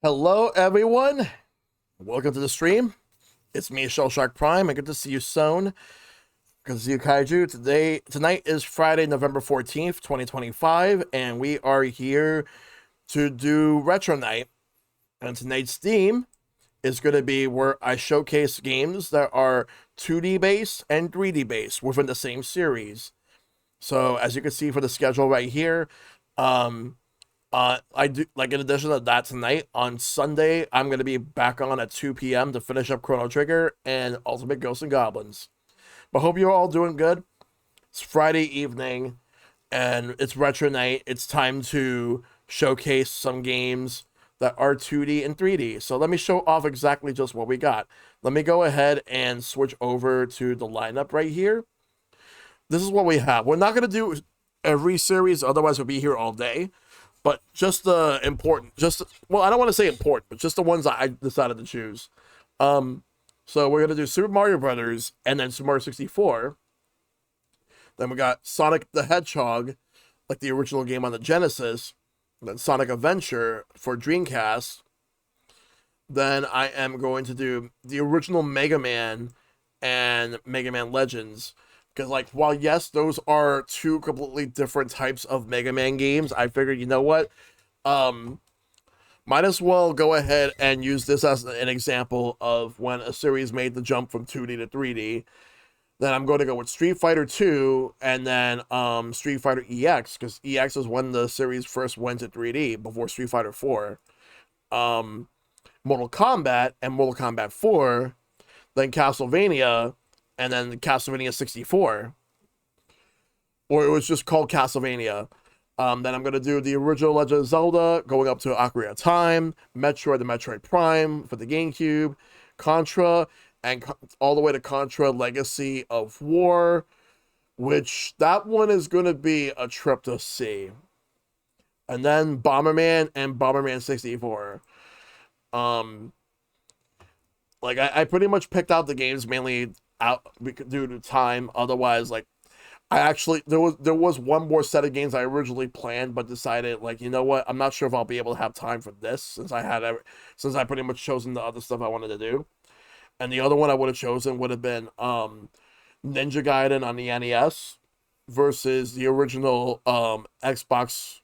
Hello, everyone. Welcome to the stream. It's me, ShellshockPrime. And good to see you, Sown. Good to see you, Kaiju. Tonight is Friday, November 14th, 2025, and we are here to do Retro Night. And tonight's theme is going to be where I showcase games that are 2D based and 3D based within the same series. So, as you can see for the schedule right here, um, I do like in addition to that tonight on Sunday, I'm gonna be back on at 2 p.m. to finish up Chrono Trigger and Ultimate Ghosts and Goblins. But hope you're all doing good. It's Friday evening and it's retro night. It's time to showcase some games that are 2D and 3D. So let me show off exactly just what we got. Let me go ahead and switch over to the lineup right here. This is what we have. We're not gonna do every series, otherwise we'll be here all day. But just the important, well, I don't want to say important, but just the ones that I decided to choose. So we're gonna do Super Mario Brothers and then Super Mario 64. Then we got Sonic the Hedgehog, like the original game on the Genesis. Then Sonic Adventure for Dreamcast. Then I am going to do the original Mega Man and Mega Man Legends. Because, like, while yes, those are two completely different types of Mega Man games, I figured, you know what? Might as well go ahead and use this as an example of when a series made the jump from 2D to 3D. Then I'm going to go with Street Fighter 2 and then Street Fighter EX, because EX is when the series first went to 3D before Street Fighter 4. Mortal Kombat and Mortal Kombat 4, then Castlevania, and then Castlevania 64. Or it was just called Castlevania. Then I'm going to do the original Legend of Zelda, going up to Ocarina of Time, Metroid, the Metroid Prime for the GameCube, Contra, and all the way to Contra Legacy of War, which that one is going to be a trip to see. And then Bomberman and Bomberman 64. Like I pretty much picked out the games mainly out due to time. Otherwise, like I actually there was one more set of games I originally planned, but decided like you know what, I'm not sure if I'll be able to have time for this since I pretty much chosen the other stuff I wanted to do. And the other one I would have chosen would have been Ninja Gaiden on the NES versus the original Xbox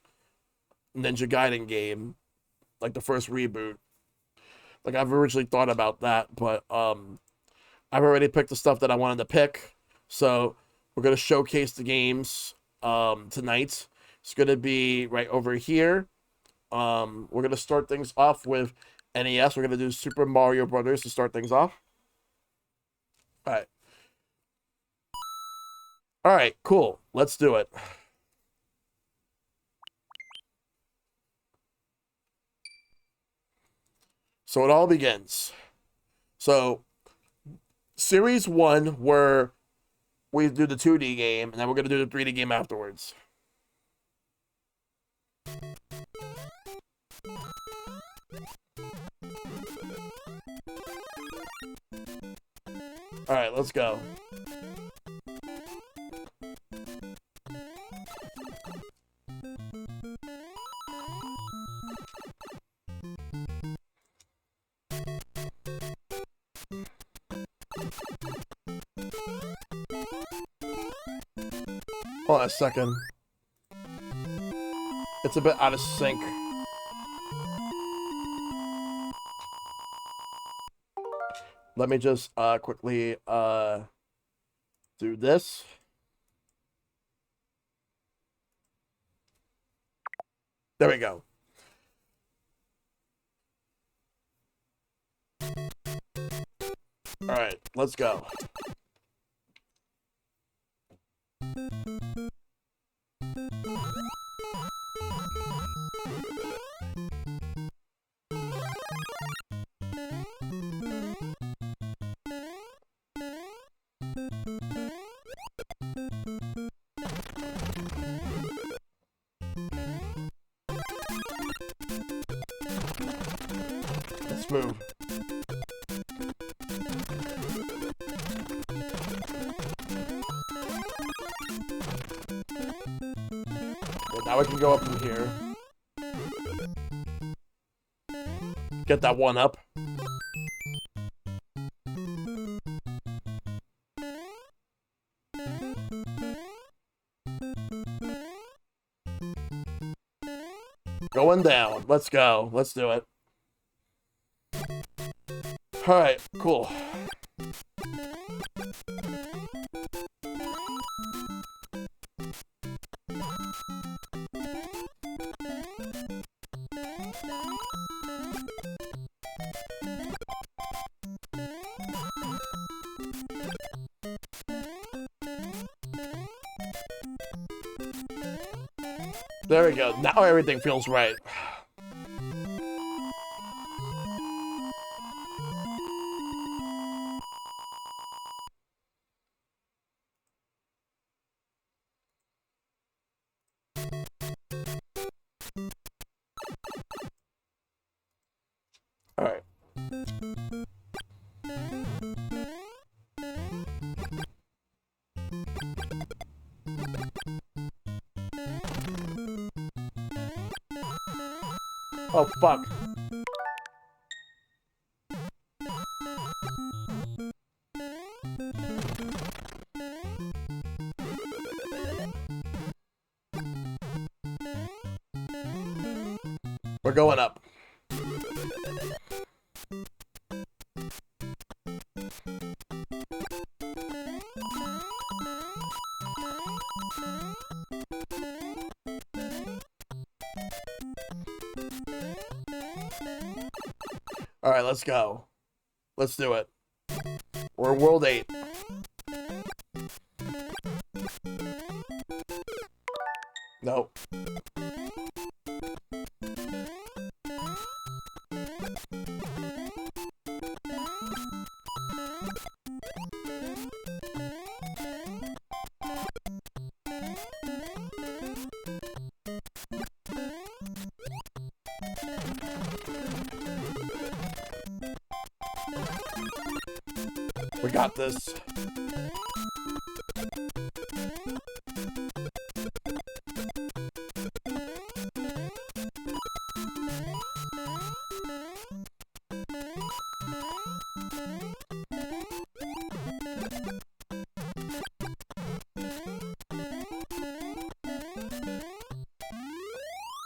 Ninja Gaiden game, like the first reboot. Like I've originally thought about that, but I've already picked the stuff that I wanted to pick. So we're gonna showcase the games tonight. It's gonna be right over here. We're gonna start things off with NES. We're gonna do Super Mario Brothers to start things off. All right. All right, cool. Let's do it. So it all begins. So series 1 where we do the 2D game and then we're going to do the 3D game afterwards. All right, let's go. Hold on a second. It's a bit out of sync. Let me just quickly do this. There we go. All right, let's go. Let's move. Now I can go up from here. Get that one up. Going down. Let's go. Let's do it. Alright, cool. There we go. Now everything feels right. All right. Oh, fuck. We're going up. All right, let's go. Let's do it. We're World 8. Nope. We got this.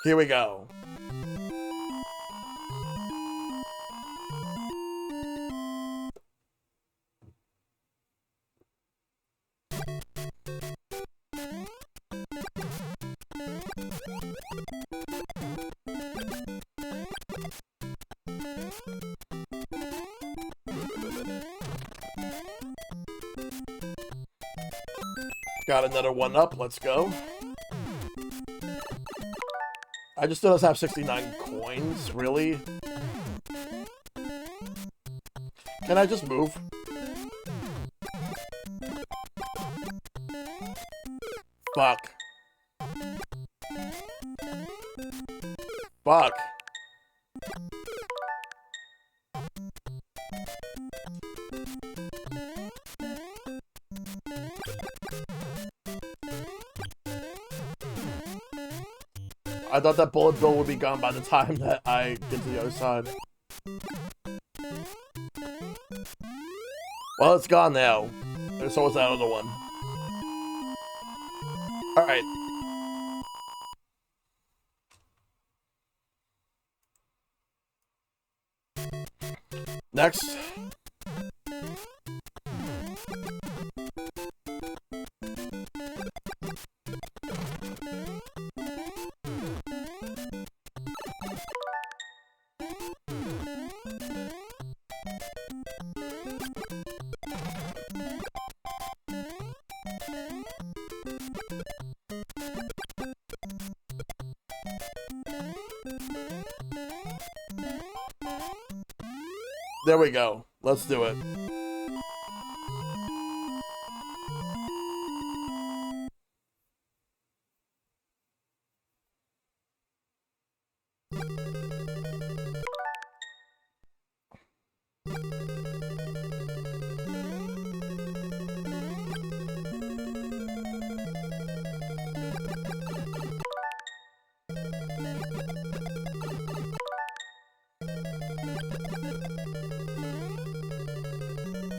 Here we go. Got another one up. Let's go. I just noticed I have 69 coins. Really? Can I just move? Fuck. Fuck. I thought that bullet bill would be gone by the time that I get to the other side. Well, it's gone now. And so is that other one. Alright. Next. There we go. Let's do it.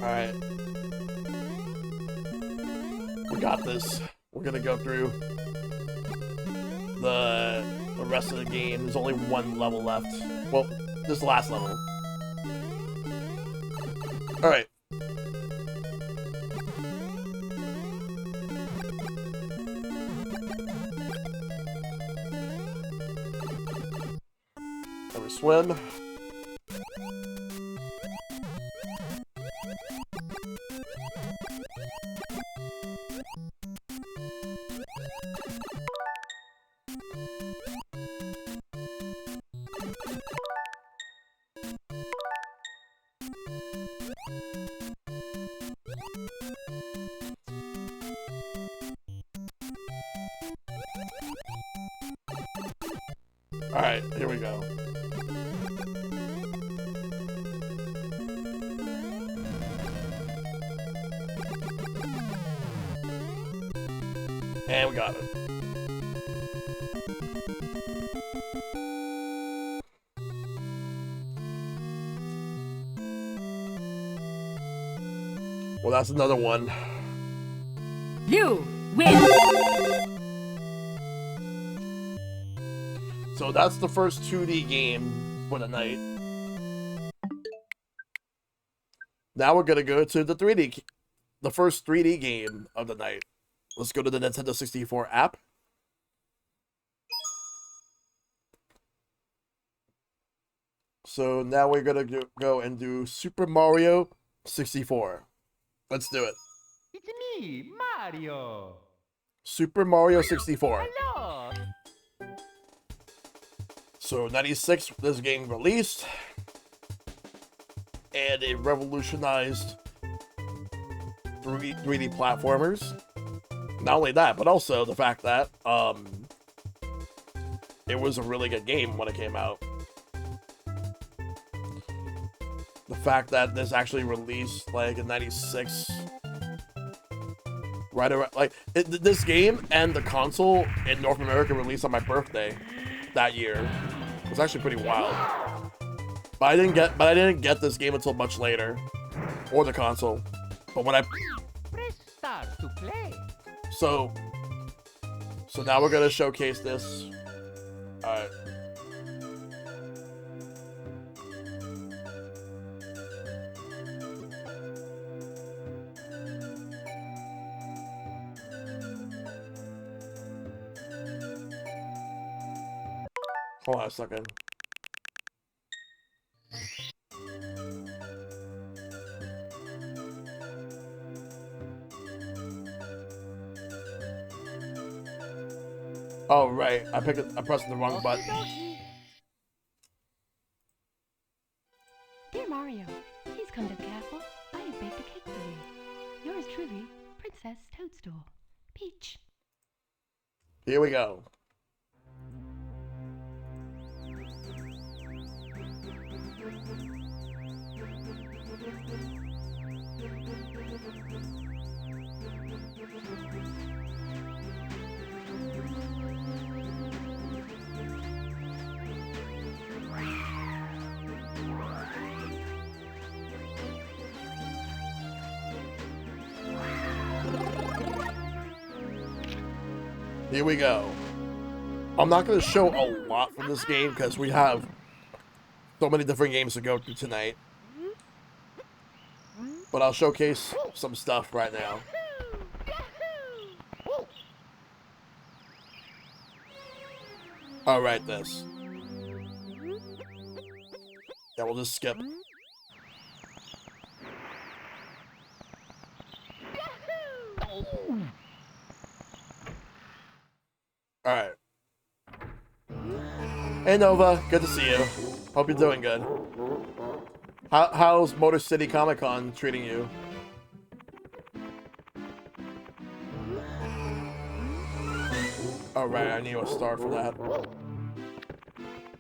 Alright. We got this. We're gonna go through the rest of the game. There's only one level left. Well, this last level. Alright. There we swim. Alright, here we go. And we got it. Well, that's another one. You win! So that's the first 2D game for the night. Now we're gonna go to the the first 3D game of the night. Let's go to the Nintendo 64 app. So now we're gonna go and do Super Mario 64. Let's do it. It's me, Mario. Super Mario 64. Hello. So 96, this game released, and it revolutionized 3D platformers. Not only that, but also the fact that it was a really good game when it came out. The fact that this actually released like in 96, right around like this game and the console in North America released on my birthday that year. It was actually pretty wild. But I didn't get this game until much later, or the console. But when I Press start to play. so now we're gonna showcase this. Alright. Hold on a second. Oh right, I pressed the wrong button. Dear Mario, please come to the castle. I have baked a cake for you. Yours truly, Princess Toadstool. Peach. Here we go. Here we go. I'm not going to show a lot from this game because we have so many different games to go through tonight. But I'll showcase some stuff right now. Alright, this. Yeah, we'll just skip. Alright. Hey Nova, good to see you. Hope you're doing good. How's Motor City Comic Con treating you? Alright, I need a star for that.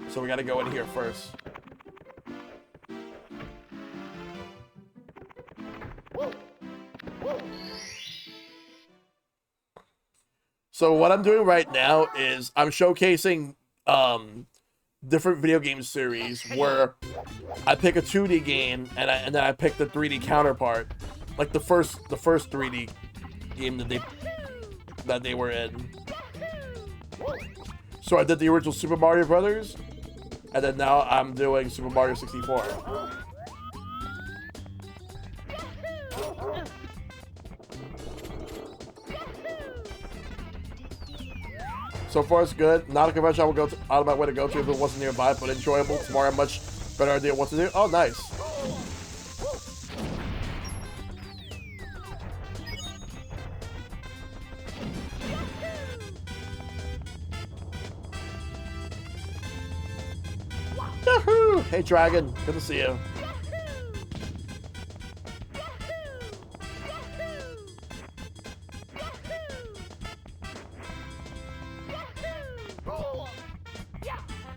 So we gotta go in here first. So what I'm doing right now is I'm showcasing different video game series where I pick a 2D game and then I pick the 3D counterpart, like the first 3D game that they were in. So I did the original Super Mario Brothers, and then now I'm doing Super Mario 64. So far, it's good. Not a convention I would go out of my way to go to if it wasn't nearby, but enjoyable. Tomorrow, a much better idea what to do. Oh, nice. Yahoo! Hey, Dragon. Good to see you.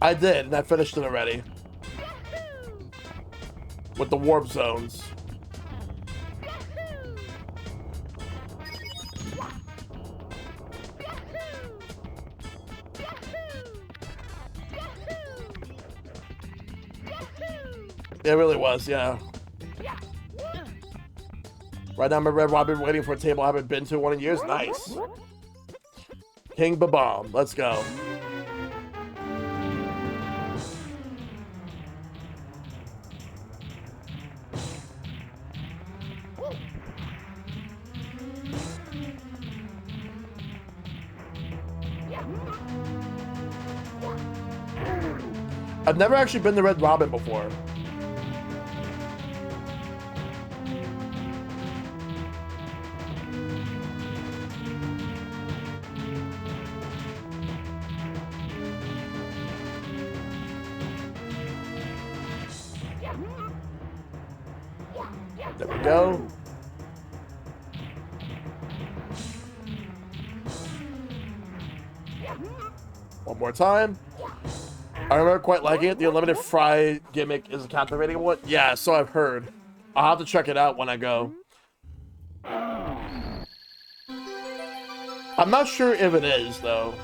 I did, and I finished it already. With the warp zones. It really was, yeah. Right now I'm at Red Robin waiting for a table I haven't been to in 1 year. Nice. King Babam, let's go. I've never actually been to Red Robin before. There we go. One more time. I remember quite liking it. The unlimited fry gimmick is a captivating one. Yeah, so I've heard. I'll have to check it out when I go. I'm not sure if it is, though.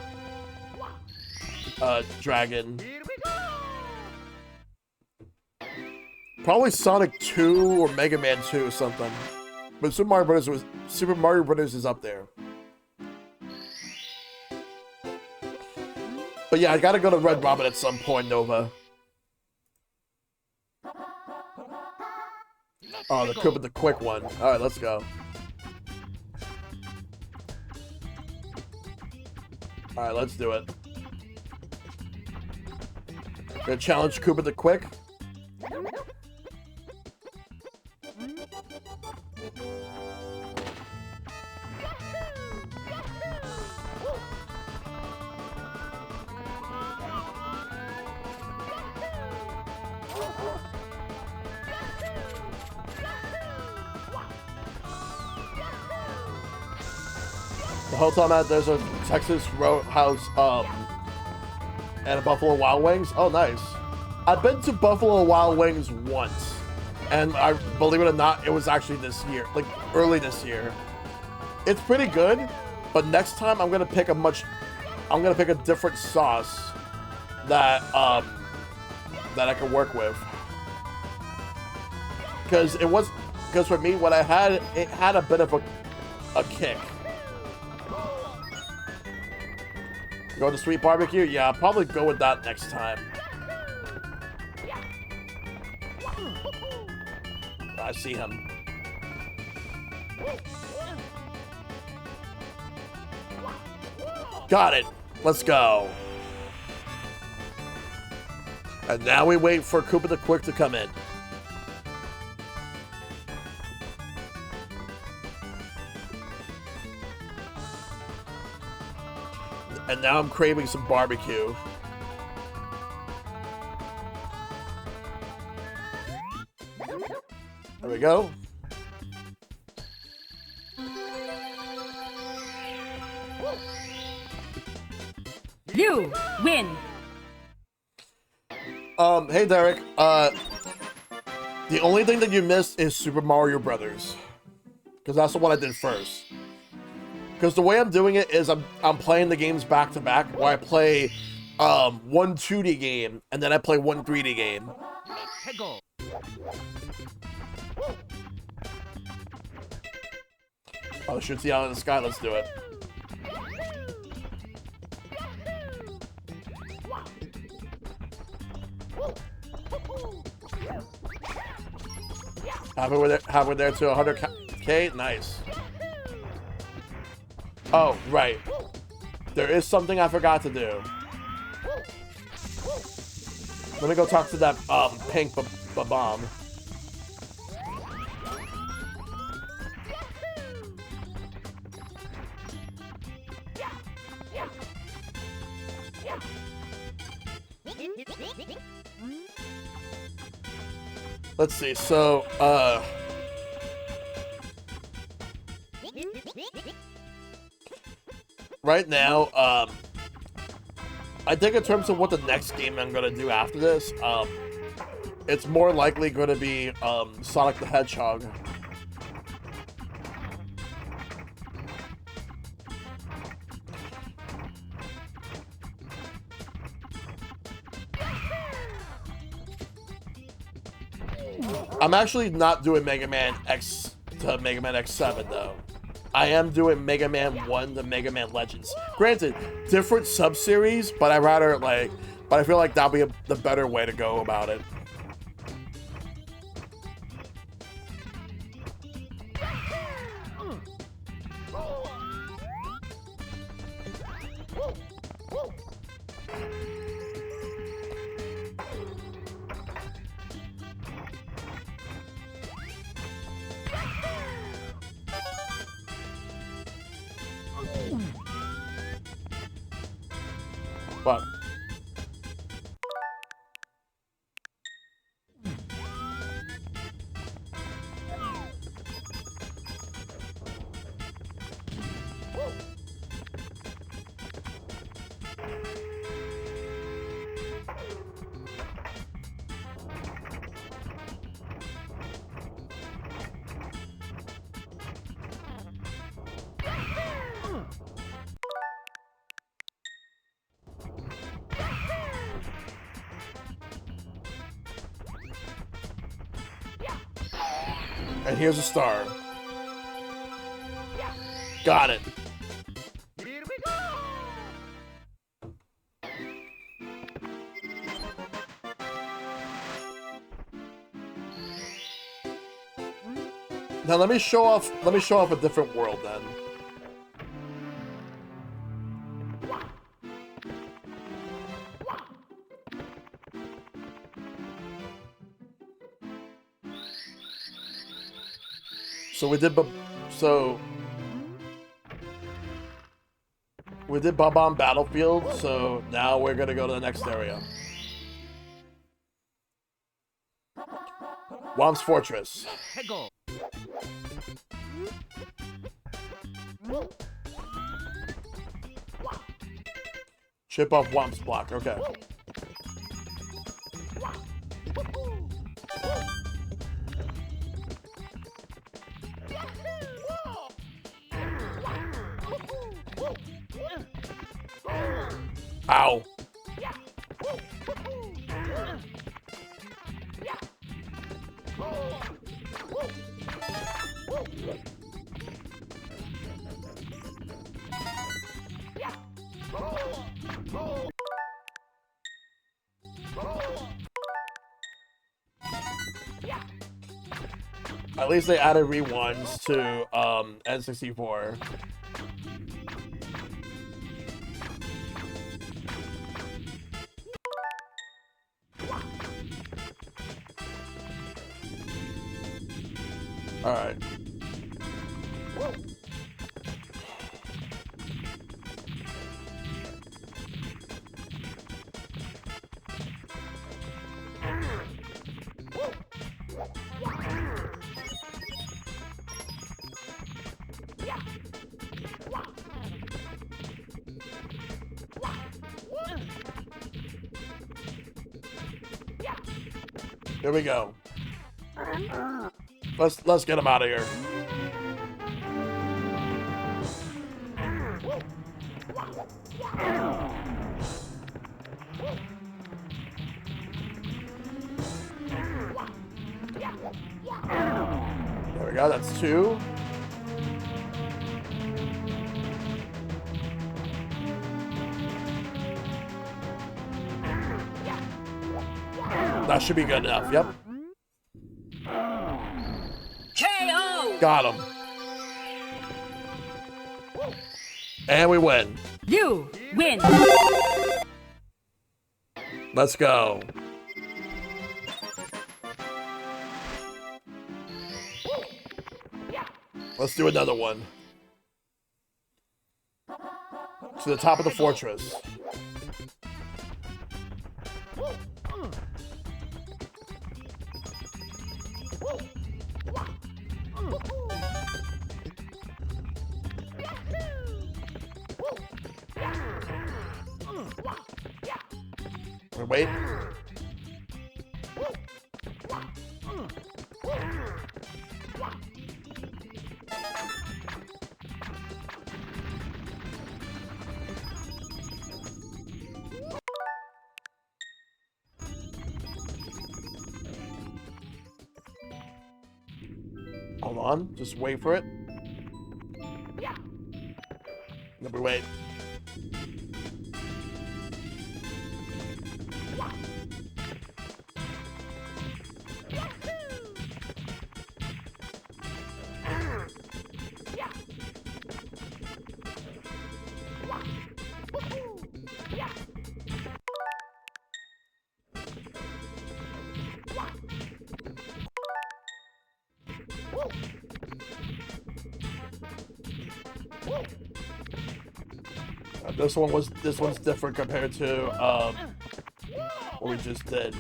Dragon. Probably Sonic 2 or Mega Man 2 or something. But Super Mario Brothers is up there. But yeah, I gotta go to Red Robin at some point, Nova. Oh, the Koopa the Quick one. Alright, let's go. Alright, let's do it. Gonna challenge Koopa the Quick. The hotel at there's a Texas Roadhouse and a Buffalo Wild Wings. Oh, nice. I've been to Buffalo Wild Wings once, and I believe it or not, it was actually this year, like early this year. It's pretty good, but next time I'm gonna pick a different sauce that that I can work with, because for me what I had, it had a bit of a kick. Go to Sweet Barbecue? Yeah, I'll probably go with that next time. I see him. Got it. Let's go. And now we wait for Koopa the Quick to come in. And now I'm craving some barbecue. There we go. You win. Hey Derek. The only thing that you missed is Super Mario Brothers, because that's the one I did first. Because the way I'm doing it is I'm playing the games back to back, where I play one 2D game, and then I play one 3D game. Let's go. Oh, shoots you out in the sky. Let's do it. Halfway there to 100K. Nice. Oh, right. There is something I forgot to do. Let me go talk to that pink bomb. Let's see. So, right now, I think in terms of what the next game I'm gonna do after this, it's more likely gonna be Sonic the Hedgehog. I'm actually not doing Mega Man X to Mega Man X7 though. I am doing Mega Man 1 to Mega Man Legends. Granted, different sub-series, but I feel like that'll be the better way to go about it. What? And here's a star. Got it. Here we go. Now let me show off a different world then. So we did Bob-omb Battlefield, so now we're gonna go to the next area. Womp's Fortress. Let's go. Chip off Womp's block, okay. Ow. At least they added rewinds to N64. All right. Here we go. Let's get him out of here. we go. That's 2. That should be good enough. Yep. KO! Got him. And we win. You win. Let's go. Let's do another one. To the top of the fortress. Wait. Hold on, just wait for it. No, we wait. This one's different compared to what we just did.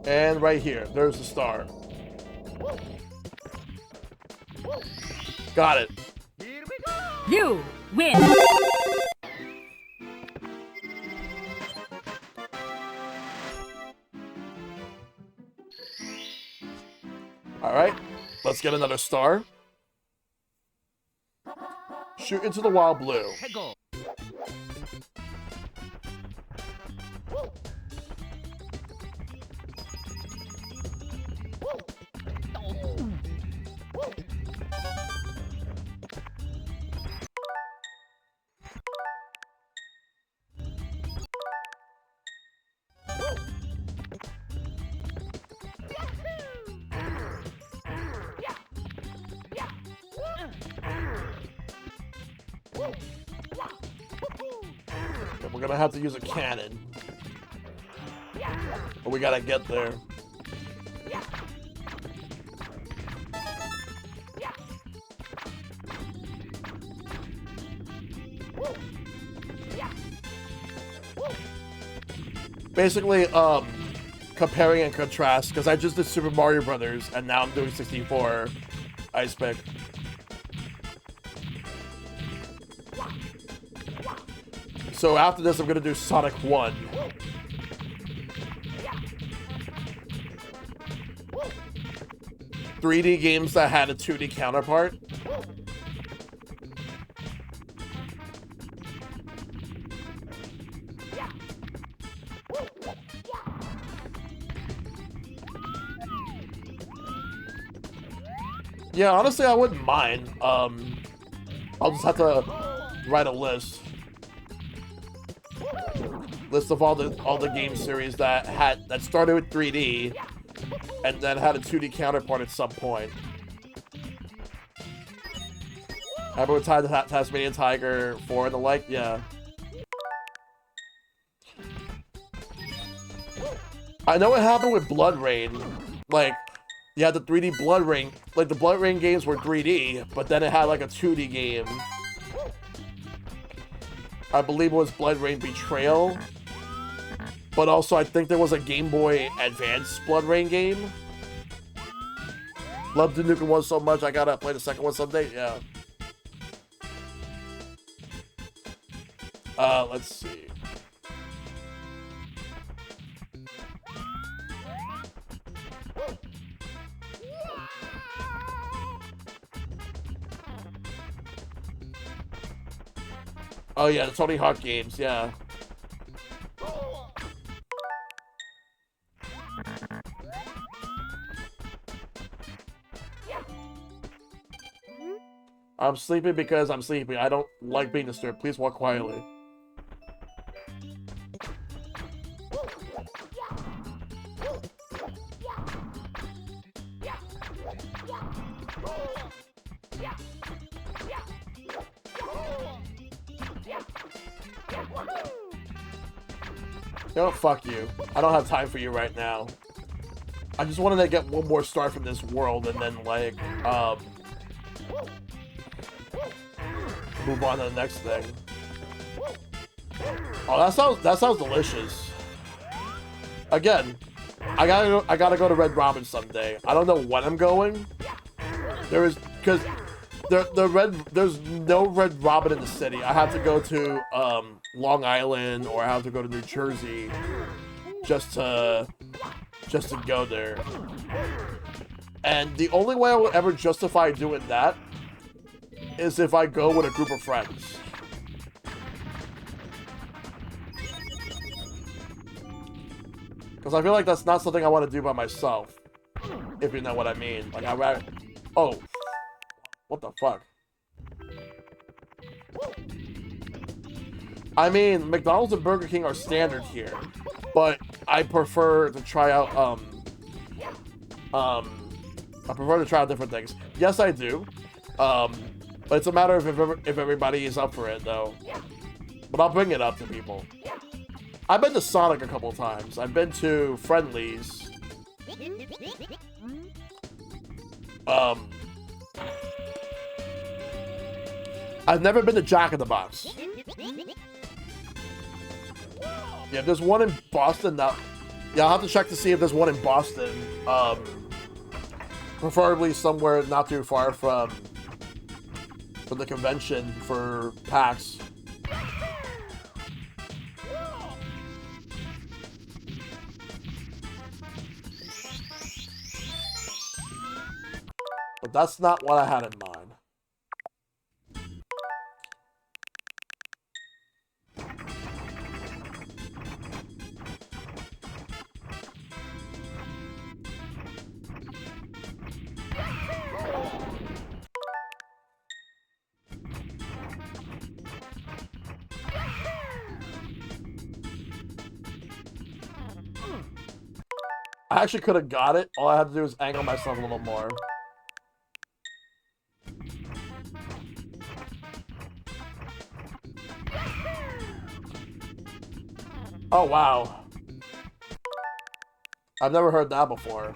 And right here, there's the star. Got it. Here we go. You win. All right, let's get another star. Shoot into the wild blue. 해고. And we're gonna have to use a cannon. But we gotta get there. Basically, comparing and contrast, because I just did Super Mario Brothers, and now I'm doing 64 Ice Pick. So after this, I'm gonna do Sonic 1. .3D games that had a 2D counterpart. Yeah, honestly, I wouldn't mind. I'll just have to write a list of all the game series that started with 3D and then had a 2D counterpart at some point. Remember with Tasmanian Tiger 4 and the like? Yeah. I know what happened with Blood Rain. Like, you had the 3D Blood Rain. Like, the Blood Rain games were 3D, but then it had like a 2D game. I believe it was Blood Rain Betrayal. But also, I think there was a Game Boy Advance Blood Rain game. Loved the Nukem 1 so much, I gotta play the second one someday. Yeah. Let's see. Oh yeah, the Tony Hawk games, yeah. I'm sleeping because I'm sleepy. I don't like being disturbed. Please walk quietly. No, fuck you. I don't have time for you right now. I just wanted to get one more star from this world and then, like, move on to the next thing. Oh, that sounds delicious. Again, I gotta go to Red Robin someday. I don't know when I'm going. There's no Red Robin in the city. I have to go to Long Island, or I have to go to New Jersey just to go there. And the only way I will ever justify doing that is if I go with a group of friends. Because I feel like that's not something I want to do by myself. If you know what I mean. Like, I'd rather... Oh. What the fuck? I mean, McDonald's and Burger King are standard here. But I prefer to try out, I prefer to try out different things. Yes, I do. But it's a matter of if everybody is up for it, though. But I'll bring it up to people. I've been to Sonic a couple times. I've been to Friendly's. I've never been to Jack in the Box. Yeah, if there's one in Boston now. Yeah, I'll have to check to see if there's one in Boston. Preferably somewhere not too far from the convention for PAX. But that's not what I had in mind. I actually could have got it. All I had to do was angle myself a little more. Oh, wow. I've never heard that before.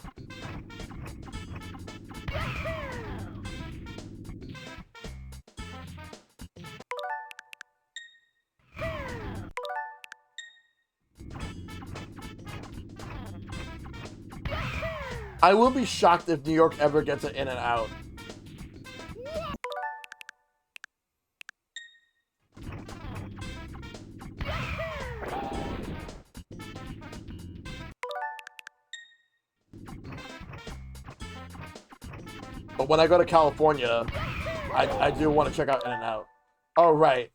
I will be shocked if New York ever gets an In-N-Out. But when I go to California, I do want to check out In-N-Out. Oh, right.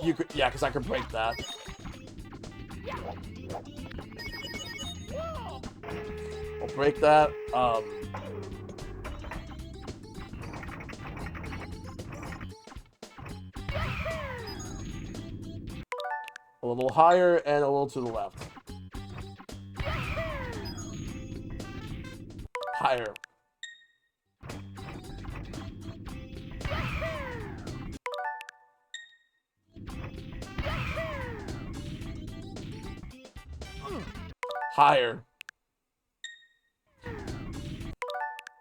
You could, yeah, because I could break that. We'll break that. A little higher and a little to the left. Higher. Higher.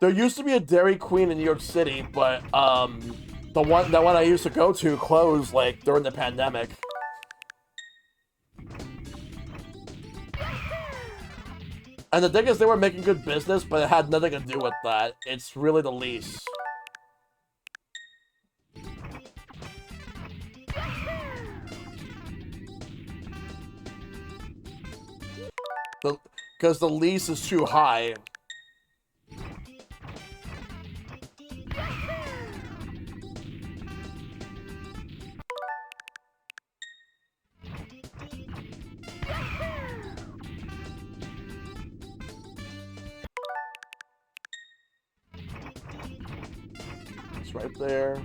There used to be a Dairy Queen in New York City, but that one I used to go to closed like during the pandemic. And the thing is, they were making good business, but it had nothing to do with that. It's really the lease. Because the lease is too high. It's right there.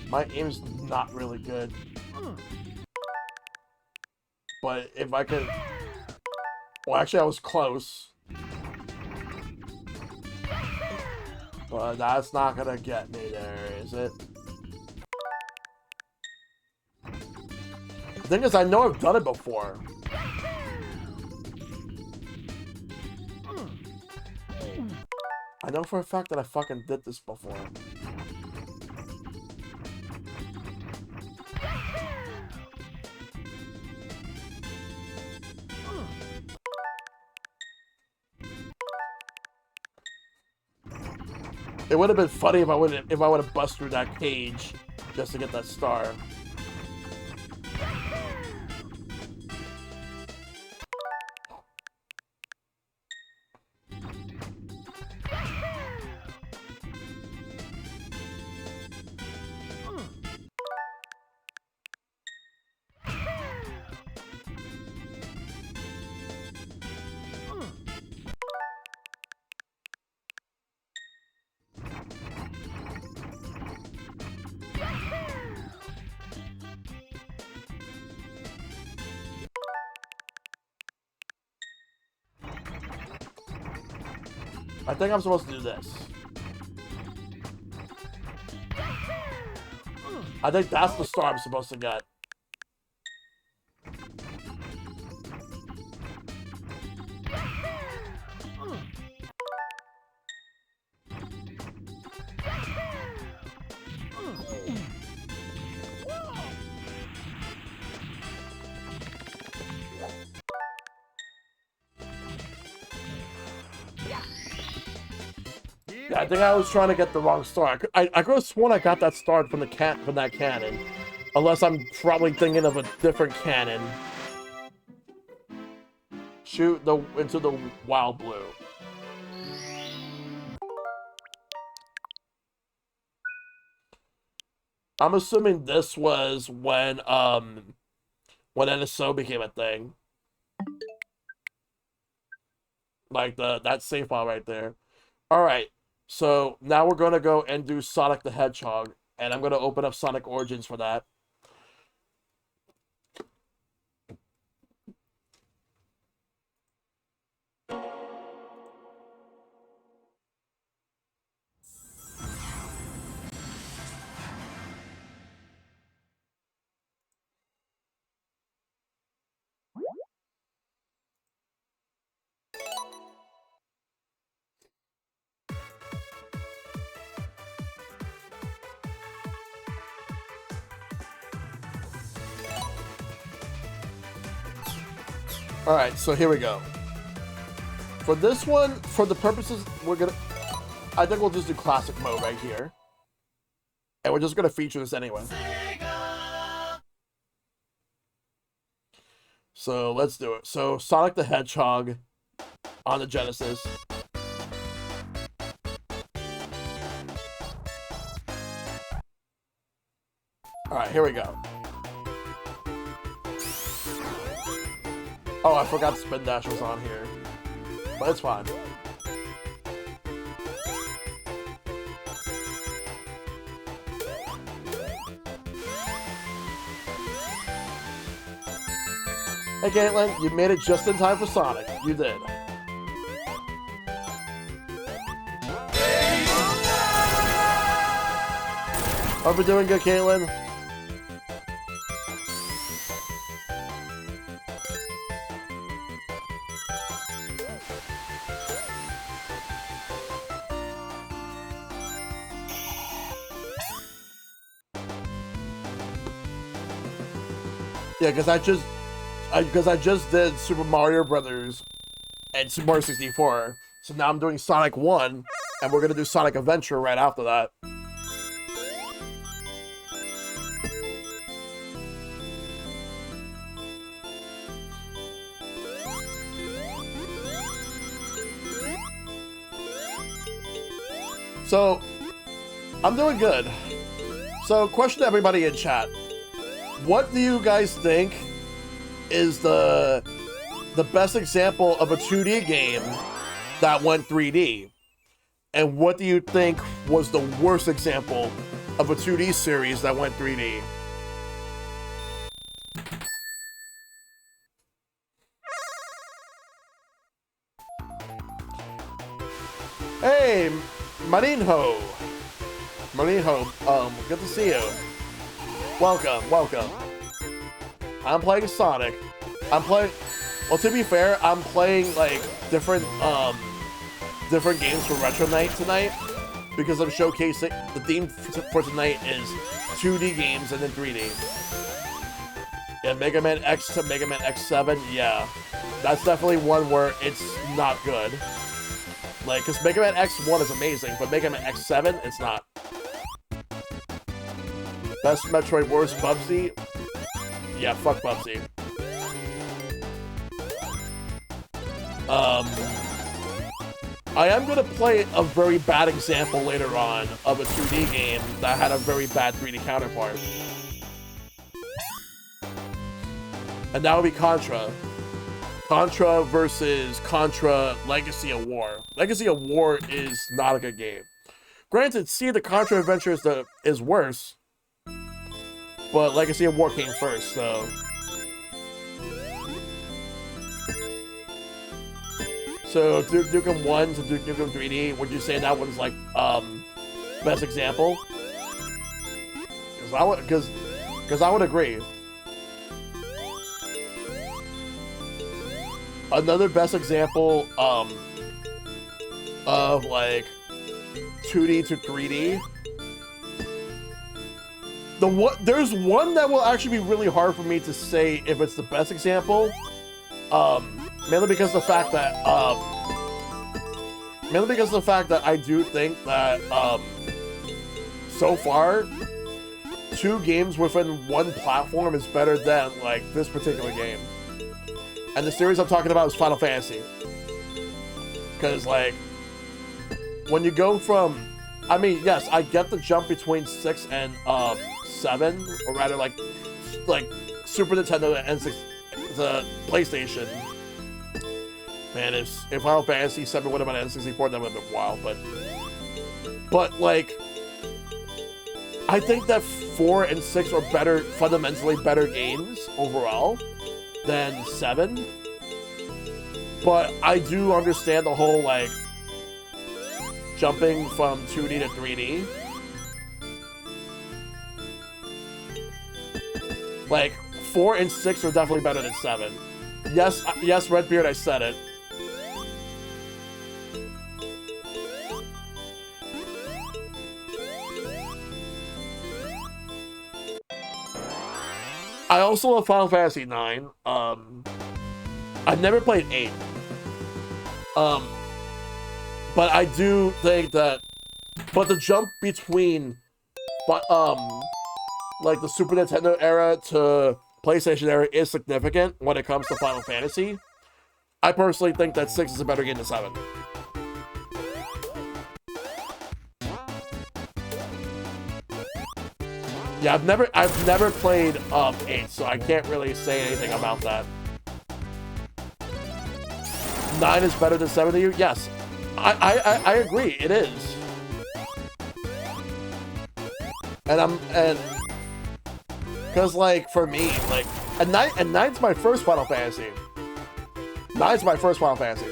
My aim's not really good. But if I could... Well, actually, I was close. But that's not gonna get me there, is it? The thing is, I know I've done it before. I know for a fact that I fucking did this before. It would have been funny if I would have bust through that cage just to get that star. I think I'm supposed to do this. I think that's the star I'm supposed to get. Yeah, I think I was trying to get the wrong star. I could have sworn I got that star from that cannon, unless I'm probably thinking of a different cannon. Shoot into the wild blue. I'm assuming this was when NSO became a thing. Like that save file right there. All right. So now we're going to go and do Sonic the Hedgehog, and I'm going to open up Sonic Origins for that. Alright, so here we go. For this one, for the purposes, I think we'll just do classic mode right here. And we're just gonna feature this anyway. So let's do it. So Sonic the Hedgehog on the Genesis. Alright, here we go. Oh, I forgot the Spin Dash was on here. But it's fine. Hey Caitlin, you made it just in time for Sonic. You did. Hope you're doing good, Caitlin. Yeah, because I just did Super Mario Brothers and Super Mario 64. So now I'm doing Sonic 1, and we're gonna do Sonic Adventure right after that. So, I'm doing good. So, question to everybody in chat. What do you guys think is the best example of a 2D game that went 3D. And what do you think was the worst example of a 2D series that went 3D? Hey, Marinho. Marinho, good to see you. Welcome, welcome. I'm playing Sonic. Well, to be fair, I'm playing like different games for Retro Night tonight because I'm showcasing the theme for tonight is 2D games and then 3D. Yeah, Mega Man X to Mega Man X7, yeah. That's definitely one where it's not good. Like, because Mega Man X1 is amazing, but Mega Man X7, it's not. Best Metroid, worst Bubsy? Yeah, fuck Bubsy. I am going to play a very bad example later on of a 2D game that had a very bad 3D counterpart. And that would be Contra. Contra versus Contra Legacy of War. Legacy of War is not a good game. Granted, Sea of the Contra Adventure is worse, but Legacy of War came first, so... So, Duke Nukem 1 to Duke Nukem 3D, would you say that one's like, best example? Because I would agree. Another best example, of like 2D to 3D. There's one that will actually be really hard for me to say if it's the best example. Mainly because of the fact that I do think that so far 2 games within one platform is better than like this particular game. And the series I'm talking about is Final Fantasy. Because like when you go from, I mean, yes, I get the jump between 6 and 7, or rather like Super Nintendo and the PlayStation. Man, if Final Fantasy 7 would have been on N64, that would have been wild, but like, I think that 4 and 6 are better, fundamentally better games overall than 7. But I do understand the whole, like, jumping from 2D to 3D. Like, 4 and 6 are definitely better than 7. Yes, Redbeard, I said it. I also love Final Fantasy 9. I've never played 8. But I do think that, but the jump between, like the Super Nintendo era to PlayStation era is significant when it comes to Final Fantasy. I personally think that 6 is a better game than 7. Yeah, I've never played 8, so I can't really say anything about that. 9 is better than 7 to you? Yes. I agree, it is. And because like for me, like, and 9's my first Final Fantasy. 9's my first Final Fantasy.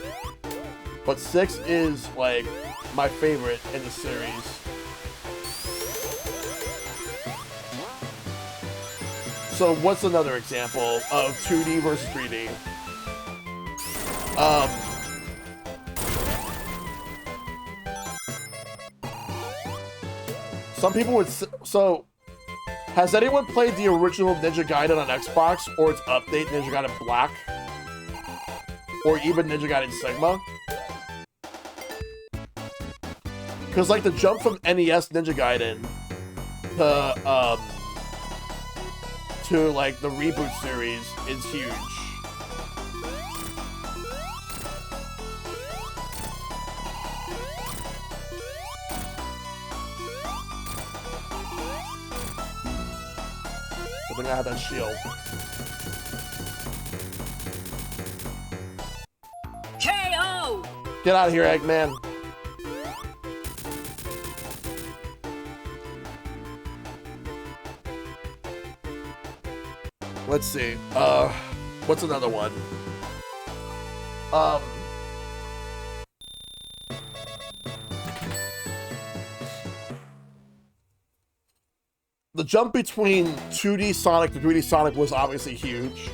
But 6 is like my favorite in the series. So what's another example of 2D versus 3D? Some people would so has anyone played the original Ninja Gaiden on Xbox or its update Ninja Gaiden Black? Or even Ninja Gaiden Sigma? Cause like the jump from NES Ninja Gaiden to like the reboot series is huge. I think I have that shield. KO! Get out of here, Eggman. Let's see. What's another one? The jump between 2D Sonic to 3D Sonic was obviously huge.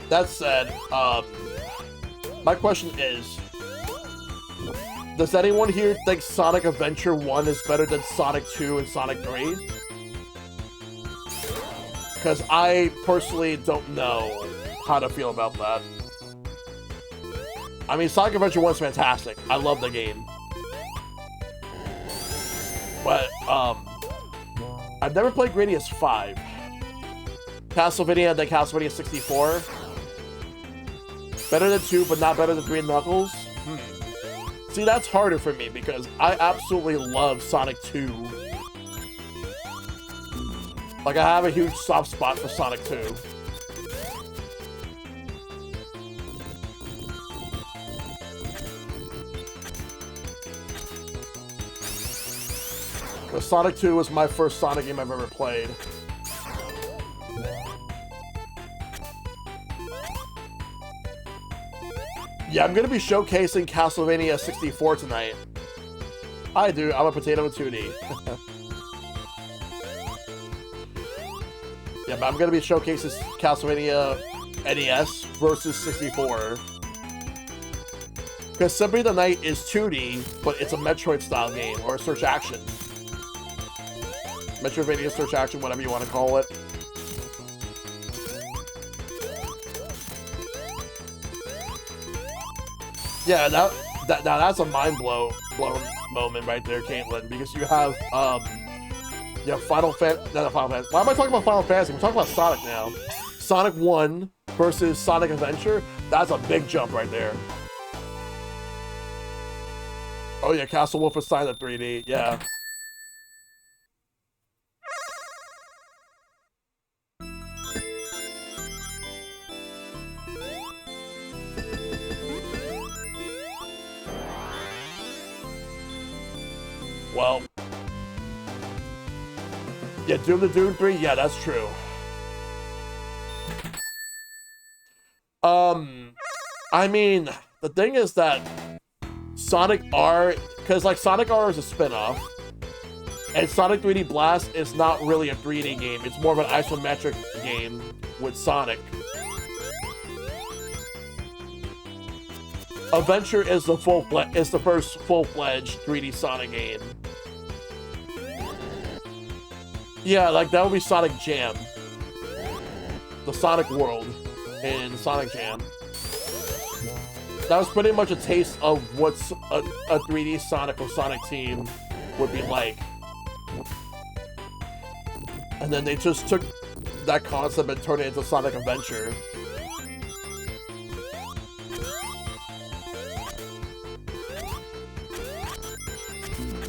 That said, my question is, does anyone here think Sonic Adventure 1 is better than Sonic 2 and Sonic 3? Because I personally don't know how to feel about that. I mean, Sonic Adventure 1 is fantastic. I love the game. But, I've never played Gradius 5. Castlevania, then Castlevania 64. Better than 2, but not better than 3 and Knuckles? See, that's harder for me because I absolutely love Sonic 2. Like, I have a huge soft spot for Sonic 2. Because Sonic 2 was my first Sonic game I've ever played. Yeah, I'm going to be showcasing Castlevania 64 tonight. I do. I'm a potato in 2D. Yeah, but I'm going to be showcasing Castlevania NES versus 64. Because Symphony of the Night is 2D, but it's a Metroid-style game, or a search action. Metroidvania, search action, whatever you want to call it. Yeah, that's a blown moment right there, Caitlin, because you have Final Fantasy. Not Final Fantasy. Why am I talking about Final Fantasy? We're talking about Sonic now. Sonic 1 versus Sonic Adventure. That's a big jump right there. Oh yeah, Castle Wolfenstein in 3D. Yeah. Well, yeah, Doom to Doom 3, yeah, that's true. I mean, the thing is that Sonic R, because like Sonic R is a spin-off, and Sonic 3D Blast is not really a 3D game, it's more of an isometric game with Sonic. Adventure is the first full-fledged 3D Sonic game. Yeah, like that would be Sonic Jam. The Sonic World in Sonic Jam. That was pretty much a taste of what a 3D Sonic or Sonic Team would be like. And then they just took that concept and turned it into Sonic Adventure.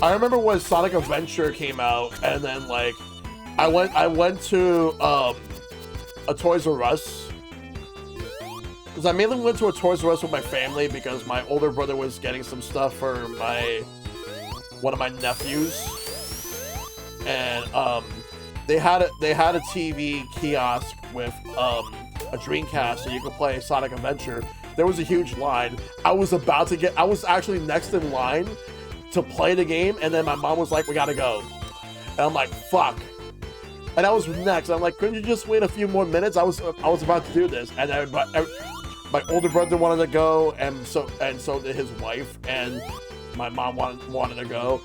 I remember when Sonic Adventure came out, and then like I went to a Toys R Us, because I mainly went to a Toys R Us with my family because my older brother was getting some stuff for one of my nephews, and they had a TV kiosk with a Dreamcast so you could play Sonic Adventure. There was a huge line. I was actually next in line to play the game, and then my mom was like, "We gotta go," and I'm like, "Fuck." And I was next. I'm like, couldn't you just wait a few more minutes? I was about to do this, and my older brother wanted to go, and so did his wife, and my mom wanted to go.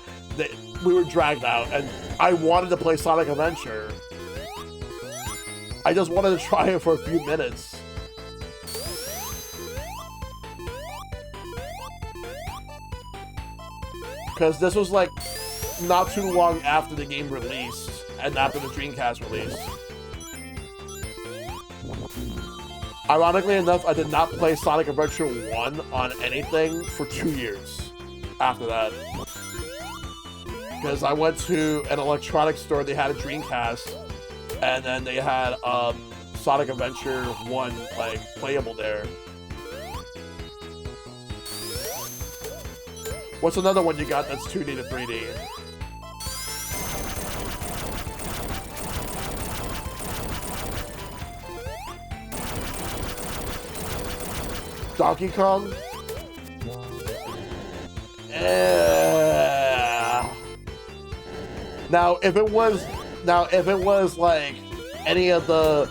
We were dragged out, and I wanted to play Sonic Adventure. I just wanted to try it for a few minutes. Because this was like not too long after the game released and after the Dreamcast release. Ironically enough, I did not play Sonic Adventure 1 on anything for 2 years after that. Because I went to an electronics store, they had a Dreamcast, And then they had Sonic Adventure 1 like playable there. What's another one you got that's 2D to 3D? Donkey Kong? Now, if it was like any of the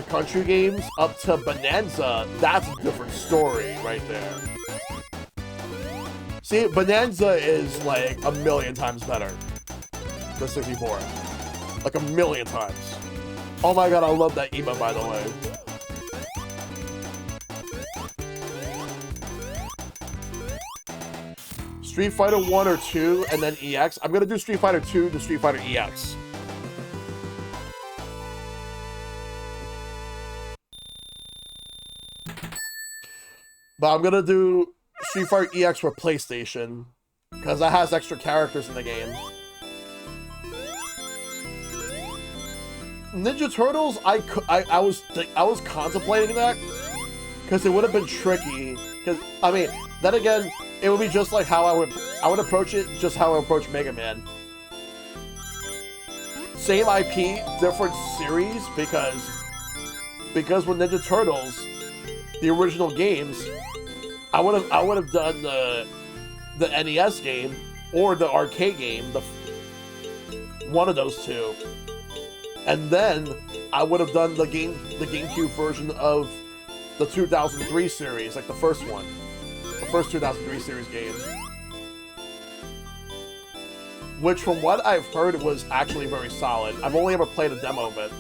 country games up to Bonanza, that's a different story right there. See, Bonanza is like a million times better than 64. Like a million times. Oh my god, I love that emote, by the way. Street Fighter 1 or 2, and then EX. I'm gonna do Street Fighter 2 to Street Fighter EX. But I'm gonna do Street Fighter EX for PlayStation, because that has extra characters in the game. Ninja Turtles, I was contemplating that, because it would have been tricky. Because I mean, then again, it would be just like how I would approach it, just how I approach Mega Man. Same IP, different series, because with Ninja Turtles, the original games, I would have done the NES game or the arcade game, one of those two, and then I would have done the GameCube version of the 2003 series, like the first one, the first 2003 series game, which from what I've heard was actually very solid. I've only ever played a demo of it.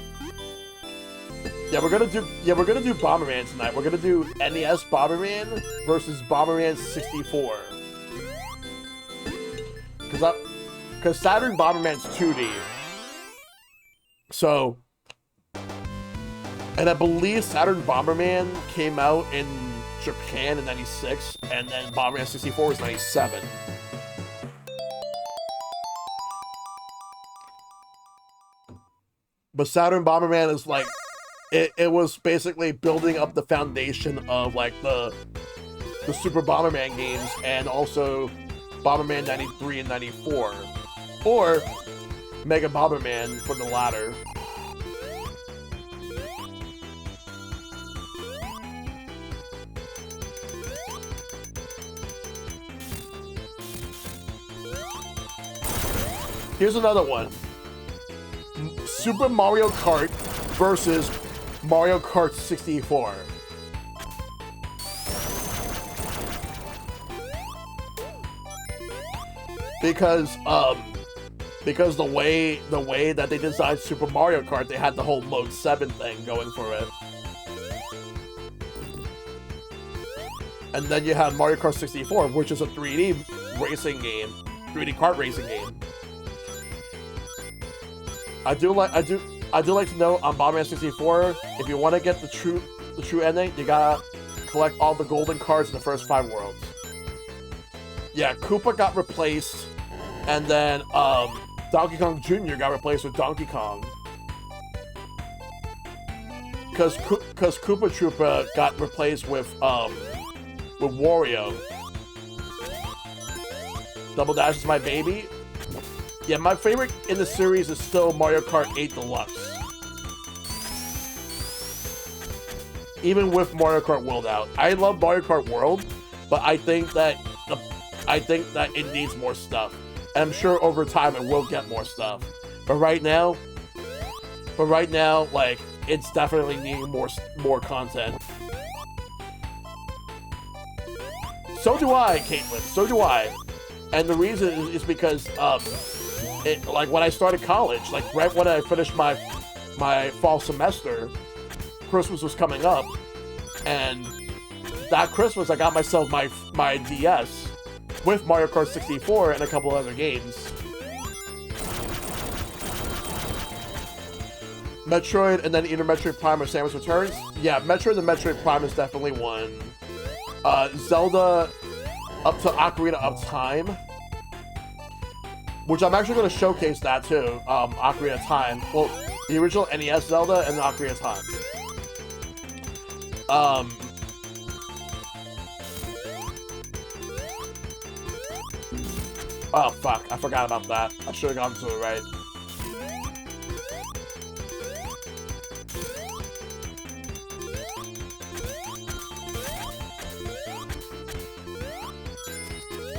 Yeah, we're gonna do Bomberman tonight. We're gonna do NES Bomberman versus Bomberman 64. Cause Saturn Bomberman's 2D. So, and I believe Saturn Bomberman came out in Japan in '96, and then Bomberman 64 was '97. But Saturn Bomberman is like, it was basically building up the foundation of like the Super Bomberman games, and also Bomberman 93 and 94, or Mega Bomberman for the latter. Here's another one. Super Mario Kart versus Mario Kart 64. Because the way that they designed Super Mario Kart, they had the whole Mode 7 thing going for it. And then you have Mario Kart 64, which is a 3D racing game, 3D kart racing game. I do like to know on Bomberman 64, if you want to get the true ending, you gotta collect all the golden cards in the first 5 worlds. Yeah, Koopa got replaced, and then Donkey Kong Jr. got replaced with Donkey Kong. Cause Koopa Troopa got replaced with Wario. Double Dash is my baby. Yeah, my favorite in the series is still Mario Kart 8 Deluxe. Even with Mario Kart World out. I love Mario Kart World, but I think that it needs more stuff. And I'm sure over time it will get more stuff. But right now, like, it's definitely needing more content. So do I, Caitlin. So do I. And the reason is because like when I started college, like right when I finished my fall semester, Christmas was coming up, and that Christmas I got myself my DS with Mario Kart 64 and a couple other games. Metroid and then either Metroid Prime or Samus Returns. Yeah, Metroid and Metroid Prime is definitely one. Zelda up to Ocarina of Time, which I'm actually going to showcase that too. Ocarina of Time. Well, The original NES Zelda and the Ocarina of Time. Oh fuck, I forgot about that. I should have gone to it right.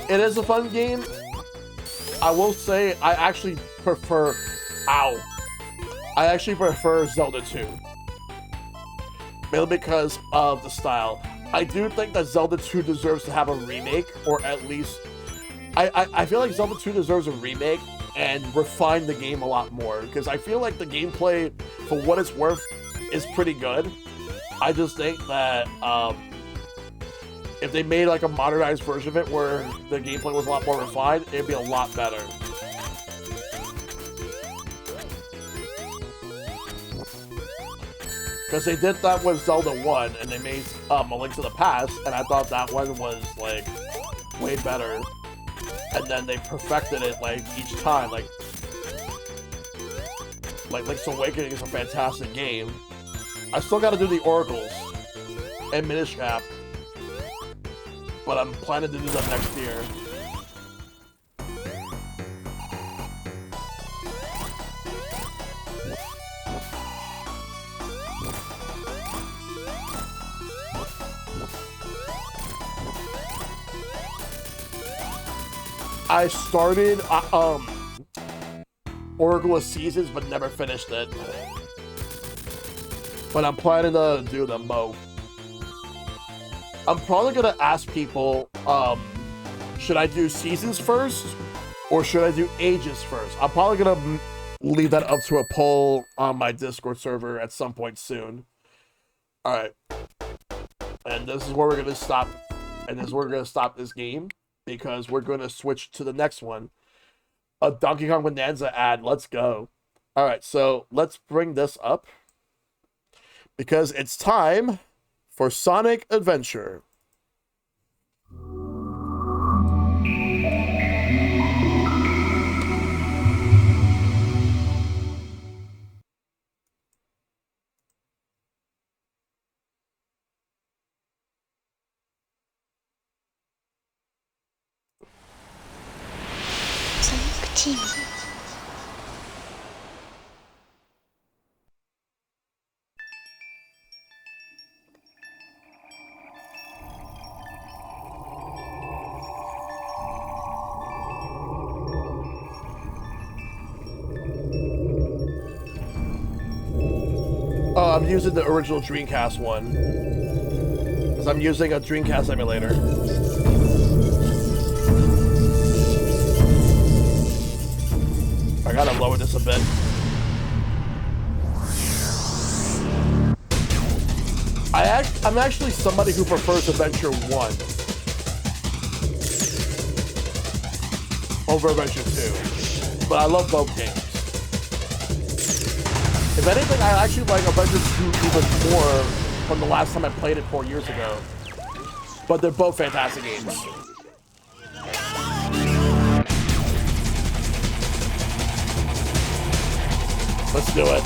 It is a fun game. I will say I actually prefer... Ow. I actually prefer Zelda 2. Mainly because of the style. I do think that Zelda 2 deserves to have a remake, or at least... I feel like Zelda 2 deserves a remake and refine the game a lot more, because I feel like the gameplay, for what it's worth, is pretty good. I just think that if they made like a modernized version of it where the gameplay was a lot more refined, it'd be a lot better. Because they did that with Zelda 1, and they made A Link to the Past, and I thought that one was, like, way better. And then they perfected it, like, each time. Like Link's Awakening is a fantastic game. I still gotta do the Oracles and Minish Cap, but I'm planning to do them next year. I started Oracle of Seasons, but never finished it. But I'm planning to do them both. I'm probably gonna ask people, should I do Seasons first, or should I do Ages first? I'm probably gonna leave that up to a poll on my Discord server at some point soon. Alright. And this is where we're gonna stop. And this is where we're gonna stop this game, because we're going to switch to the next one. A Donkey Kong Bonanza ad. Let's go. All right, so let's bring this up, because it's time for Sonic Adventure. Team. Oh, I'm using the original Dreamcast one, because I'm using a Dreamcast emulator. I gotta lower this a bit. I'm actually somebody who prefers Adventure 1 over Adventure 2, but I love both games. If anything, I actually like Adventure 2 even more from the last time I played it 4 years ago. But they're both fantastic games. Let's do it.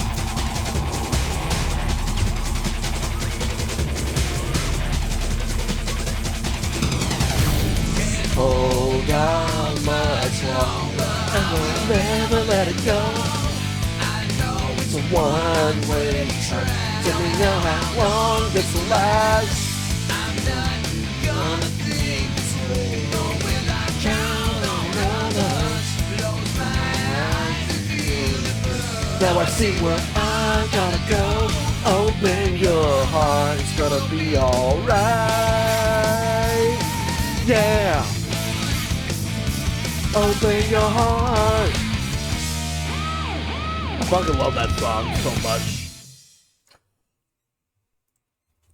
Hold on much longer, and we'll never let it go. I know it's a one-way trip. Tell me now how long this will last. I'm not gonna think this way, nor will I count on others. Close my eyes to the universe. Now I see where I gotta go. Open your heart, it's gonna be alright. Yeah. Open your heart. I fucking love that song so much.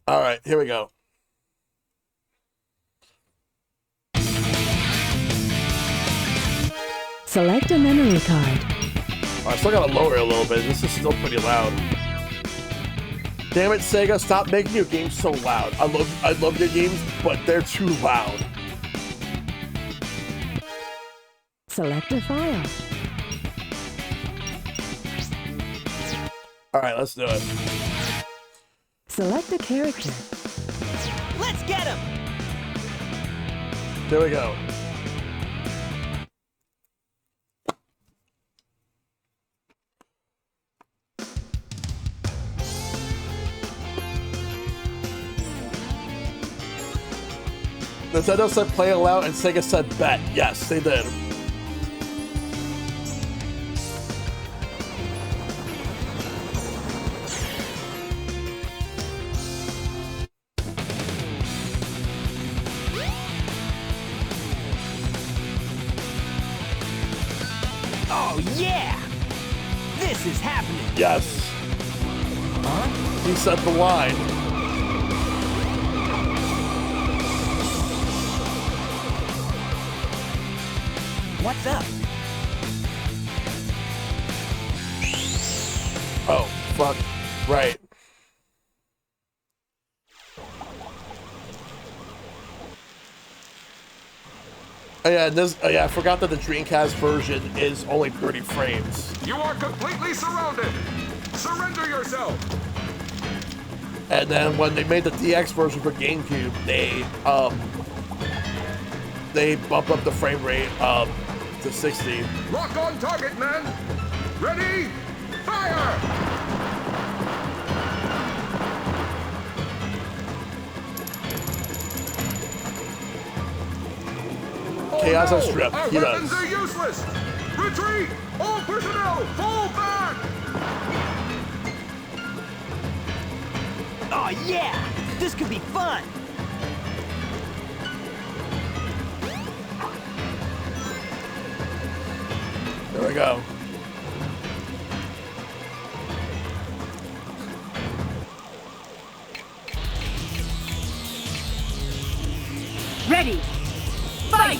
Alright, here we go. Select a memory card. I still gotta lower it a little bit. This is still pretty loud. Damn it, Sega, stop making your games so loud. I love your games, but they're too loud. Select a file. All right, let's do it. Select a character. Let's get him! There we go. Nintendo said play aloud and Sega said bet. Yes, they did. Oh yeah! This is happening! Yes. He set the line. What's up? Oh, fuck. Right. Oh yeah, I forgot that the Dreamcast version is only 30 frames. You are completely surrounded! Surrender yourself! And then when they made the DX version for GameCube, they bumped up the frame rate to 60. Lock on target, men! Ready? Fire! Chaos has no! strip. Our He weapons does. are useless! Retreat! All personnel, fall back! Oh yeah! This could be fun! There we go. Ready! Fight!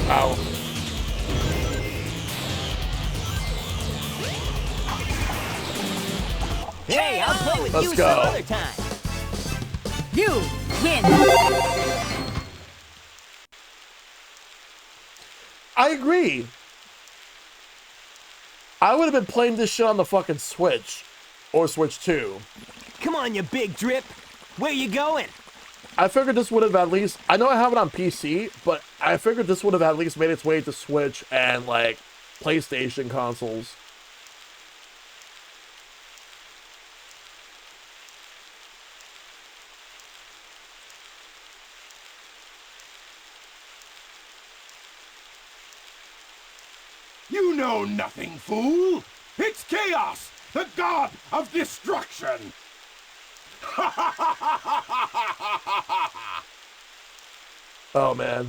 Ow. Hey, I'll play with Let's you go. some other time! You win! I agree. I would have been playing this shit on the fucking Switch. Or Switch 2. Come on, you big drip! Where you going? I figured this would have at least... I know I have it on PC, but I figured this would have at least made its way to Switch and, like, PlayStation consoles. You know nothing, fool! It's Chaos, the god of destruction! Oh, man.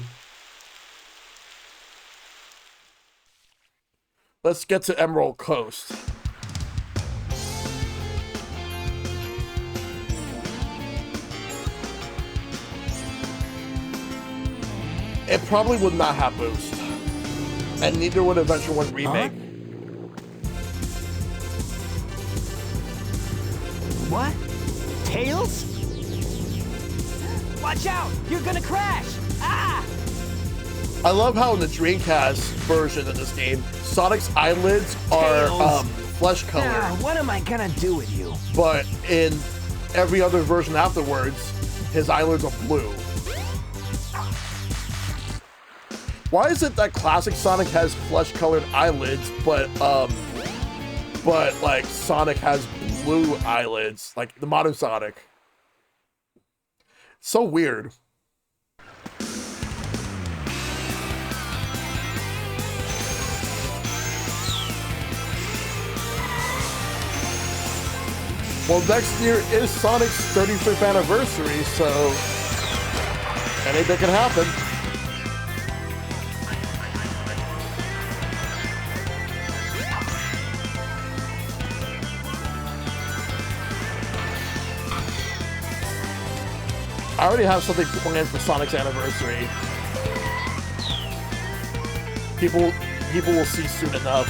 Let's get to Emerald Coast. It probably would not have boost. And neither would Adventure 1 Remake. What? Tails? Watch out! You're gonna crash! Ah! I love how in the Dreamcast version of this game, Sonic's eyelids are Tails. flesh colored. Now, what am I gonna do with you? But in every other version afterwards, his eyelids are blue. Why is it that classic Sonic has flesh-colored eyelids, but like Sonic has blue eyelids, like the modern Sonic? So weird. Well, next year is Sonic's 35th anniversary, so anything can happen. I already have something planned for Sonic's anniversary. People will see soon enough.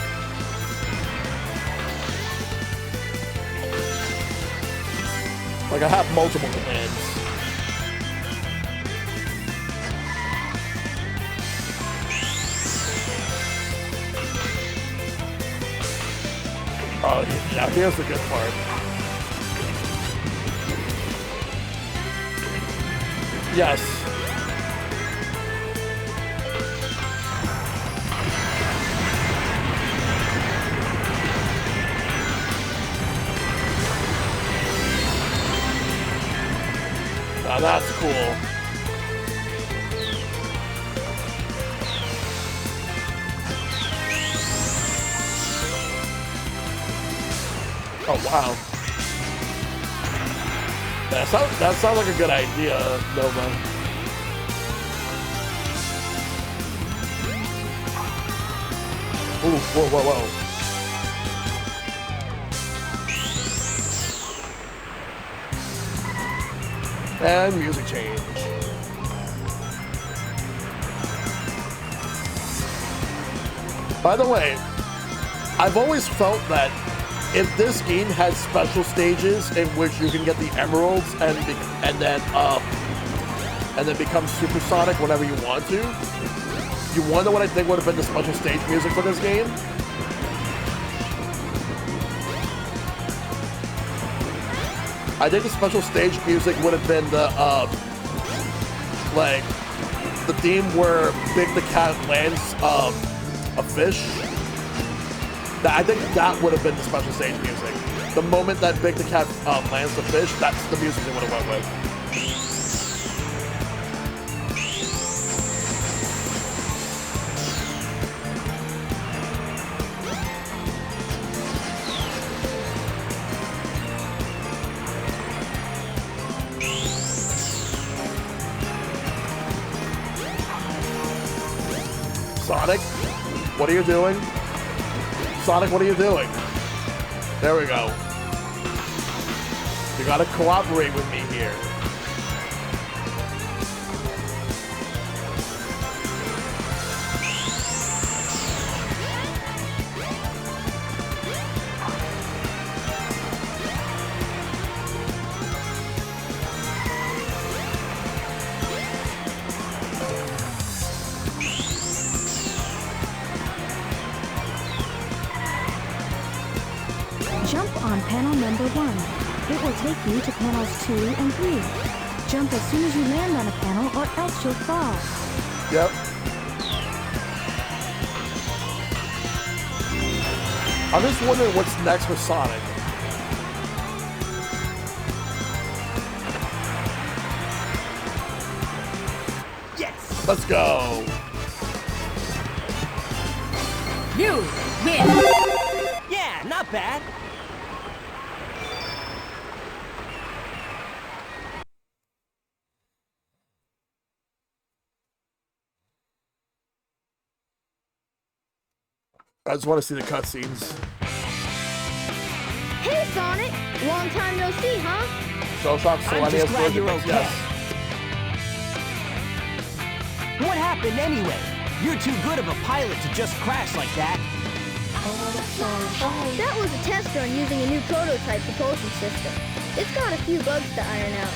Like, I have multiple commands. Oh, yeah, here's the good part. Yes. Now that's cool. Oh, wow. That sounds like a good idea, Nova. Ooh, whoa, whoa, whoa. And music change. By the way, I've always felt that if this game had special stages in which you can get the emeralds and then become supersonic whenever you want to, you wonder what I think would have been the special stage music for this game? I think the special stage music would have been the like the theme where Big the Cat lands a fish. I think that would have been the special stage music. The moment that Big the Cat lands the fish, that's the music they would have went with. Sonic, what are you doing? Sonic, what are you doing? There we go. You gotta cooperate with me here. Jump on panel number 1. It will take you to panels 2 and 3. Jump as soon as you land on a panel or else you'll fall. Yep. I'm just wondering what's next for Sonic. Yes! Let's go. You win. Yeah, not bad. I just want to see the cutscenes. Hey, Sonic! Long time no see, huh? Shellshock I'm just glad you're okay. Yes. What happened anyway? You're too good of a pilot to just crash like that. That was a test run using a new prototype propulsion system. It's got a few bugs to iron out.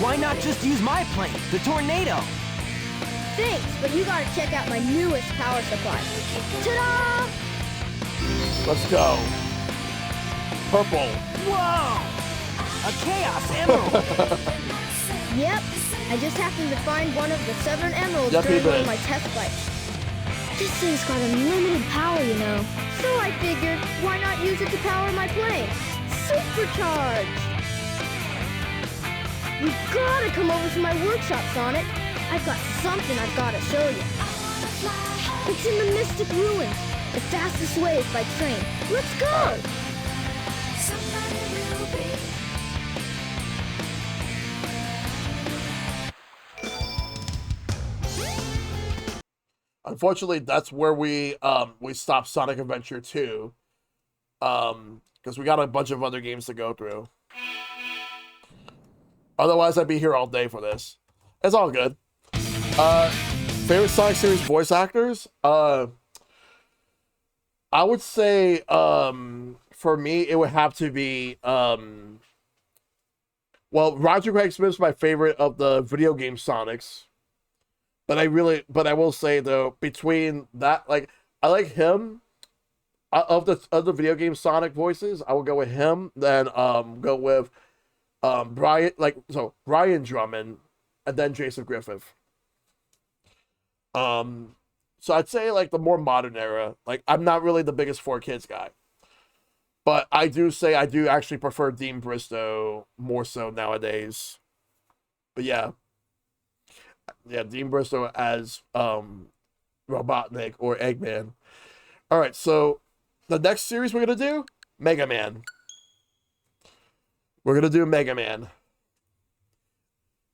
Why not just use my plane, the Tornado? Thanks, but you gotta check out my newest power supply. Ta-da! Let's go. Purple. Whoa! A Chaos Emerald! Yep, I just happened to find one of the 7 emeralds Yep, during you one did. of my test flights. This thing's got unlimited power, you know. So I figured, why not use it to power my plane? Supercharged! You gotta come over to my workshop, Sonic. I've got something I've gotta show you. It's in the Mystic Ruins. The fastest way is by train. Let's go! Unfortunately, that's where we stopped Sonic Adventure 2. Because we got a bunch of other games to go through. Otherwise, I'd be here all day for this. It's all good. Favorite Sonic series voice actors? I would say for me it would have to be well, Roger Craig Smith's my favorite of the video game Sonics. But I will say though, between that, like, I like him of the video game Sonic voices. I will go with him. Then go with Brian, Brian Drummond, and then Jason Griffith. So I'd say like the more modern era. Like, I'm not really the biggest 4Kids guy, but I do say I do actually prefer Dean Bristow more so nowadays. But yeah, Dean Bristow as Robotnik or Eggman. All right, so the next series we're gonna do, Mega Man. We're gonna do Mega Man.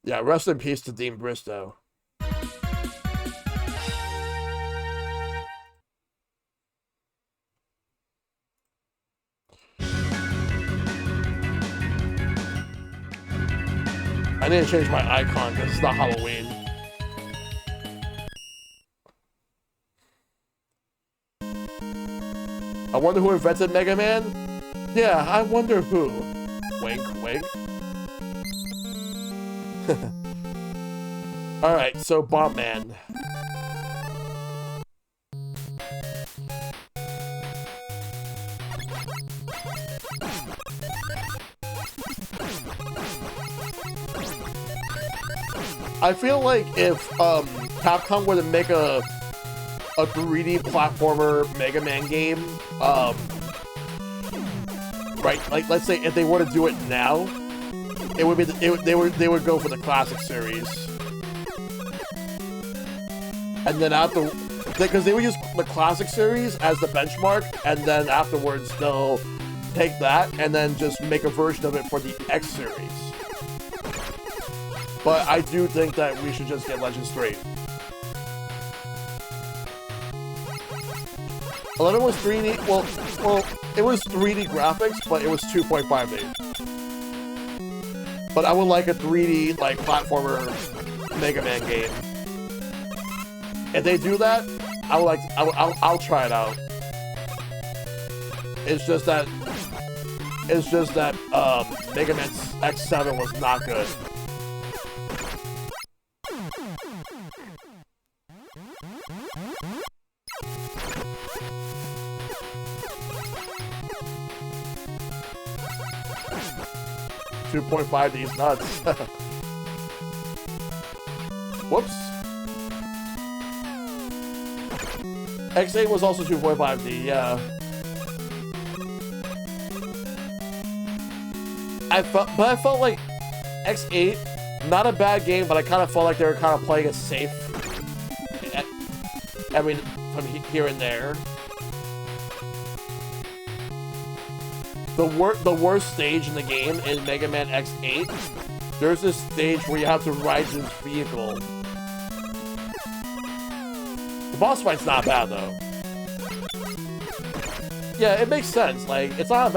Yeah, rest in peace to Dean Bristow. I need to change my icon because it's not Halloween. I wonder who invented Mega Man? Yeah, I wonder who. Wink, wink. Alright, so Bomb Man. I feel like if Capcom were to make a 3D platformer Mega Man game, right? Like, let's say if they were to do it now, it would be they would go for the classic series, and then after, because they would use the classic series as the benchmark, and then afterwards they'll take that and then just make a version of it for the X series. But I do think that we should just get Legends 3. 11 was 3D, well, it was 3D graphics, but it was 2.5D. But I would like a 3D, like, platformer Mega Man game. If they do that, I'll try it out. It's just that Mega Man X7 was not good. .5D's nuts. Whoops. X8 was also 2.5D, yeah. I felt like X8, not a bad game, but I kind of felt like they were kind of playing it safe. I mean, from here and there. The worst stage in the game is Mega Man X8. There's this stage where you have to ride this vehicle. The boss fight's not bad though. Yeah, it makes sense. Like, it's not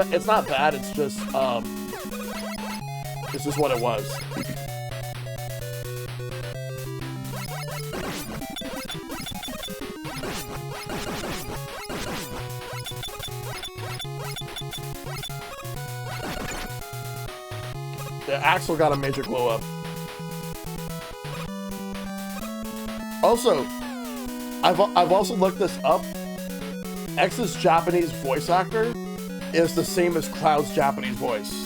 bad. It's just what it was. The Axel got a major glow up. Also, I've also looked this up. X's Japanese voice actor is the same as Cloud's Japanese voice.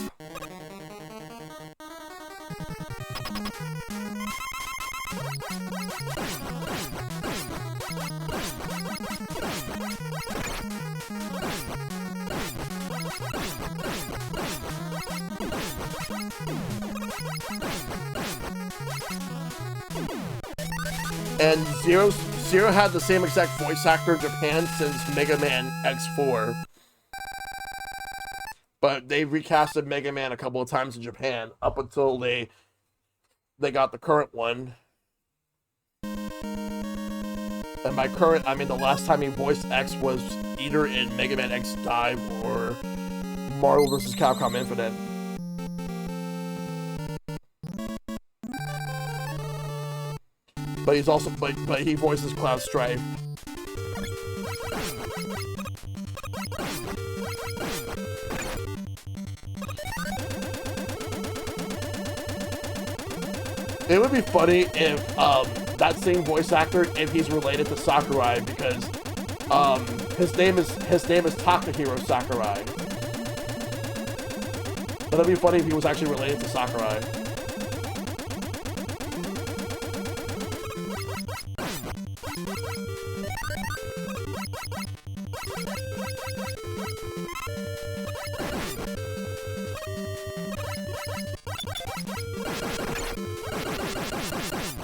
And Zero had the same exact voice actor in Japan since Mega Man X4. But they recasted Mega Man a couple of times in Japan up until they got the current one. And by current, I mean the last time he voiced X was either in Mega Man X Dive or Marvel vs. Capcom Infinite. But he's also, but he voices Cloud Strife. It would be funny if that same voice actor, if he's related to Sakurai, because his name is Takahiro Sakurai. But that'd be funny if he was actually related to Sakurai.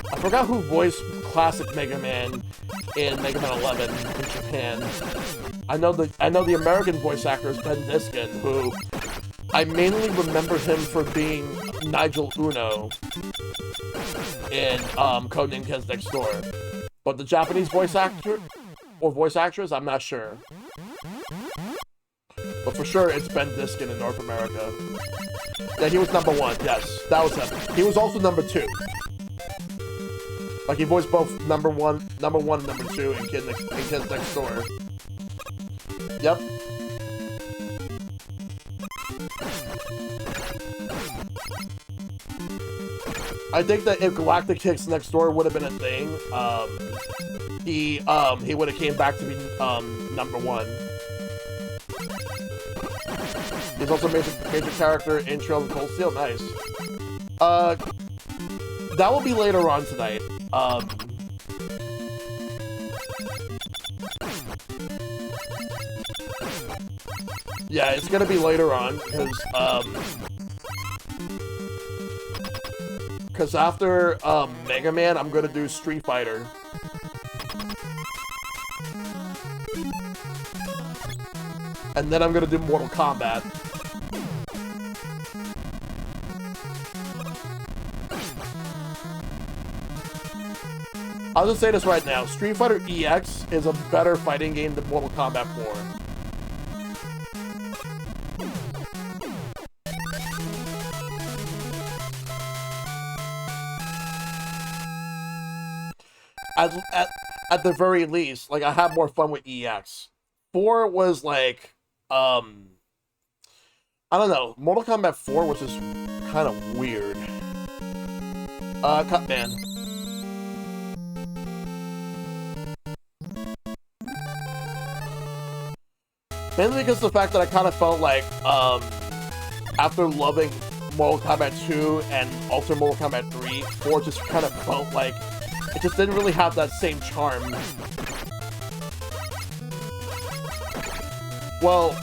I forgot who voiced classic Mega Man in Mega Man 11 in Japan. I know the American voice actor is Ben Niskin, who I mainly remember him for being Nigel Uno in Codename Kids Next Door. But the Japanese voice actor or voice actress, I'm not sure. But for sure, it's Ben Niskin in North America. Yeah, he was number 1. Yes, that was him. He was also number 2. Like, he voiced both number one and number 2 in Kids Next Door. Yep. I think that if Galactic Kids Next Door would have been a thing, he would have came back to be number 1. He's also a major character in Trails of Cold Steel. Nice. That will be later on tonight. Yeah, it's gonna be later on, because after Mega Man, I'm gonna do Street Fighter. And then I'm gonna do Mortal Kombat. I'll just say this right now, Street Fighter EX is a better fighting game than Mortal Kombat 4. At the very least, like, I had more fun with EX. 4 was like, I don't know, Mortal Kombat 4 was just kind of weird. Cutman. Mainly because of the fact that I kind of felt like, after loving Mortal Kombat 2 and Ultimate Mortal Kombat 3, 4 just kind of felt like it just didn't really have that same charm. Well,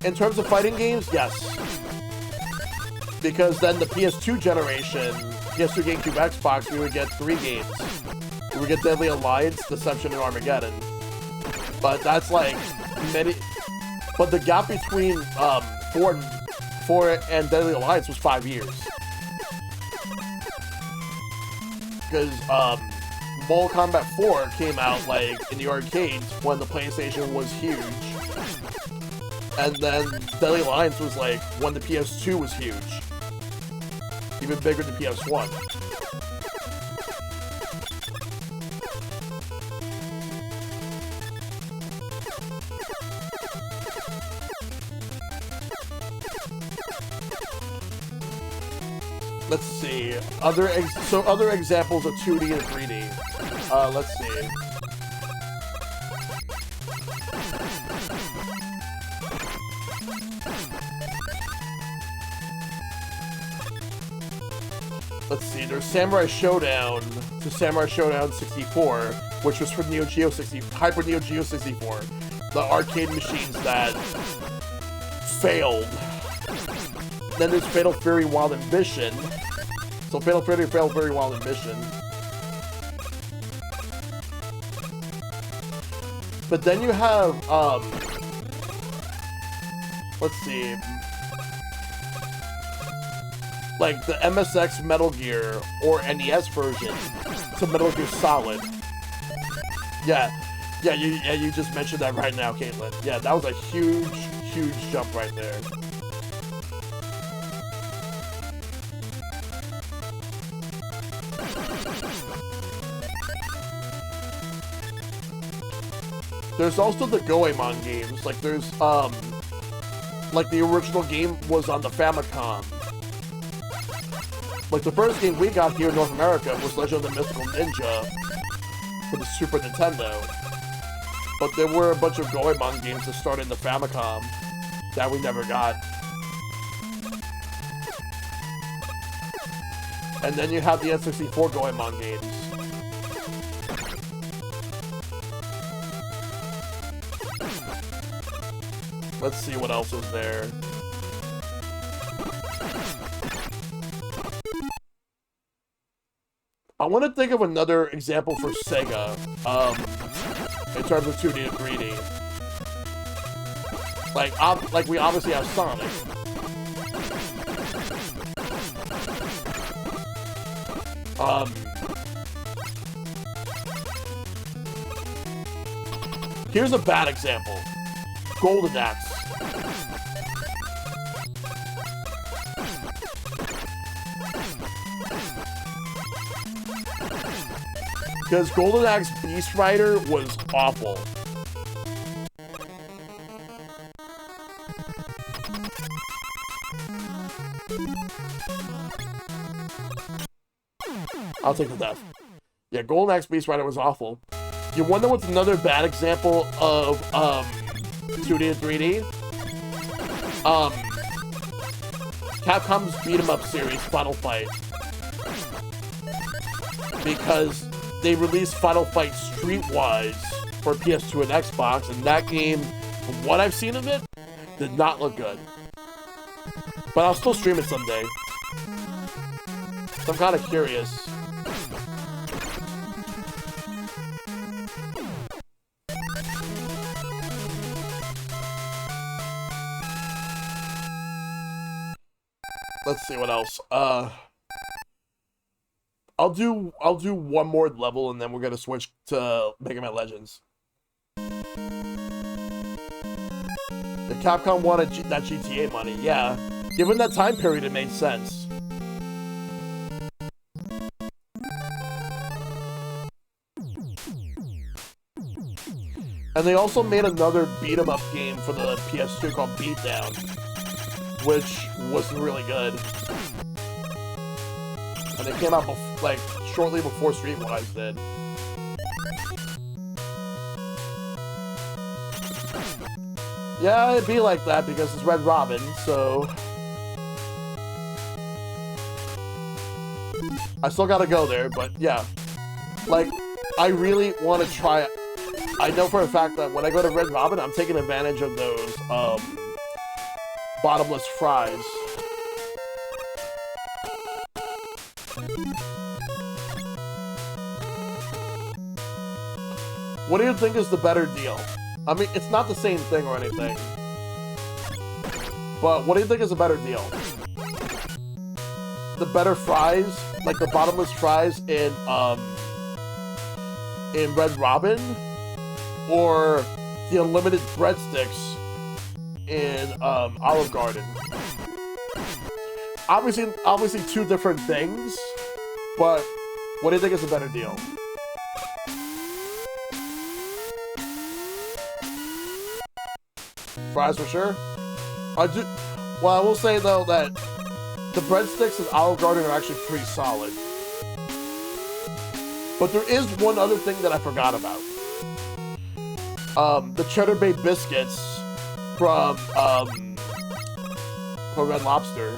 in terms of fighting games, yes. Because then the PS2 generation, PS2, GameCube, Xbox, we would get 3 games. We would get Deadly Alliance, Deception, and Armageddon. But that's like many... But the gap between 4 and Deadly Alliance was 5 years. Because Mortal Kombat 4 came out like in the arcades when the PlayStation was huge. And then Deadly Alliance was like when the PS2 was huge. Even bigger than PS1. Let's see. Other examples of 2D and 3D. Let's see. Let's see. There's Samurai Showdown to Samurai Showdown 64, which was for Neo Geo 60, Hyper Neo Geo 64, the arcade machines that failed. Then there's Fatal Fury Wild Ambition. So Fatal Fury Wild Ambition. But then you have, let's see, like the MSX Metal Gear or NES version to Metal Gear Solid. Yeah, you just mentioned that right now, Caitlin. Yeah, that was a huge jump right there. There's also the Goemon games. Like there's like the original game was on the Famicom. Like the first game we got here in North America was Legend of the Mystical Ninja for the Super Nintendo. But there were a bunch of Goemon games that started in the Famicom that we never got. And then you have the N64 Goemon games. Let's see what else was there. I want to think of another example for Sega, in terms of 2D and 3D. Like we obviously have Sonic. Here's a bad example. Golden Axe. Because Golden Axe Beast Rider was awful. I'll take the death. Yeah, Golden Axe Beast Rider was awful. You wonder what's another bad example of 2D and 3D? Capcom's beat 'em up series, Final Fight. Because they released Final Fight Streetwise for PS2 and Xbox, and that game, from what I've seen of it, did not look good. But I'll still stream it someday. So I'm kind of curious. Let's see what else. I'll do one more level and then we're gonna switch to Mega Man Legends. The Capcom wanted that GTA money, yeah. Given that time period, it made sense. And they also made another beat-em-up game for the PS2 called Beatdown, which wasn't really good. And it came out like shortly before Streetwise did. Yeah, it'd be like that because it's Red Robin, so I still gotta go there, but yeah. Like, I really want to try. I know for a fact that when I go to Red Robin, I'm taking advantage of those bottomless fries. What do you think is the better deal? I mean, it's not the same thing or anything. But what do you think is a better deal? The better fries, like the bottomless fries in Red Robin, or the unlimited breadsticks in Olive Garden? Obviously two different things, but what do you think is a better deal? Fries for sure. Well, I will say though that the breadsticks at Olive Garden are actually pretty solid. But there is one other thing that I forgot about. The Cheddar Bay biscuits from Red Lobster.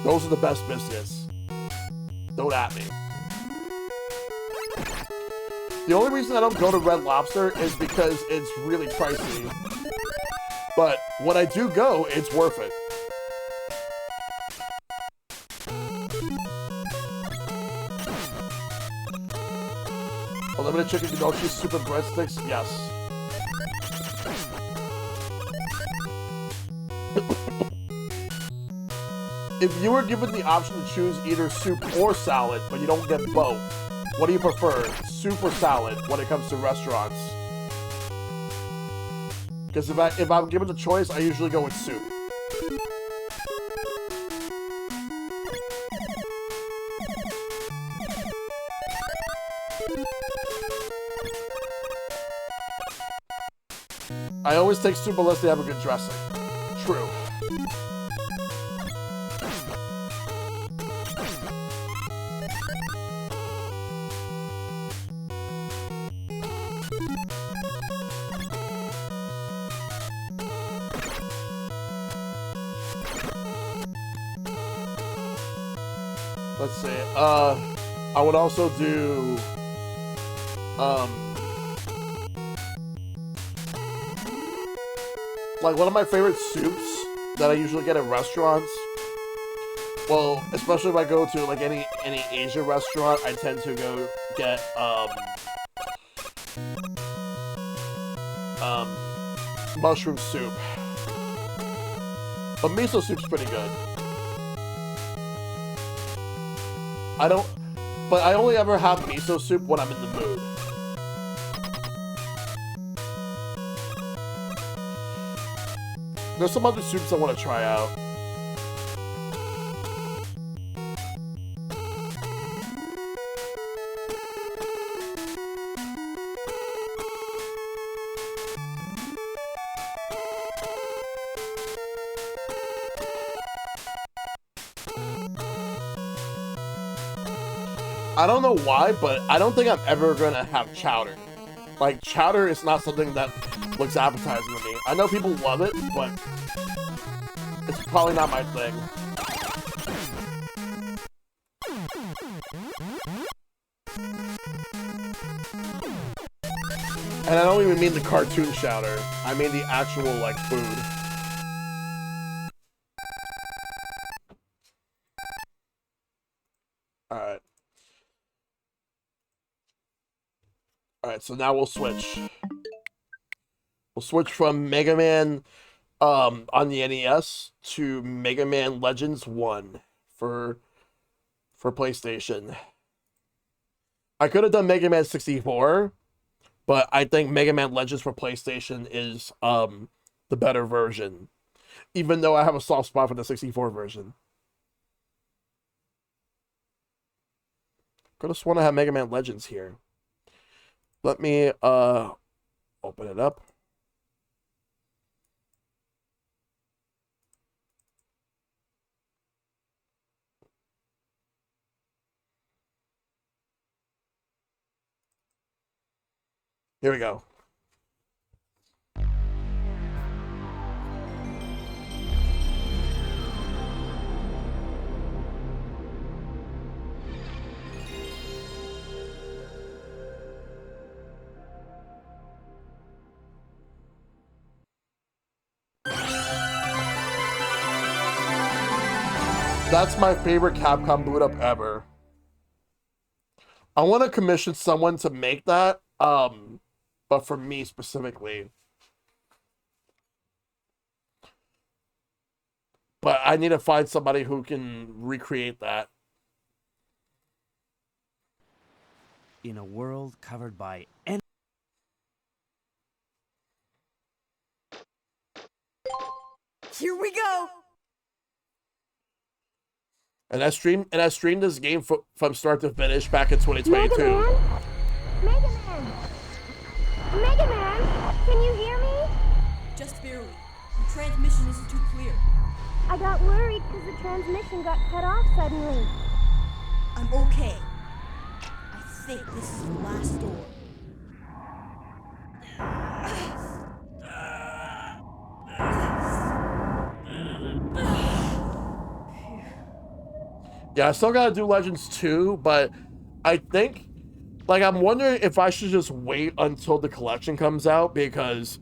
Those are the best biscuits. Don't at me. The only reason I don't go to Red Lobster is because it's really pricey. But when I do go, it's worth it. Unlimited chicken gnocchi super breadsticks, yes. If you were given the option to choose either soup or salad, but you don't get both, what do you prefer, soup or salad, when it comes to restaurants? Because if I'm given the choice, I usually go with soup. I always take soup unless they have a good dressing. True. Let's see. I would also do like one of my favorite soups that I usually get at restaurants. Well, especially if I go to like any Asian restaurant, I tend to go get mushroom soup. But miso soup's pretty good. But I only ever have miso soup when I'm in the mood. There's some other soups I want to try out. I don't know why, but I don't think I'm ever gonna have chowder. Like, chowder is not something that looks appetizing to me. I know people love it, but it's probably not my thing. And I don't even mean the cartoon chowder. I mean the actual, like, food. Alright. Alright, so now we'll switch. We'll switch from Mega Man on the NES to Mega Man Legends 1 for PlayStation. I could have done Mega Man 64, but I think Mega Man Legends for PlayStation is the better version. Even though I have a soft spot for the 64 version. Could have sworn I have Mega Man Legends here. Let me open it up. Here we go. That's my favorite Capcom boot up ever. I want to commission someone to make that, but for me specifically. But I need to find somebody who can recreate that. In a world covered by Here we go. And I streamed this game from start to finish back in 2022. Mega Man! Mega Man! Can you hear me? Just barely. The transmission isn't too clear. I got worried because the transmission got cut off suddenly. I'm okay. I think this is the last door. Yeah, I still gotta do Legends 2, but I think, like, I'm wondering if I should just wait until the collection comes out, because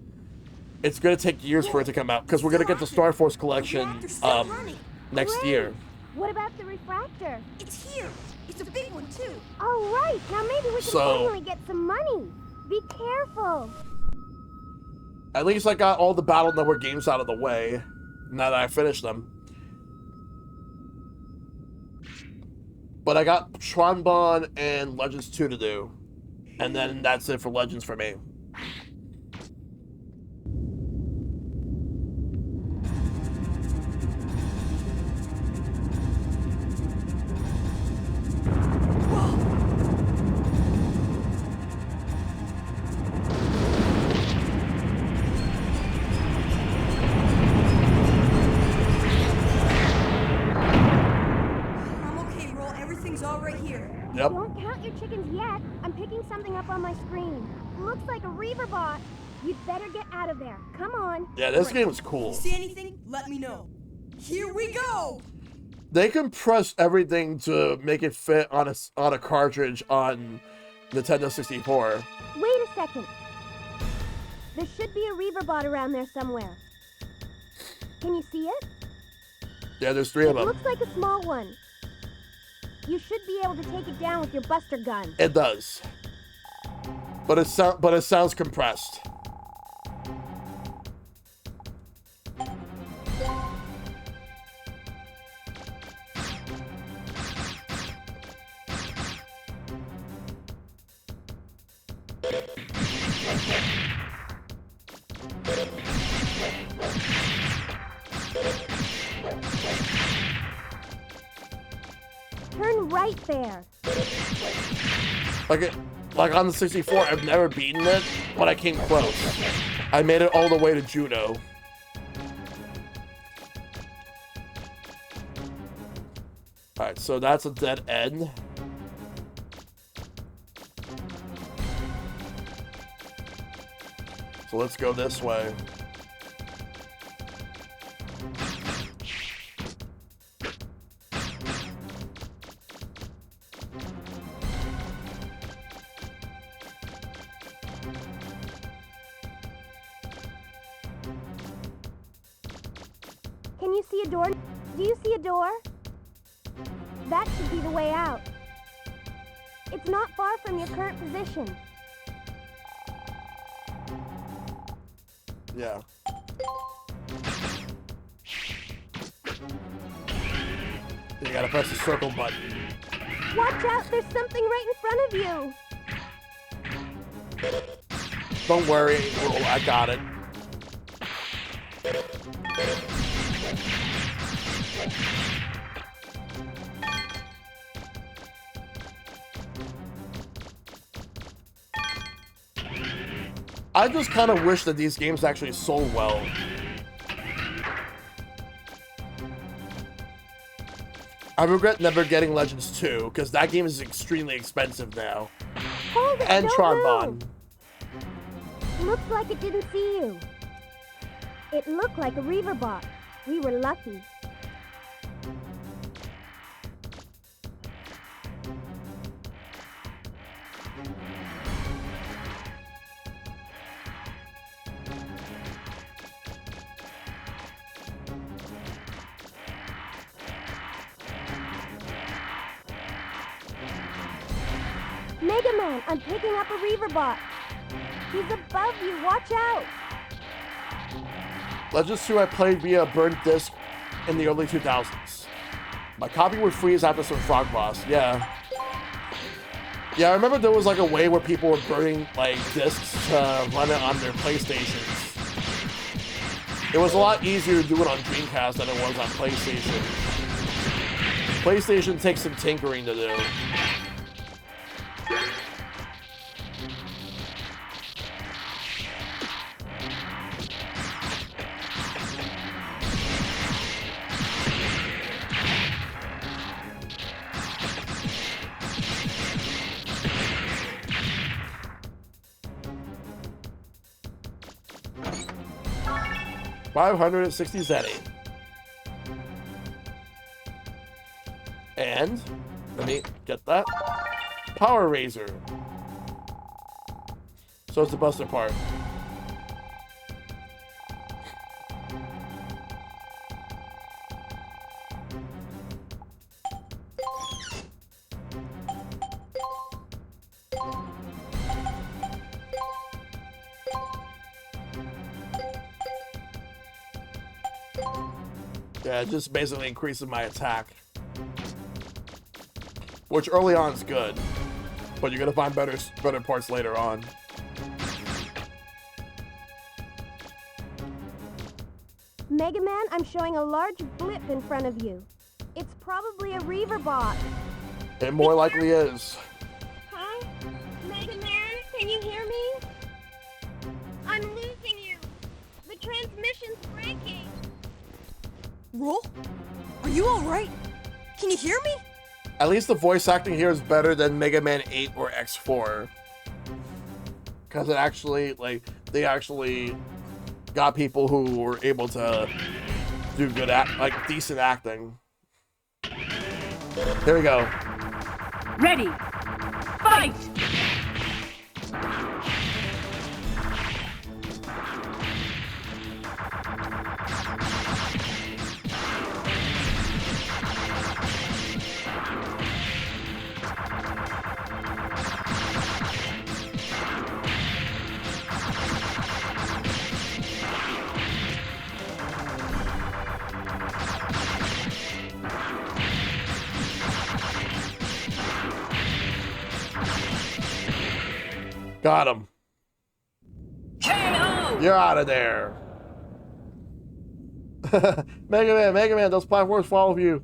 it's gonna take years for it to come out, because we're gonna get the Star Force collection next Hooray! year. What about the refractor? It's here. It's a big one too. All right, now maybe we can finally get some money. Be careful. At least I got all the Battle Network games out of the way, now that I finished them. But I got Tronbon and Legends 2 to do. And then that's it for Legends for me. your chickens yet. I'm picking something up on my screen. Looks like a Reaver bot. You'd better get out of there. Come on. Yeah, this game is cool. See anything? Let me know. Here we go! They compress everything to make it fit on a cartridge on Nintendo 64. Wait a second. There should be a Reaver bot around there somewhere. Can you see it? Yeah, there's 3 of It them. looks like a small one. You should be able to take it down with your buster gun. It does. But it sounds compressed. Turn right there. Like on the 64, I've never beaten it, but I came close. I made it all the way to Judo. Alright, so that's a dead end. So let's go this way. Can you see a door? Do you see a door? That should be the way out. It's not far from your current position. Yeah. You gotta press the circle button. Watch out, there's something right in front of you. Don't worry, oh, I got it. I just kind of wish that these games actually sold well. I regret never getting Legends 2, because that game is extremely expensive now. Hold it, And don't Tron move. Looks like it didn't see you. It looked like a Reaver bot. We were lucky. Mega Man, I'm picking up a Reaver bot. He's above you, watch out! Legends 2 I played via burnt disc in the early 2000s. My copy would freeze after some frog boss, yeah. Yeah, I remember there was like a way where people were burning like discs to run it on their PlayStations. It was a lot easier to do it on Dreamcast than it was on PlayStation. PlayStation takes some tinkering to do. $560 Zenny. And let me get that. Power Razor. So it's the buster part. Yeah, it just basically increases my attack. Which early on is good. But you're gonna find better parts later on. Mega Man, I'm showing a large blip in front of you. It's probably a Reaver bot. It more likely is. Hi? Mega Man, can you hear me? I'm losing you. The transmission's breaking. Roll? Are you alright? Can you hear me? At least the voice acting here is better than Mega Man 8 or X4. Because it actually, like, they actually got people who were able to do good decent acting. Here we go. Ready. Fight! Got him. KO! You're out of there. Mega Man, those platforms follow you.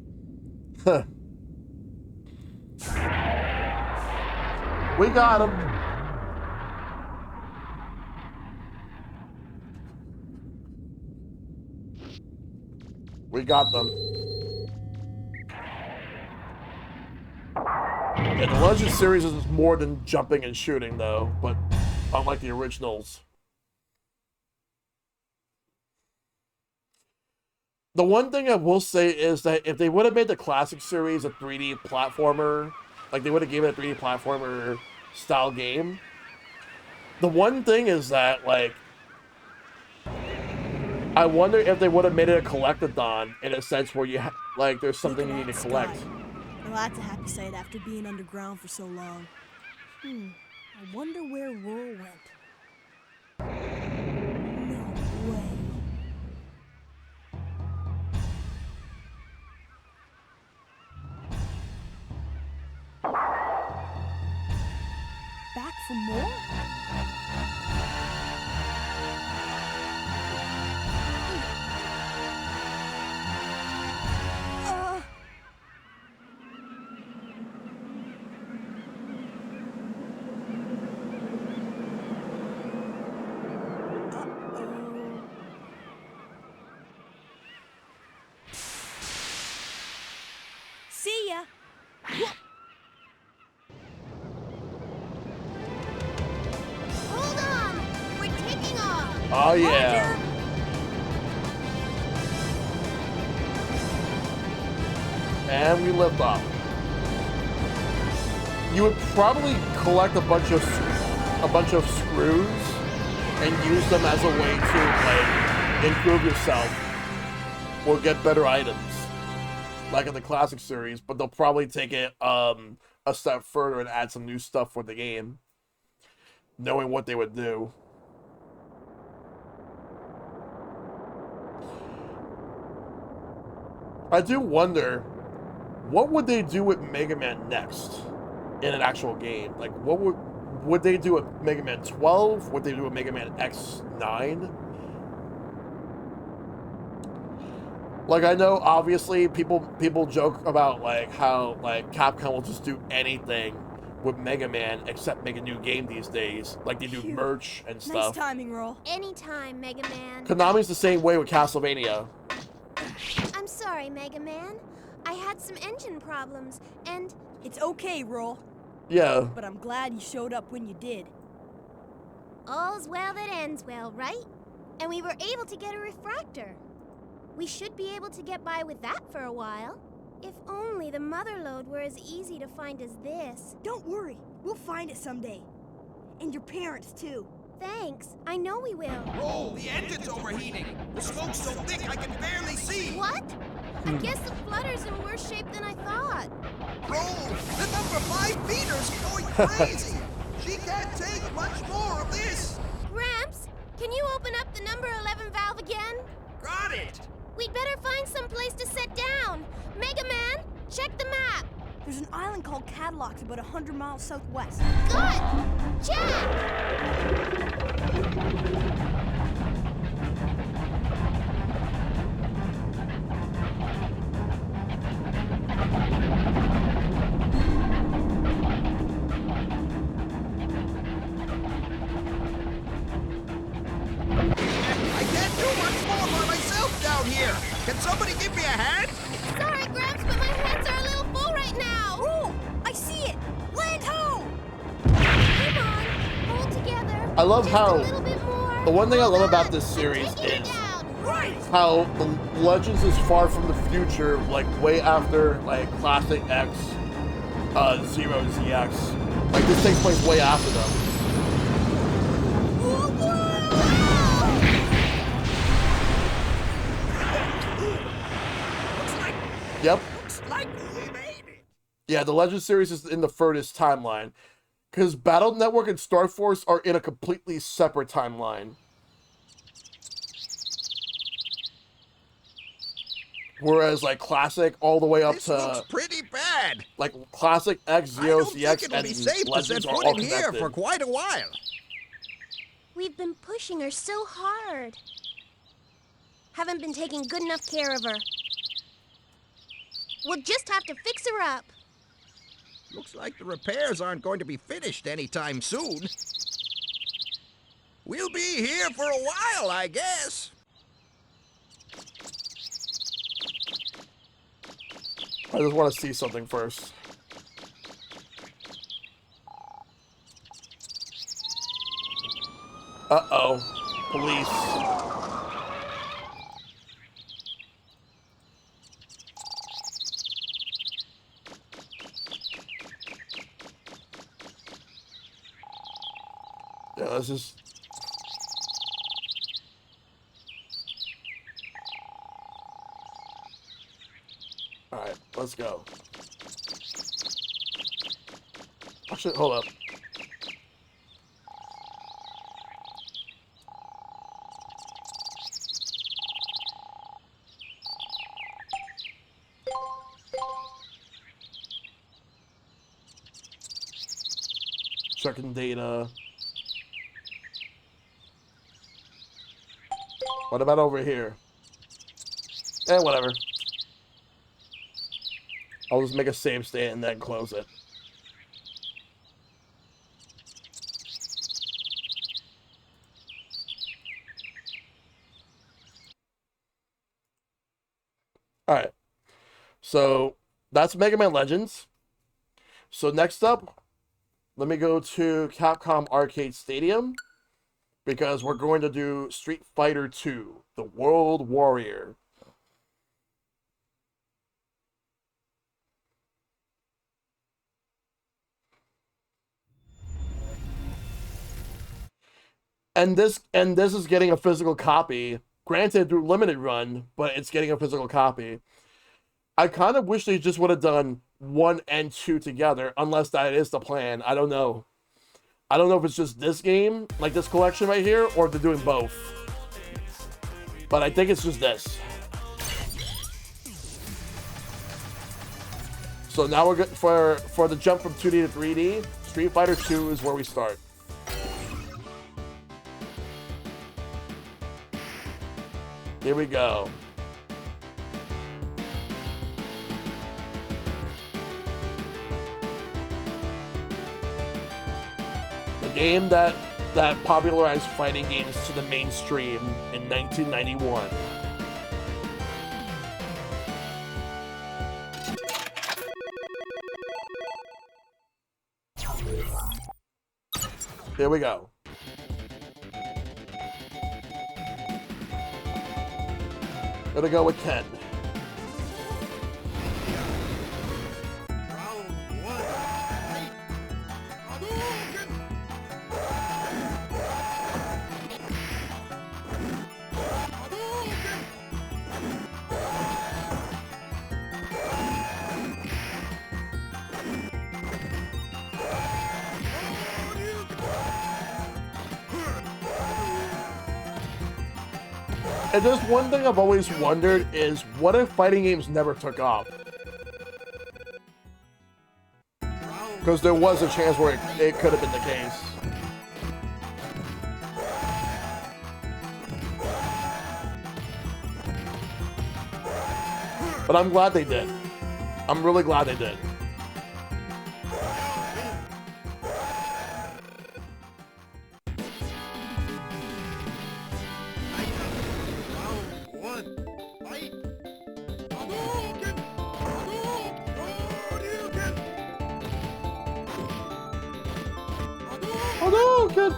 We got him. We got them. Yeah, the Legend series is more than jumping and shooting, though, but unlike the originals. The one thing I will say is that if they would have made the classic series a 3D platformer, like they would have given it a 3D platformer style game, the one thing is that, like, I wonder if they would have made it a collectathon in a sense where you like there's something you need to collect. Well, that's a happy sight after being underground for so long. I wonder where Roar went. No way. Back for more? See ya. Hold on! We're taking off! Oh yeah. And we lift off. You would probably collect a bunch of screws and use them as a way to like improve yourself or get better items, like in the classic series. But they'll probably take it a step further and add some new stuff for the game, knowing what they would do. I do wonder, what would they do with Mega Man next in an actual game? Like, what would they do with Mega Man 12? Would they do with Mega Man X9? Like, I know obviously people joke about like how like Capcom will just do anything with Mega Man except make a new game these days. Like they do merch and stuff. Nice timing, Roll. Anytime, Mega Man. Konami's the same way with Castlevania. I'm sorry, Mega Man. I had some engine problems, and... It's okay, Roll. Yeah. But I'm glad you showed up when you did. All's well that ends well, right? And we were able to get a refractor. We should be able to get by with that for a while. If only the mother lode were as easy to find as this. Don't worry. We'll find it someday. And your parents, too. Thanks. I know we will. Roll, the engine's overheating. The smoke's so thick I can barely see. What? I guess the flutter's in worse shape than I thought. Roll, the number 5 feeder's going crazy. She can't take much more of this. Gramps, can you open up the number 11 valve again? Got it. We'd better find some place to sit down. Mega Man, check the map. There's an island called Cadilloc's about 100 miles southwest. Good! Check! I can't do much more by myself down here. Can somebody give me a hand? Sorry, Gramps, but my hands are a little full right now. I love Just a how little bit more. the one thing I love Hold about on. this series I'm taking it is down. how the Legends is far from the future, like way after like Classic X, Zero ZX. Like this takes place way after them. Yep. Looks like we made it. Yeah, the Legend series is in the furthest timeline. Because Battle Network and Star Force are in a completely separate timeline. Whereas, like, Classic all the way up This to... looks pretty bad. Like, Classic X, I Zero, don't think ZX, it'll and be safe to Legends set are foot all in here connected. for quite a while. We've been pushing her so hard. Haven't been taking good enough care of her. We'll just have to fix her up. Looks like the repairs aren't going to be finished anytime soon. We'll be here for a while, I guess. I just want to see something first. Uh-oh. Police. Yeah, let's just... Alright, let's go. Actually, hold up. Checking data. What about over here? Whatever. I'll just make a save state and then close it. Alright. So, that's Mega Man Legends. So, next up, let me go to Capcom Arcade Stadium. Because we're going to do Street Fighter 2, The World Warrior. And this is getting a physical copy. Granted, through limited run, but it's getting a physical copy. I kind of wish they just would have done 1 and 2 together, unless that is the plan. I don't know. I don't know if it's just this game, like this collection right here, or if they're doing both. But I think it's just this. So now we're good for the jump from 2D to 3D. Street Fighter 2 is where we start. Here we go. The game that popularized fighting games to the mainstream in 1991. Here we go. Gonna go with Ken. And there's one thing I've always wondered is, what if fighting games never took off? Because there was a chance where it could have been the case. But I'm glad they did. I'm really glad they did. Oh no, good.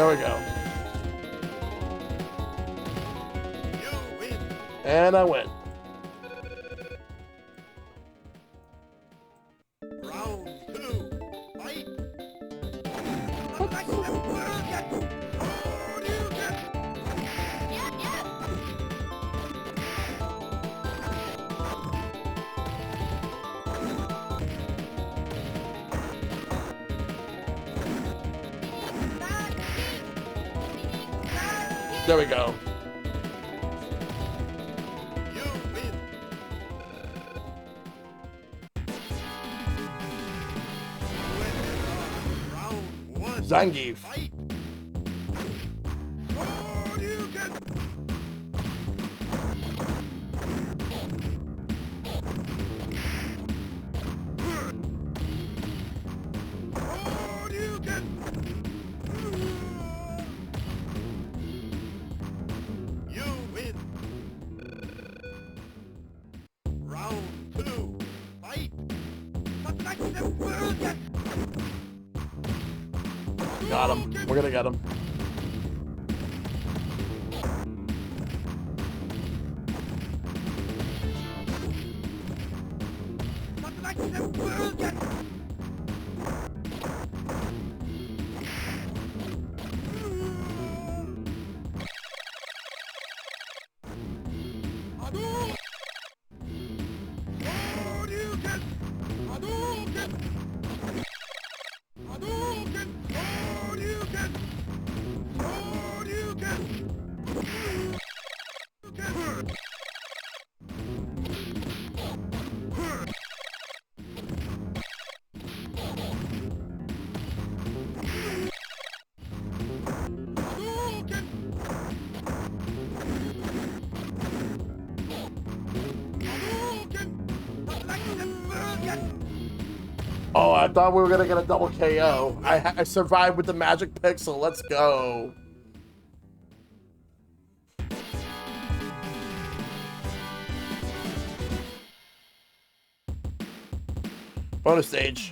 There we go. You win. And I win. Round 2. Fight. There we go. You win. Round 1. Zangief. Fight. You win. Round 2. Fight. Got him. We're gonna get him. Oh, I thought we were gonna get a double KO. I survived with the magic pixel. Let's go. Bonus stage.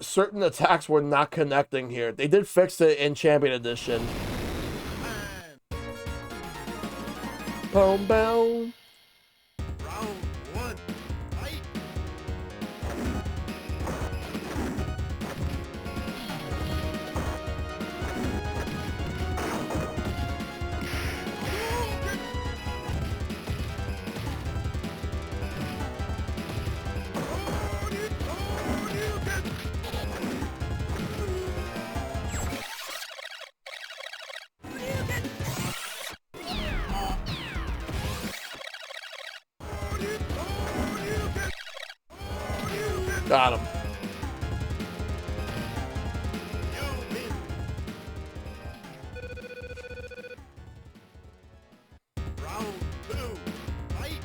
Certain attacks were not connecting here. They did fix it in Champion Edition. Boom, boom. Round 1. Fight. Got him. You win. Round 2. Fight.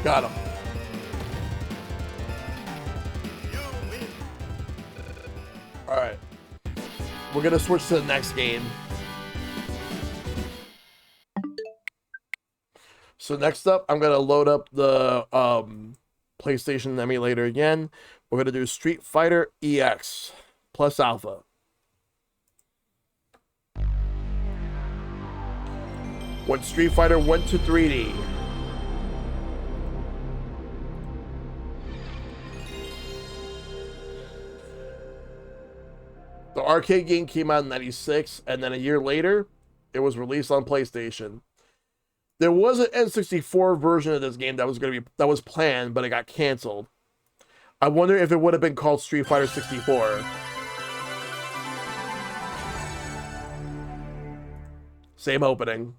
Got him. You win. All right. We're gonna switch to the next game. So next up, I'm gonna load up the PlayStation emulator again. We're going to do Street Fighter EX plus Alpha. When Street Fighter went to 3D. The arcade game came out in 96, and then a year later, it was released on PlayStation. There was an N64 version of this game that was planned, but it got canceled. I wonder if it would have been called Street Fighter 64. Same opening.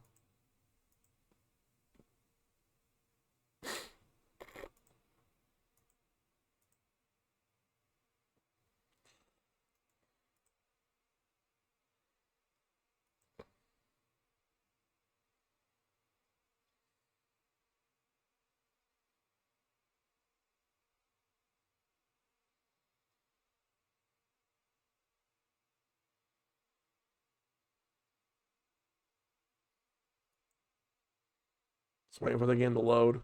Just waiting for the game to load.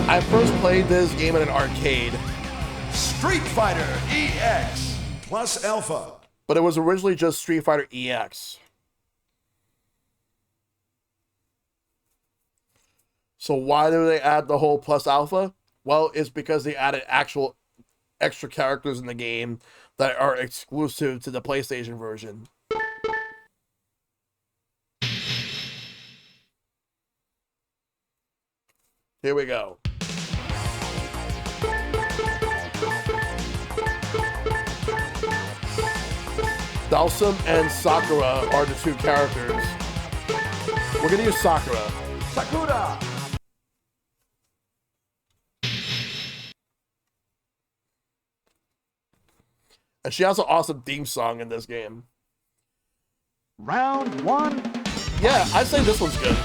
I first played this game in an arcade. Street Fighter EX plus Alpha. But it was originally just Street Fighter EX. So why do they add the whole plus Alpha? Well, it's because they added actual extra characters in the game that are exclusive to the PlayStation version. Here we go. Dalsum and Sakura are the two characters. We're gonna use Sakura. Sakura! And she has an awesome theme song in this game. Round one. Yeah, I'd say this one's good.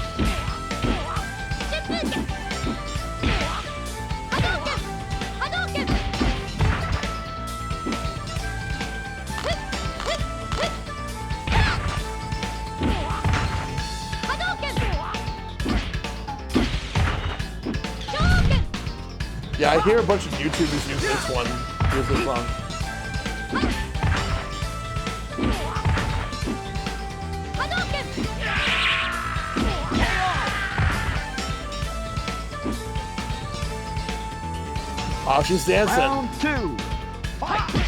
Yeah, I hear a bunch of YouTubers use this one. Use this song. Oh, she's dancing. Round two. Fight!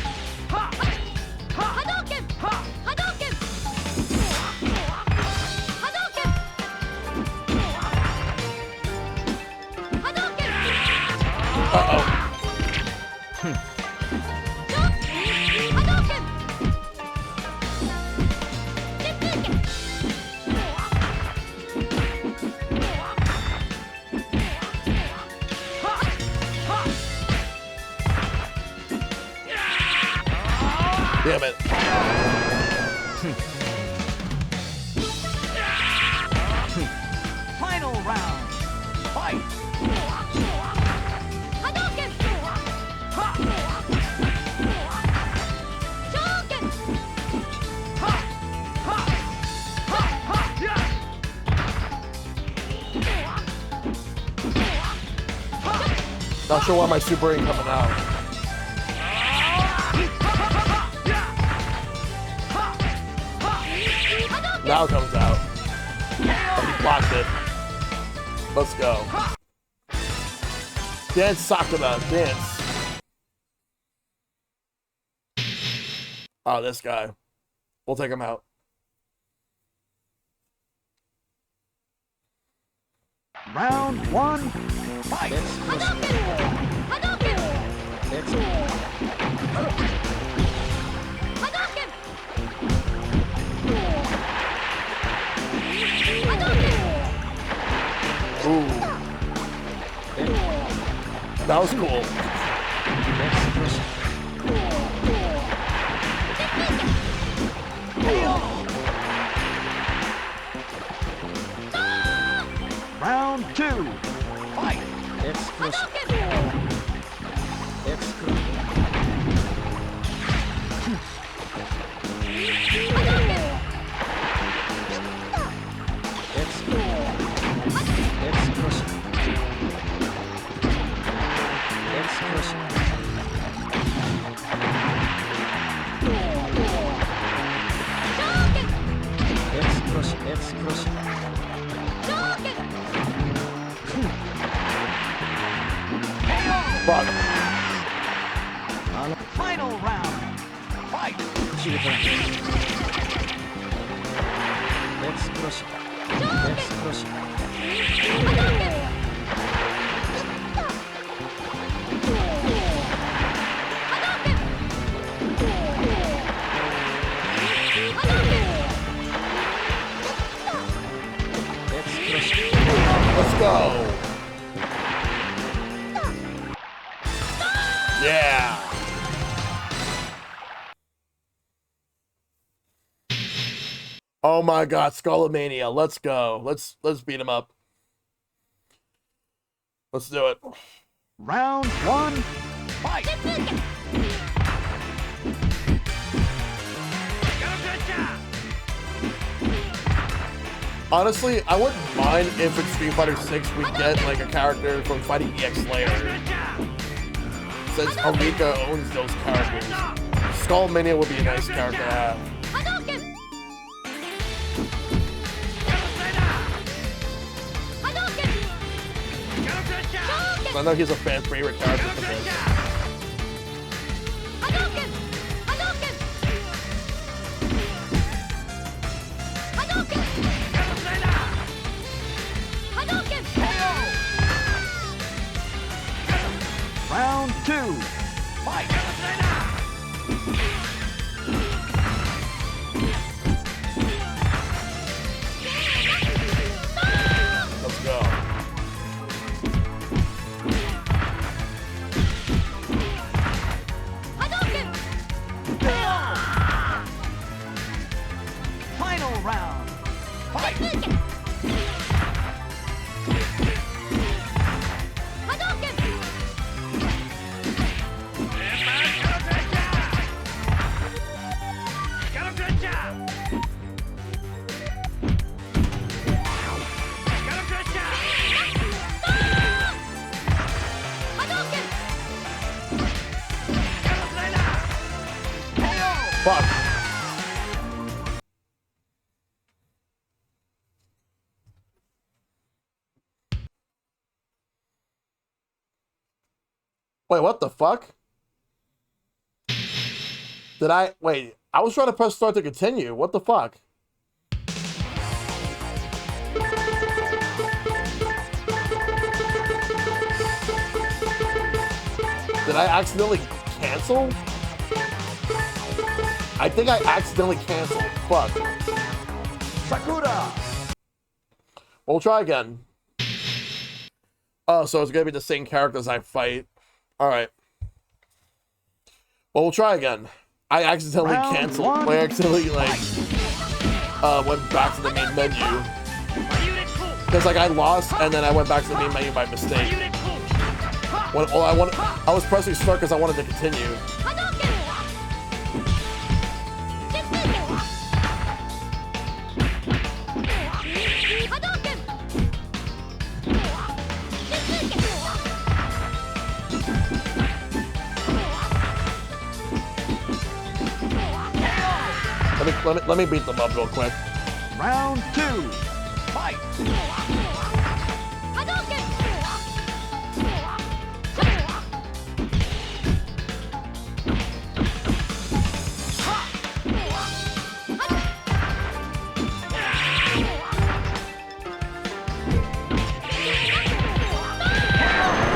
Uh-oh. Damn it. Final round. Fight! Not sure why my super ain't coming out. Now it comes out. Oh, he blocked it. Let's go. Dance, Sakura, dance. Oh, this guy. We'll take him out. Round one. Fight! Ooh. That was cool. Round 2. Fight. Fuck. Final round. Fight. Let's go. Yeah. Oh my God, Skullomania. Let's go. Let's beat him up. Let's do it. Round 1. Fight. Honestly, I wouldn't mind if in Street Fighter 6 we get like a character from Fighting EX Slayer, since Arika owns those characters. Skullomania would be a nice character to have. I know he's a fan favorite character for this. Round 2. Fight. Let's go. Final round. Fight. Fuck. Wait, what the fuck? Did I... Wait, I was trying to press start to continue. What the fuck? Did I accidentally cancel? I think I accidentally canceled. Fuck. Sakura. We'll try again. Oh, so it's gonna be the same characters I fight. Alright. Well, we'll try again. I accidentally Round canceled. one. I accidentally, like, went back to the main menu. Because, like, I lost, and then I went back to the main menu by mistake. When, I was pressing start because I wanted to continue. Let me beat them up real quick. Round 2. Fight.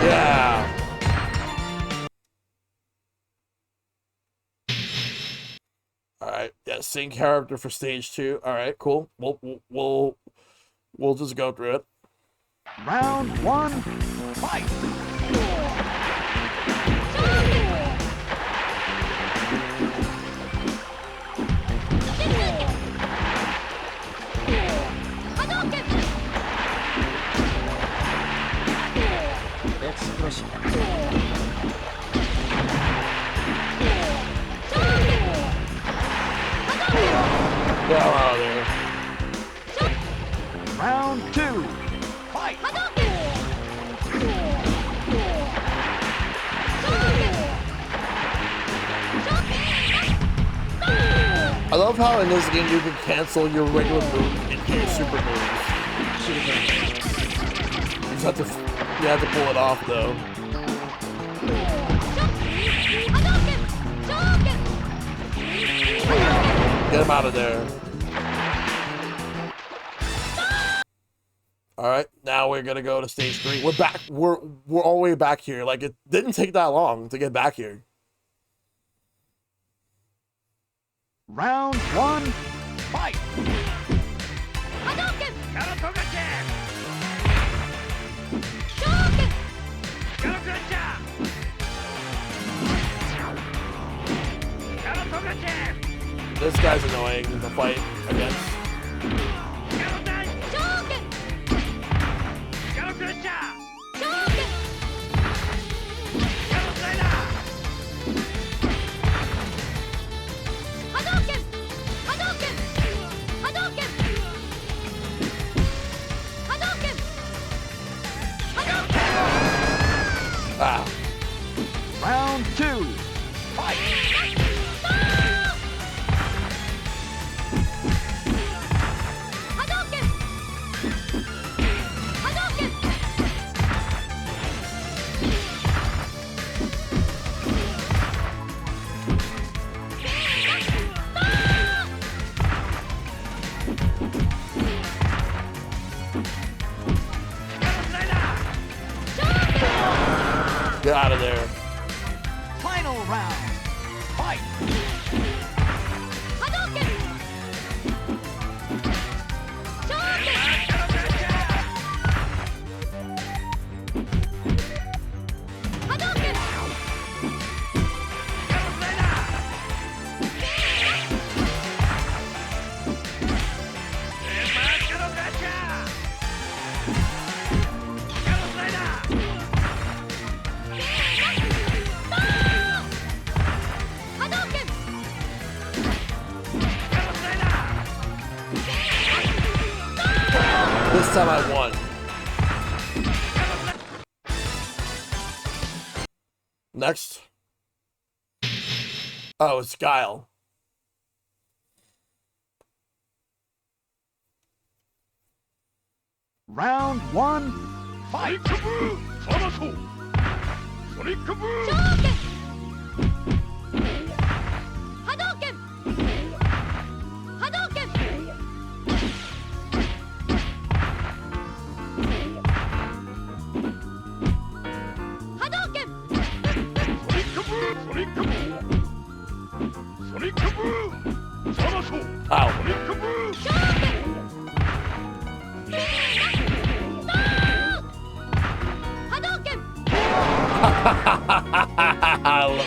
Yeah. All right. Yeah, same character for stage 2. All right, cool. We'll just go through it. Round 1. Fight. Get out of there. Round 2. Fight! I love how in this game you can cancel your regular move into your super moves. You just have to pull it off though. Get him out of there. Alright, now we're gonna go to stage 3. We're back. We're all the way back here. Like, it didn't take that long to get back here. Round 1. Fight! This guy's annoying to fight against. Ah. Round 2. Fight! Get out of there. Final round. Fight! This time I won. Next. Oh, it's Guile. Round 1. Fight!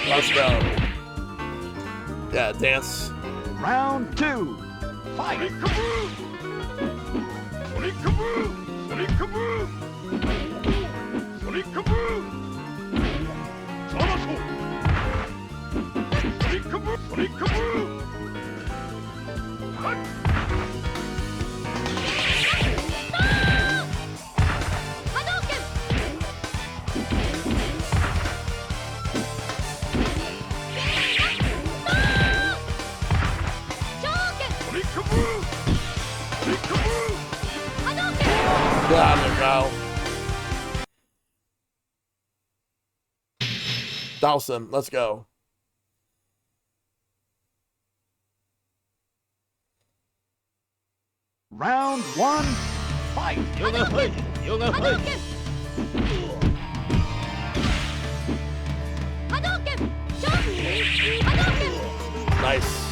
Let's go. Yeah, dance. Round 2. Fight! Get out of there, Guile. Douse him. Let's go. Round 1. Fight! Nice.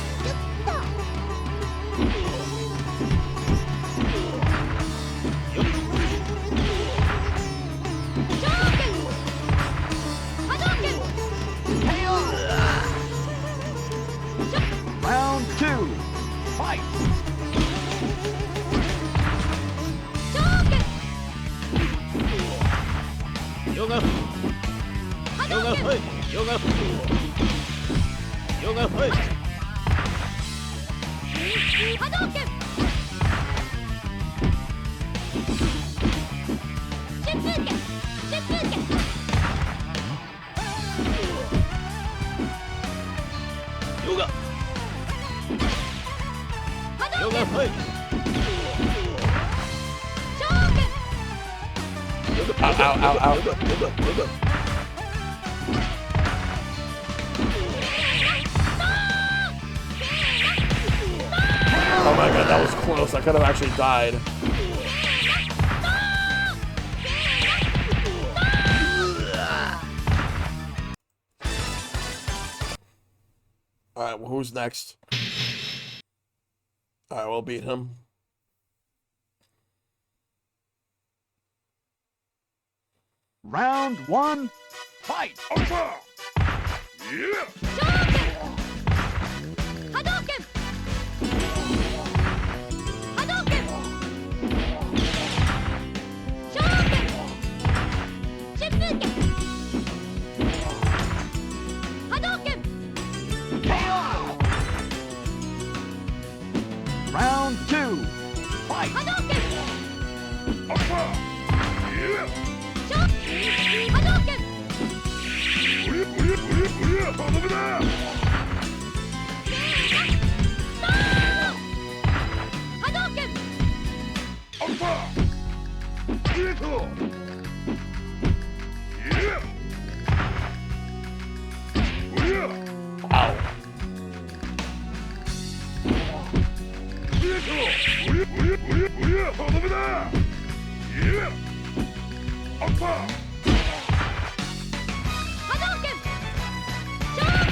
Round 2. Fight! Hadouken! Shitsuke! Shitsuke! Yoga! Hadouken! Fight! Shoryuken! Ow, ow, ow, ow. Yoga! Oh my god, that was close. I could have actually died. Alright, well, who's next? Alright, we'll beat him. Round 1, fight! Shoryuken! Hadouken! Hadouken! Shoryuken! Shitsuke! Hadouken! Round 2, fight! Hadouken! Hadouken! Hadouken! Ow. Hadouken! Shoryuken!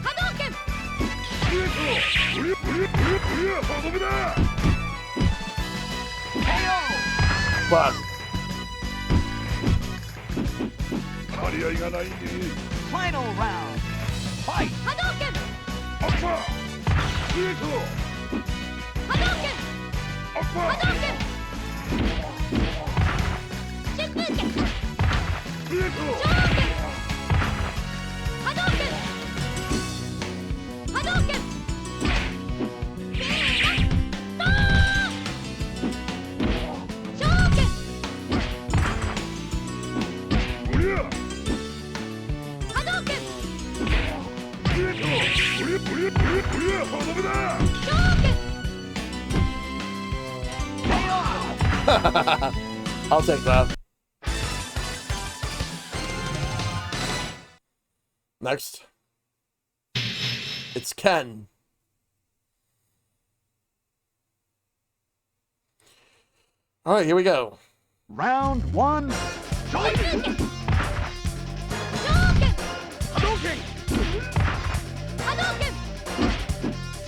Hadouken! Fuck. Final round, fight! Hadouken! Hadouken! Hadouken! Shitsuke! Shoryuken! Hadouken! Hadouken! Shoryuken! Hadouken! Shoryuken! I'll take that. Next. It's Ken. Alright, here we go. Round 1, Hadouken! Shoryuken! Hadouken!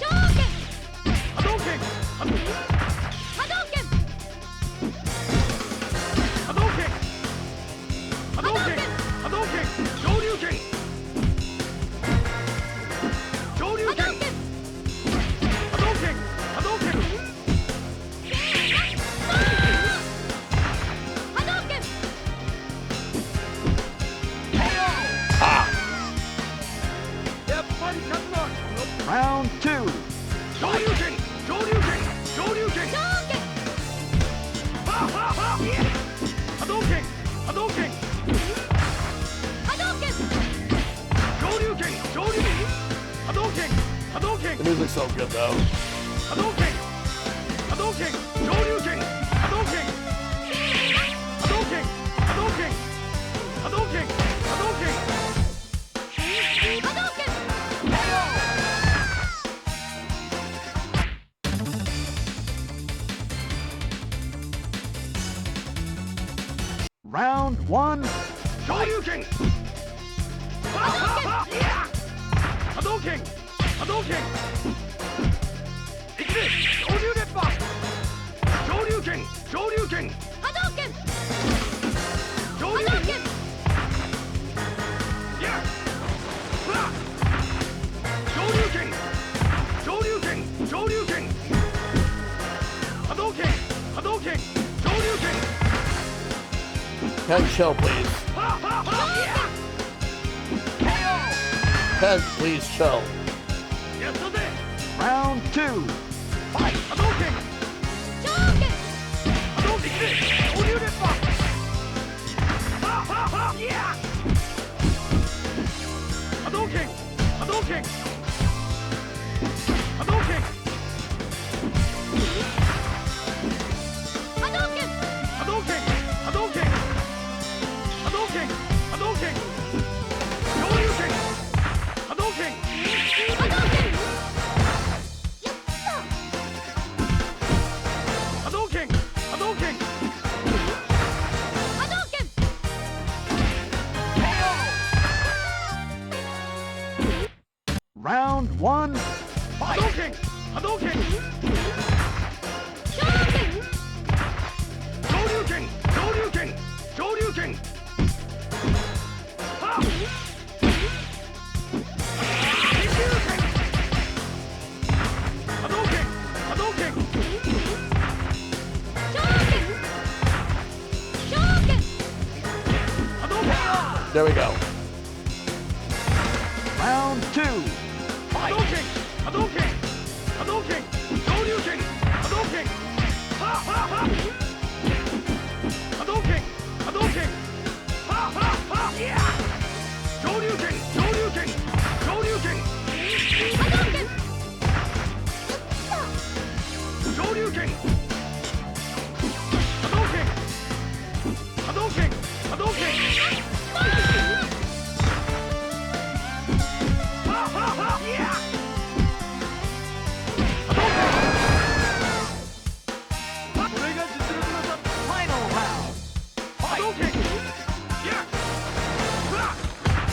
Shoryuken! Hadouken! Hadouken! Hadouken! round 2, Shoryuken! Hadouken! The music's so good though. round 1, Hadouken! Hadouken! Ken, chill, please. Hadouken! Ken, please chill. Round 2. Fight! Hadouken! Hadouken! Ha ha ha! Yeah! Hadouken! Hadouken! Hadouken! Hadouken! Hadouken! Hadouken! Hadouken! Hadouken! Shoryuken! Hadouken! Hadouken! Hadouken! Hadouken! Hadouken! Round 1. Fight! Hadouken! Hadouken! Shoryuken! Shoryuken! Shoryuken! Shoryuken! Ha! Shoryuken! Hadouken! Hadouken! Shoryuken! Hadouken! There we go. Round 2. Fight! Hadouken! Hadouken! Hadouken! Shoryuken! Hadouken! Ha ha ha! Hadouken! Hadouken! Ha ha ha! Yeah! Shoryuken! Shoryuken! Shoryuken! Hadouken! Shoryuken! Hadouken! Hadouken! Hadouken! Ha ha ha! Yeah! Final round. Hadouken! Yeah!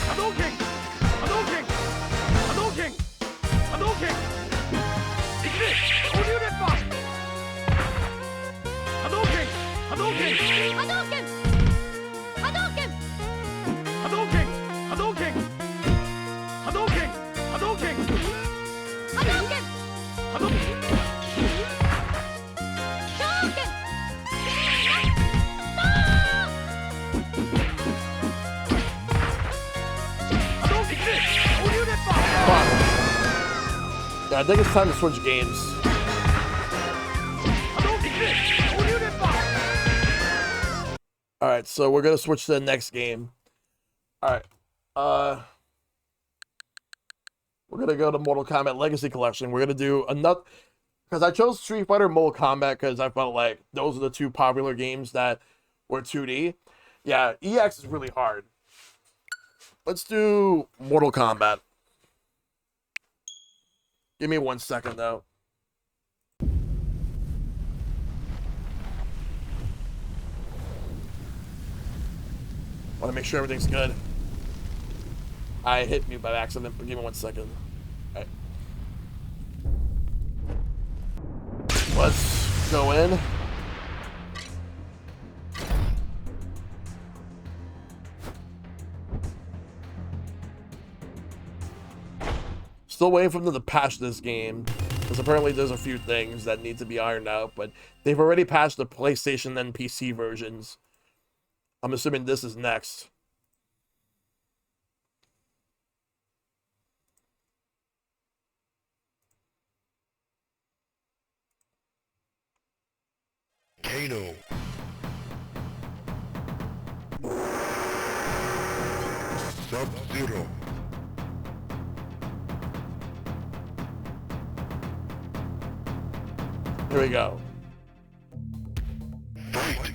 Hadouken! Hadouken! Hadouken! Hadouken! Ikide! Shoryuken! Hadouken! Hadouken! Hadouken! Hadouken! Hadouken! Hadouken! Hadouken! Hadouken! Hadouken! Hadouken! Shoryuken! Hadouken! Shoryuken! Fuck. Yeah, I think it's time to switch games. Alright, so we're gonna switch to the next game. Alright. We're gonna go to Mortal Kombat Legacy Collection. We're gonna do another, because I chose Street Fighter and Mortal Kombat because I felt like those are the two popular games that were 2D. Yeah, EX is really hard. Let's do Mortal Kombat. Give me 1 second though. Want to make sure everything's good. I hit mute by accident, but give me 1 second. Alright. Let's go in. Still waiting for them to patch this game, because apparently there's a few things that need to be ironed out, but they've already patched the PlayStation and PC versions. I'm assuming this is next. Kano. Sub-Zero. Here we go. Fight.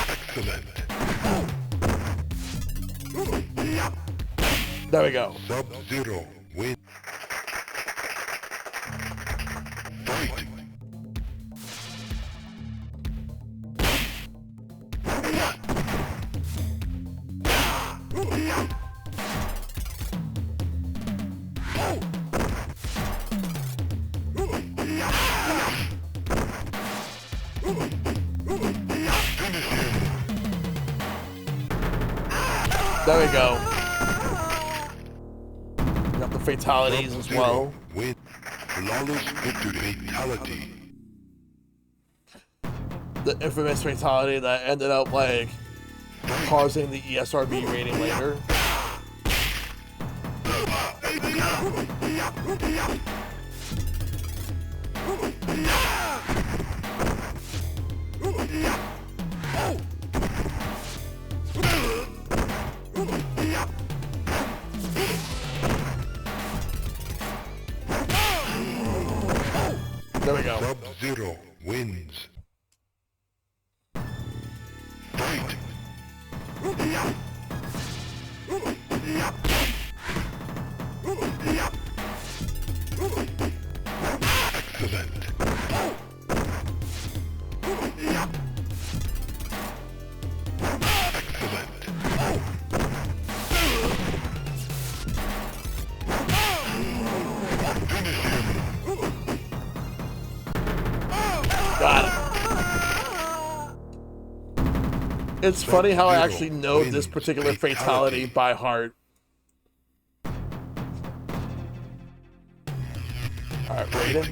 Excellent. There we go. Sub-Zero win. Fight. There we go. Got the fatalities as well. Win. Flawless victory. Fatality. The infamous fatality that ended up, like, causing the ESRB rating later. There we go. Sub-Zero wins. Fight. Excellent. Got it. It's funny how I actually know this particular fatality by heart. Alright, rating.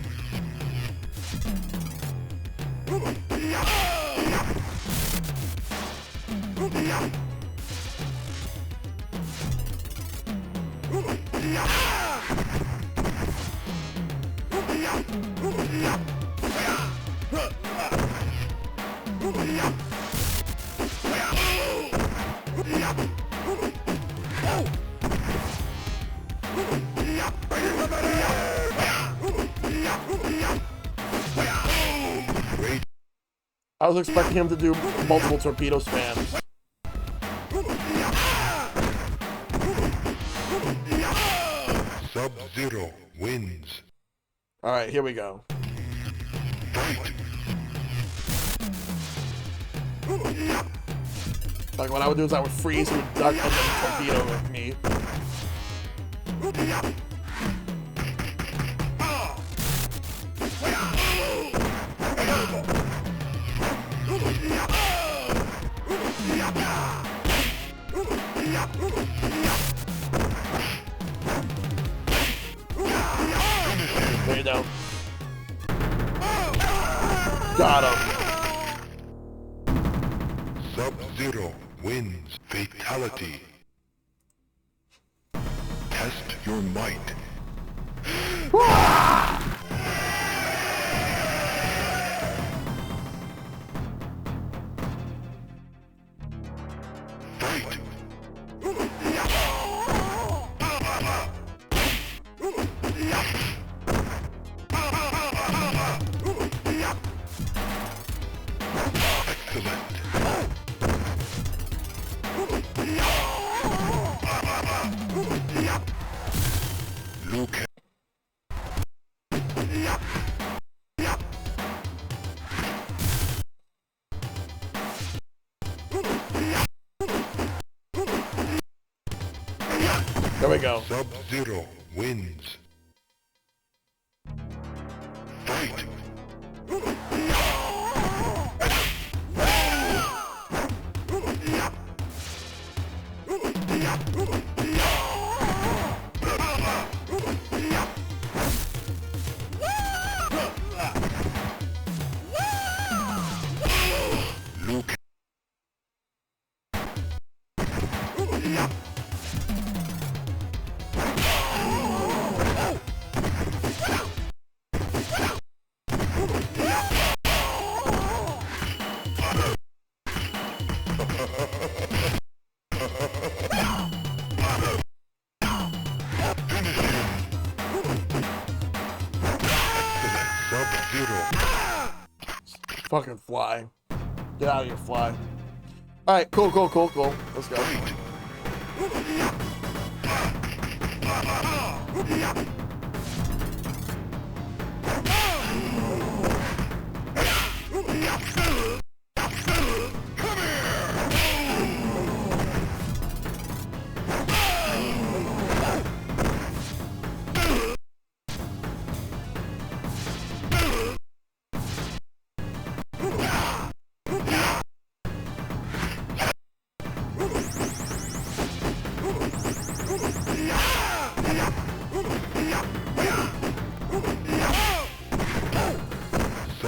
I was expecting him to do multiple torpedo spams. Sub-Zero wins. Alright, here we go. Like what I would do is I would freeze, he would duck, and then torpedo with me. There you go. Got him. Sub-Zero wins. Fatality. Test your might. Luke. There we go. Sub-Zero wins. Fight. Luke. Sub-Zero. Fucking fly. Get out of here, fly. Alright, cool. Let's go.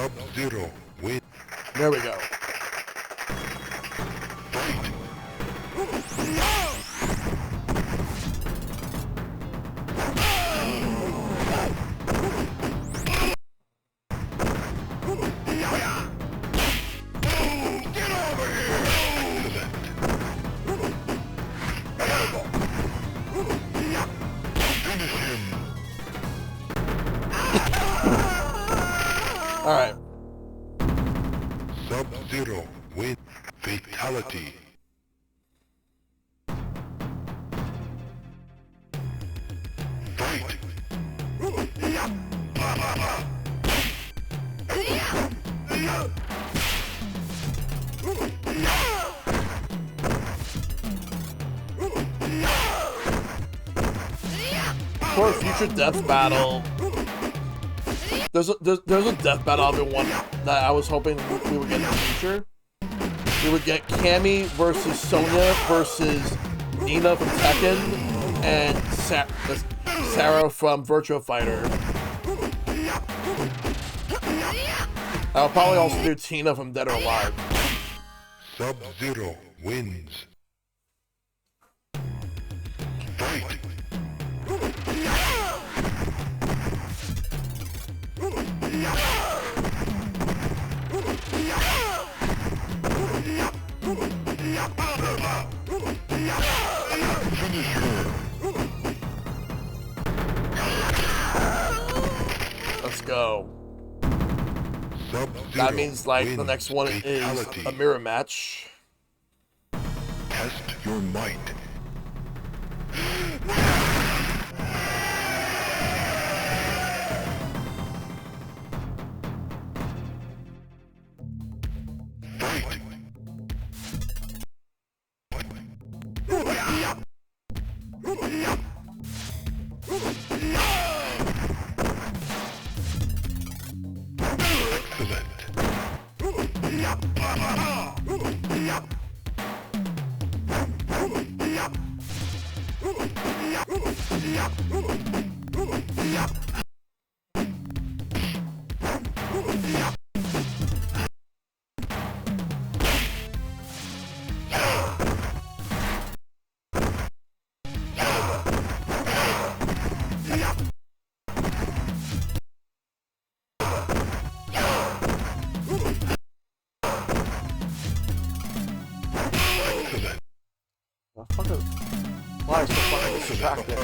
Sub-Zero wins. There we go. All right. Sub-Zero wins. Fatality. Fight. For a future death battle, there's a death battle I've been wanting that I was hoping we would get in the future. We would get Cammy versus Sonya versus Nina from Tekken and Sarah from Virtua Fighter. I'll probably also do Tina from Dead or Alive. Sub-Zero wins. Fight. Let's go. Sub-Zero That means like the wins. next one is Fatality. a mirror match. Test your might. Fight. Why is so fucking distracted?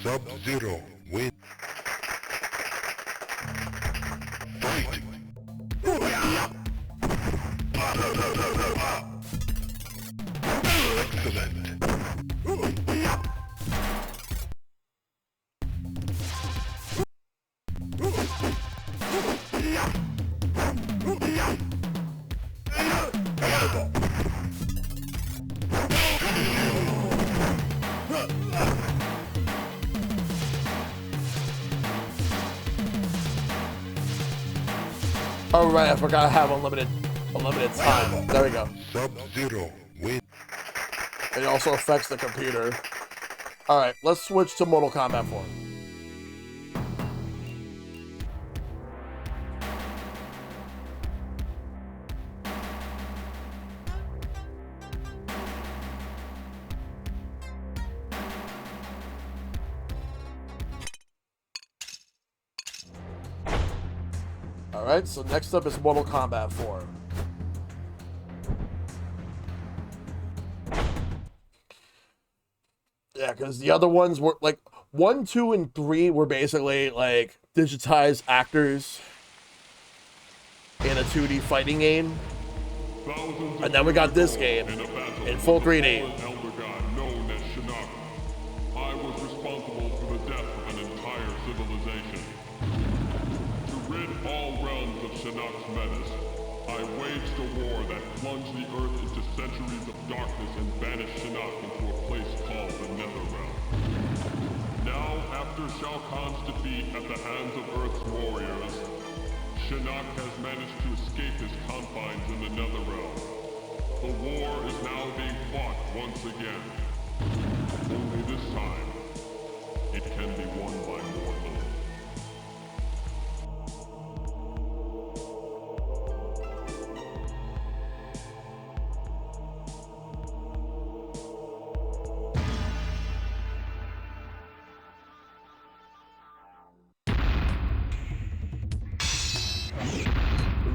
Sub-Zero wins. Fight. Excellent. Oh right, I forgot I have unlimited time. There we go. Sub-Zero wins. It also affects the computer. Alright, let's switch to Mortal Kombat 4. Alright, so next up is Mortal Kombat 4. Yeah, because the other ones were like 1, 2, and 3 were basically like digitized actors in a 2D fighting game. And then we got this game in full 3D. Elder god known as Shinnok. I was responsible for the death of an entire civilization. To rid all realms of Shinnok's menace, I waged a war that plunged the Earth into centuries of darkness and banished Shinnok into a place called the Netherrealm. Now, after Shao Kahn's defeat at the hands of Earth's warriors, Shinnok has managed to escape his confines in the Netherrealm. The war is now being fought once again. Only this time, it can be won by mortals.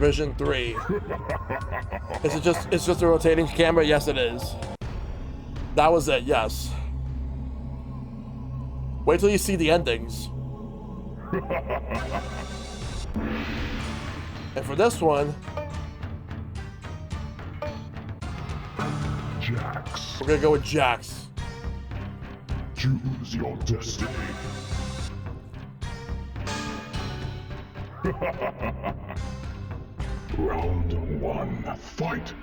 Vision 3. Is it just, it's just a rotating camera? Yes, it is. That was it, yes. Wait till you see the endings. And for this one, Jax. we're gonna go with Jax. Choose your destiny. Round 1, fight.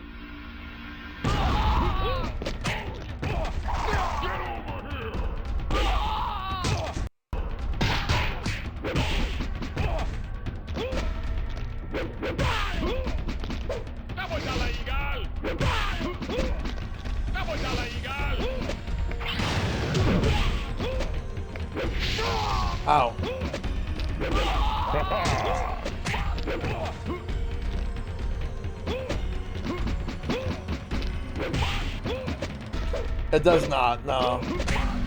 Ow. It does not, no.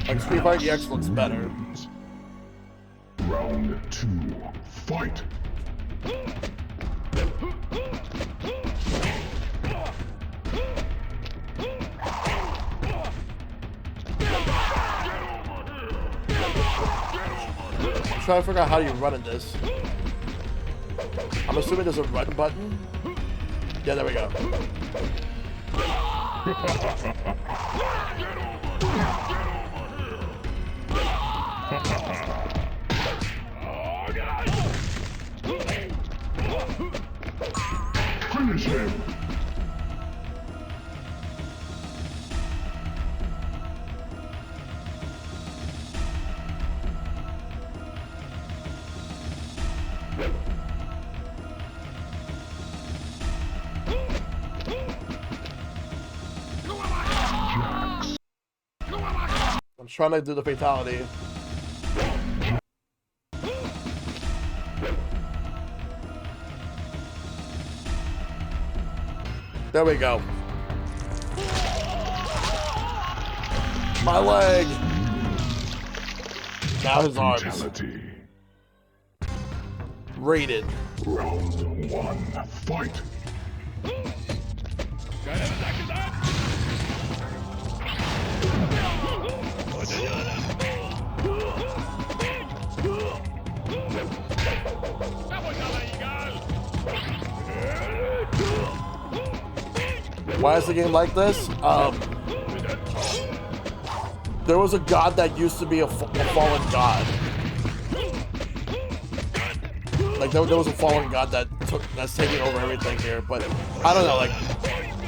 Like Street Fighter EX looks better. Round 2, fight. I'm trying to figure out how you run in this. I'm assuming there's a run button. Yeah, there we go. Finish him. I'm trying to do the fatality. There we go. My leg. Now his arms. Fatality. Rated. Round 1, fight. Why is the game like this? There was a god that used to be a fallen god. Like there was a fallen god that's taking over everything here. But I don't know, like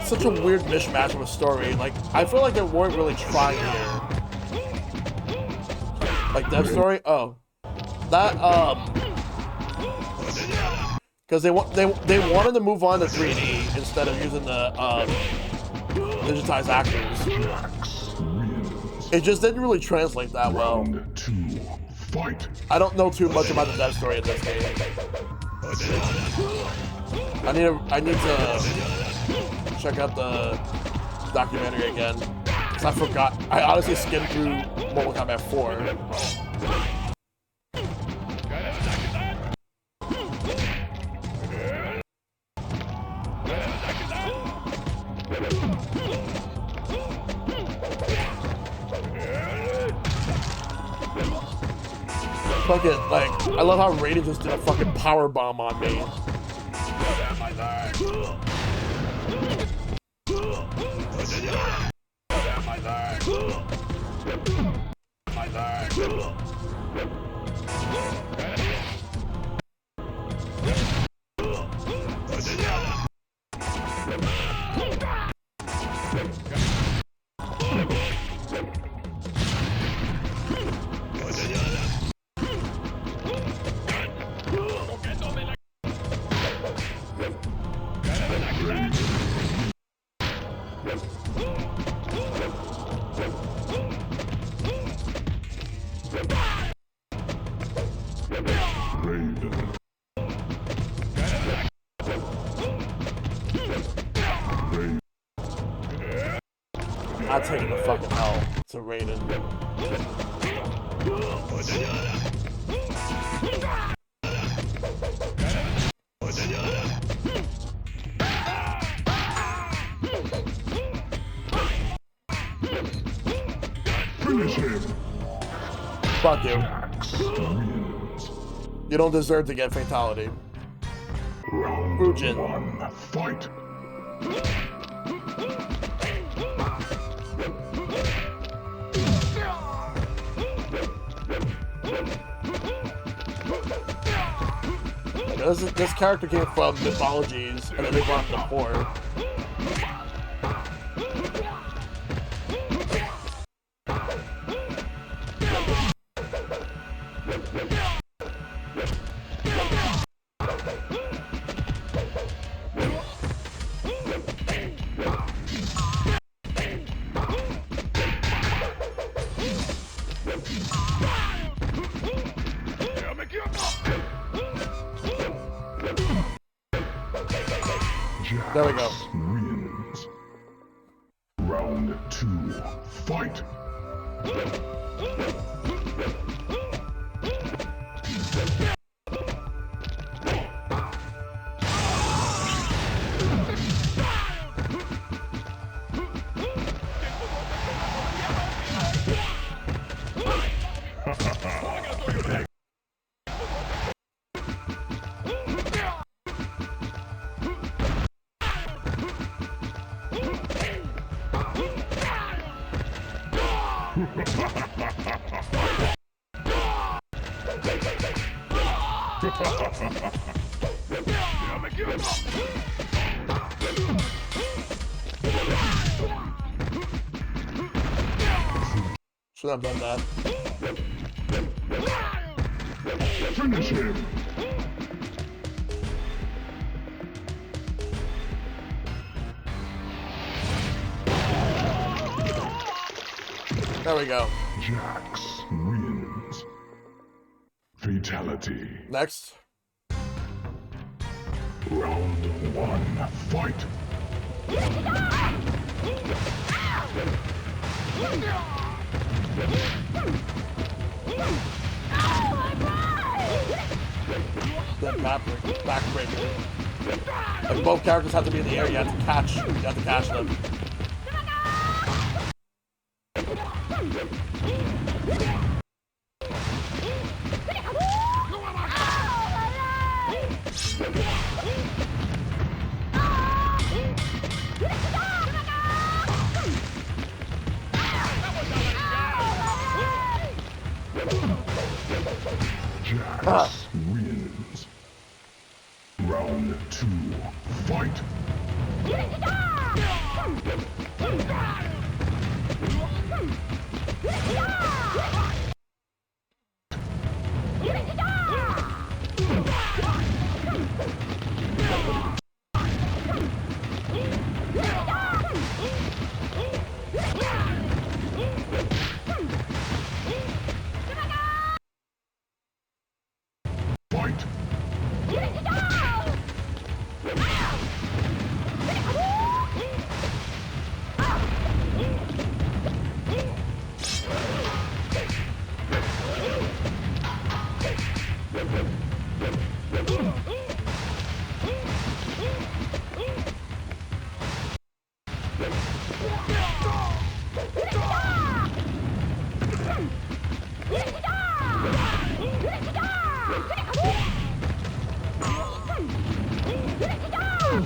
such a weird mishmash of a story. Like I feel like they weren't really trying here. Like that story. Oh, that because they wanted to move on to 3D instead of using the digitized actors. It just didn't really translate that well. Round 2, fight. I don't know too much about the dev story in this game. I need to check out the documentary again. Cause I forgot. I honestly skimmed through Mortal Kombat 4. Fucking, like, I love how Raiden just did a fucking power bomb on me. I'm taking the fucking hell to Raiden. Fuck you. Jax wins. You don't deserve to get fatality. Round Fujin. 1, fight. This character came from mythologies, and then they brought him to 4. There we go. Wins. Round 2, fight. Should have done that. Finish him. There we go. Jax wins. Fatality. Next. Round 1, fight. The backbreaker. Like both characters have to be in the air. You have to catch them. Jax wins. Round 2, fight. Fight.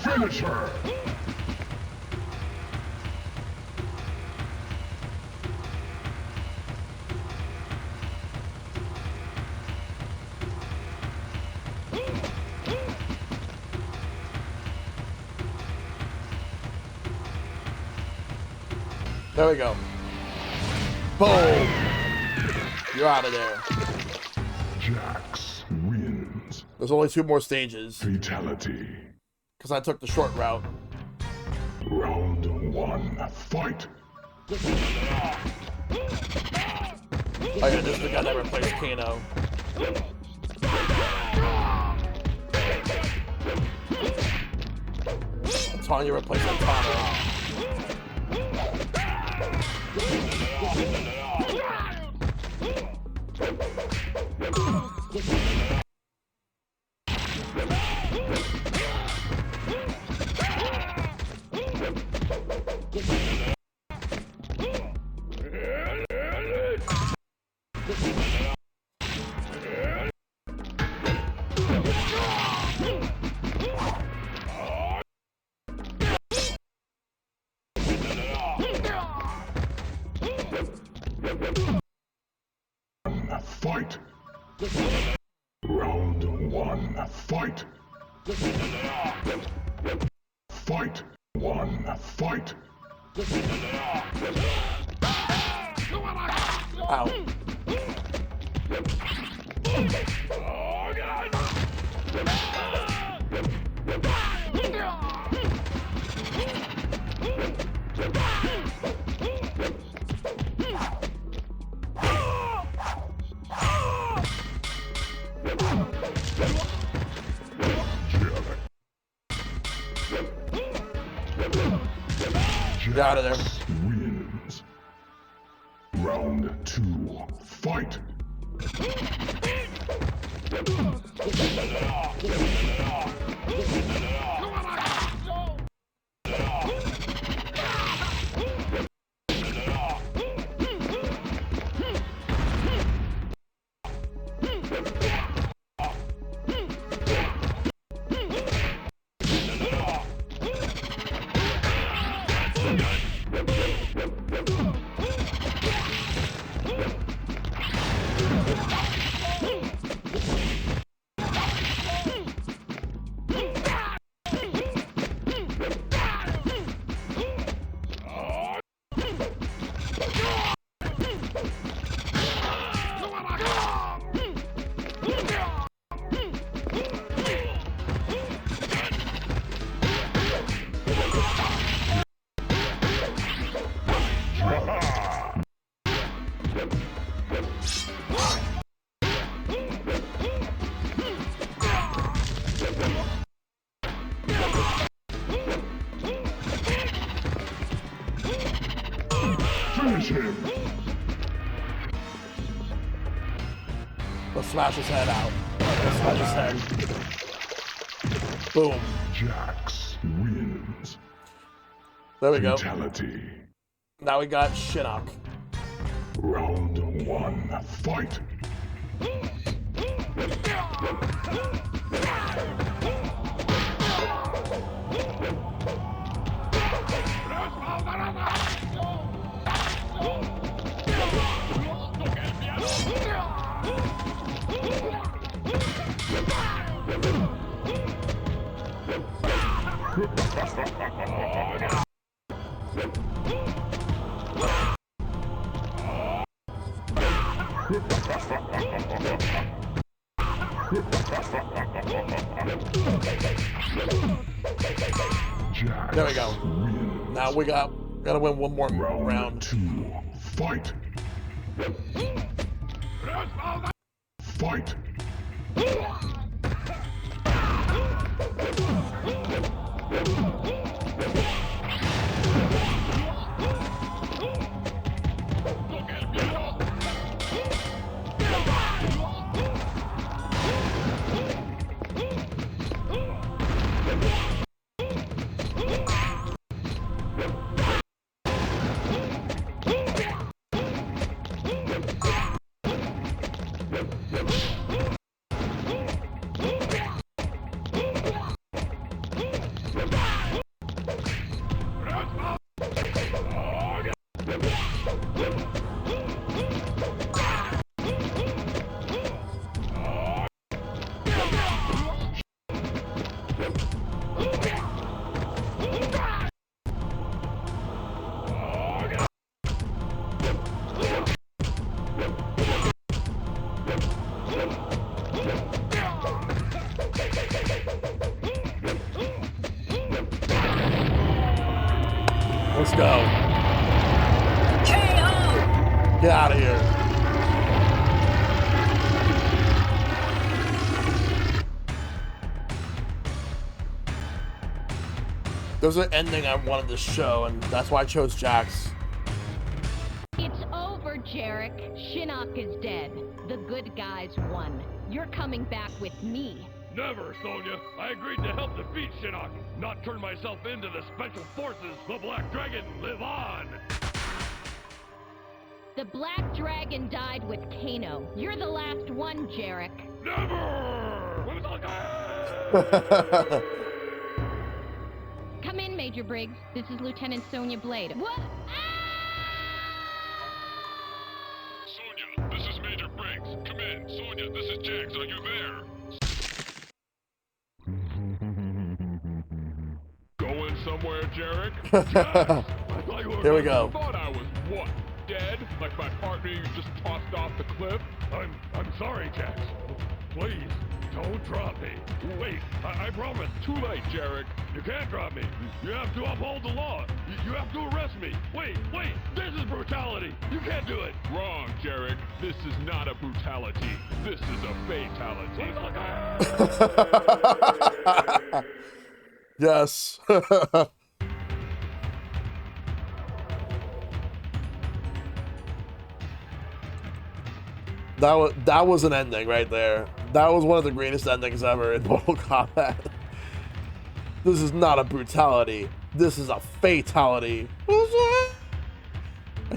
Finish her. There we go. Boom! You're out of there. Jax wins. There's only 2 more stages. Fatality. Because I took the short route. Round 1, fight. Oh yeah, this is the guy that replaced Kano. Tanya replaced Tana. Fight! Round 1, fight! Fight! 1, fight! Ow. Get out of there. Wins. Round 2, fight! Finish him! Let's smash his head out. Let's smash his head. Boom. Jax wins. There we go. Fatality. Now we got Shinnok. Round 1, fight! Jax There we go. wins. Now we gotta win one more round. 2, fight! Fight! Let's go. Get out of here. There's an ending I wanted to show, and that's why I chose Jax. It's over, Jarek. Shinnok is dead. The good guys won. You're coming back with me. Never, Sonya. I agreed to help defeat Shinnok, not turn myself into the Special Forces. The Black Dragon, live on! The Black Dragon died with Kano. You're the last one, Jarek. Never! Come in, Major Briggs. This is Lieutenant Sonya Blade. What? in. Sonya, this is Jax. Are you there? Going somewhere, Jarek? Jax! I thought you were Here we go. I thought I was what? Dead? Like my partner you just tossed off the cliff? I'm sorry, Jax. Please, don't drop me. Wait, I promise. Too late, Jarek. You can't drop me. You have to uphold the law. You have to arrest me. Wait, this is brutality. You can't do it. Wrong, Jarek. This is not a brutality. This is a fatality. Yes. That was an ending right there. That was one of the greatest endings ever in Mortal Kombat. This is not a brutality. This is a fatality.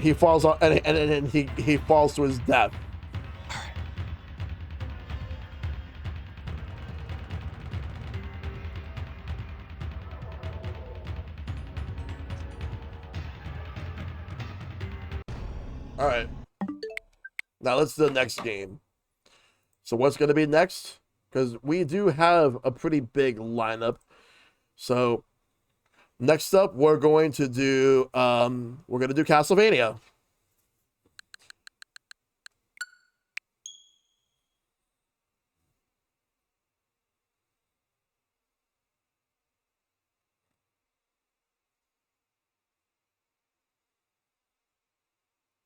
He falls off, and he falls to his death. All right. Now let's do the next game. So what's going to be next? Because we do have a pretty big lineup. So next up, we're going to do Castlevania.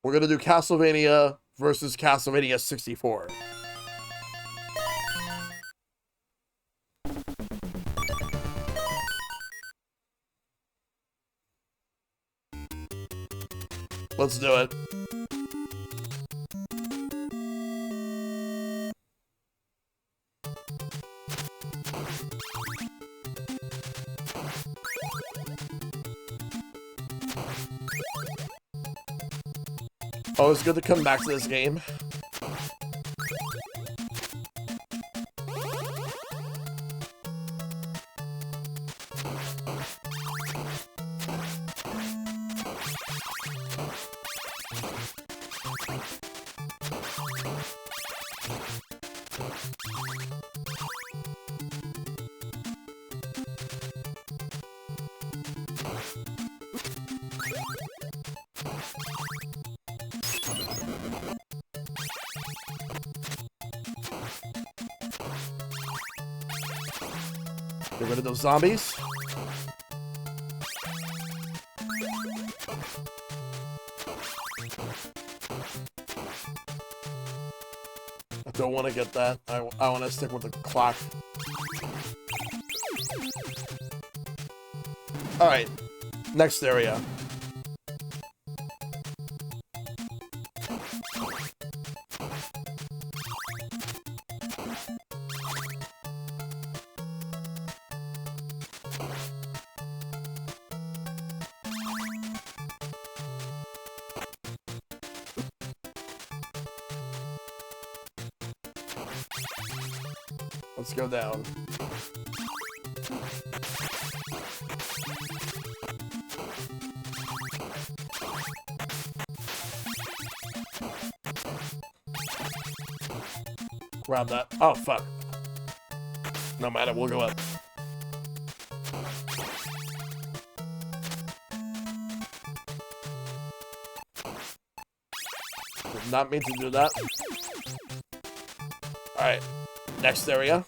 We're going to do Castlevania versus Castlevania 64. Let's do it. Oh, it's good to come back to this game. Get rid of those zombies. I don't want to get that. I want to stick with the clock. Alright. Next area. Let's go down. Grab that. Oh, fuck. No matter, we'll go up. Did not mean to do that. Alright. Next area.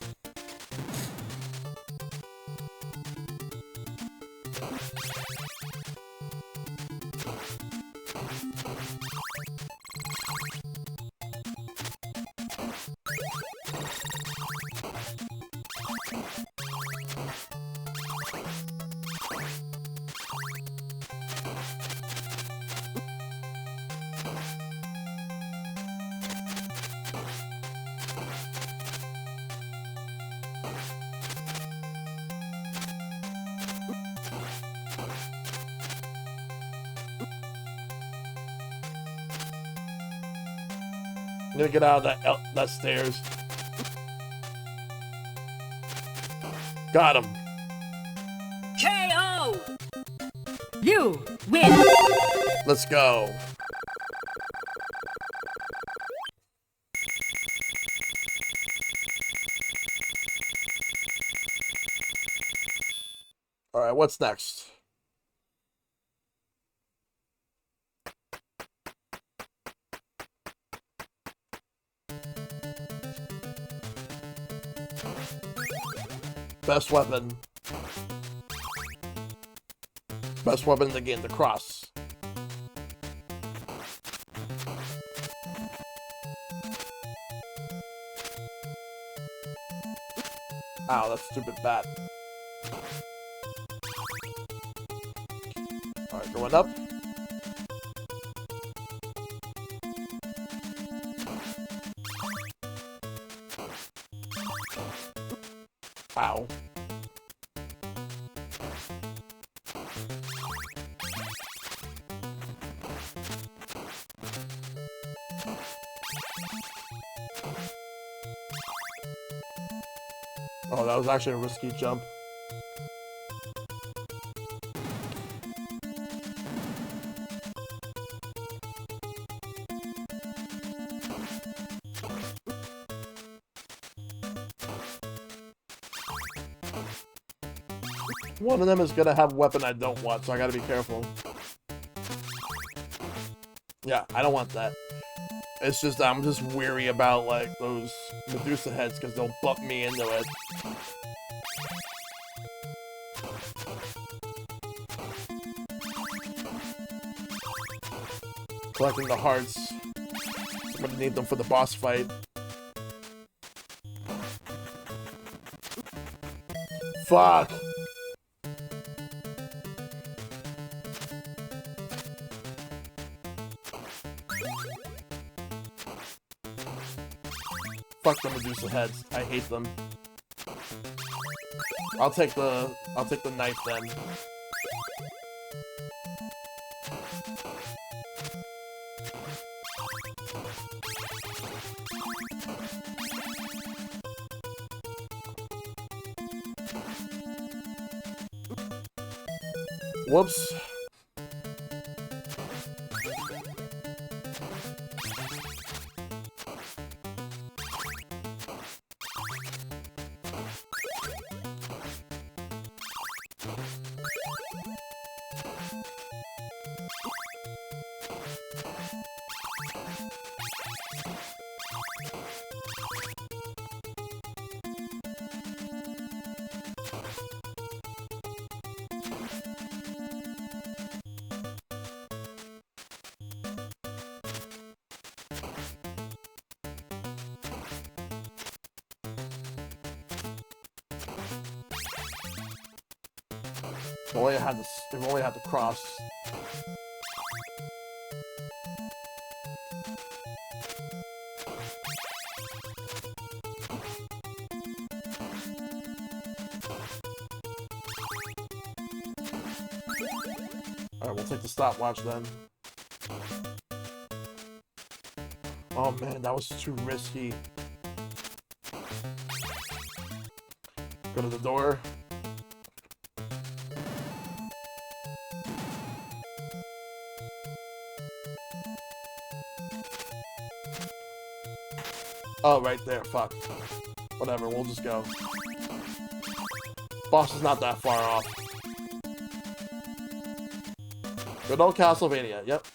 I'm gonna get out of that stairs. Got him. KO! You win! Let's go. All right, what's next? Best weapon. Best weapon in the game, the cross. Ow, that's stupid bat. Alright, going up. Ow. Oh, that was actually a risky jump. One of them is gonna have a weapon I don't want, so I gotta be careful. Yeah, I don't want that. It's just, I'm just weary about, like, those Medusa heads, because they'll bump me into it. Collecting the hearts. I'm gonna need them for the boss fight. Fuck! Fuck the Medusa heads. I hate them. I'll take the knife then. Whoops. If only I had to cross. Alright, we'll take the stopwatch then. Oh man, that was too risky. Go to the door. Oh, right there. Fuck. Whatever, we'll just go. Boss is not that far off. Good old Castlevania, yep.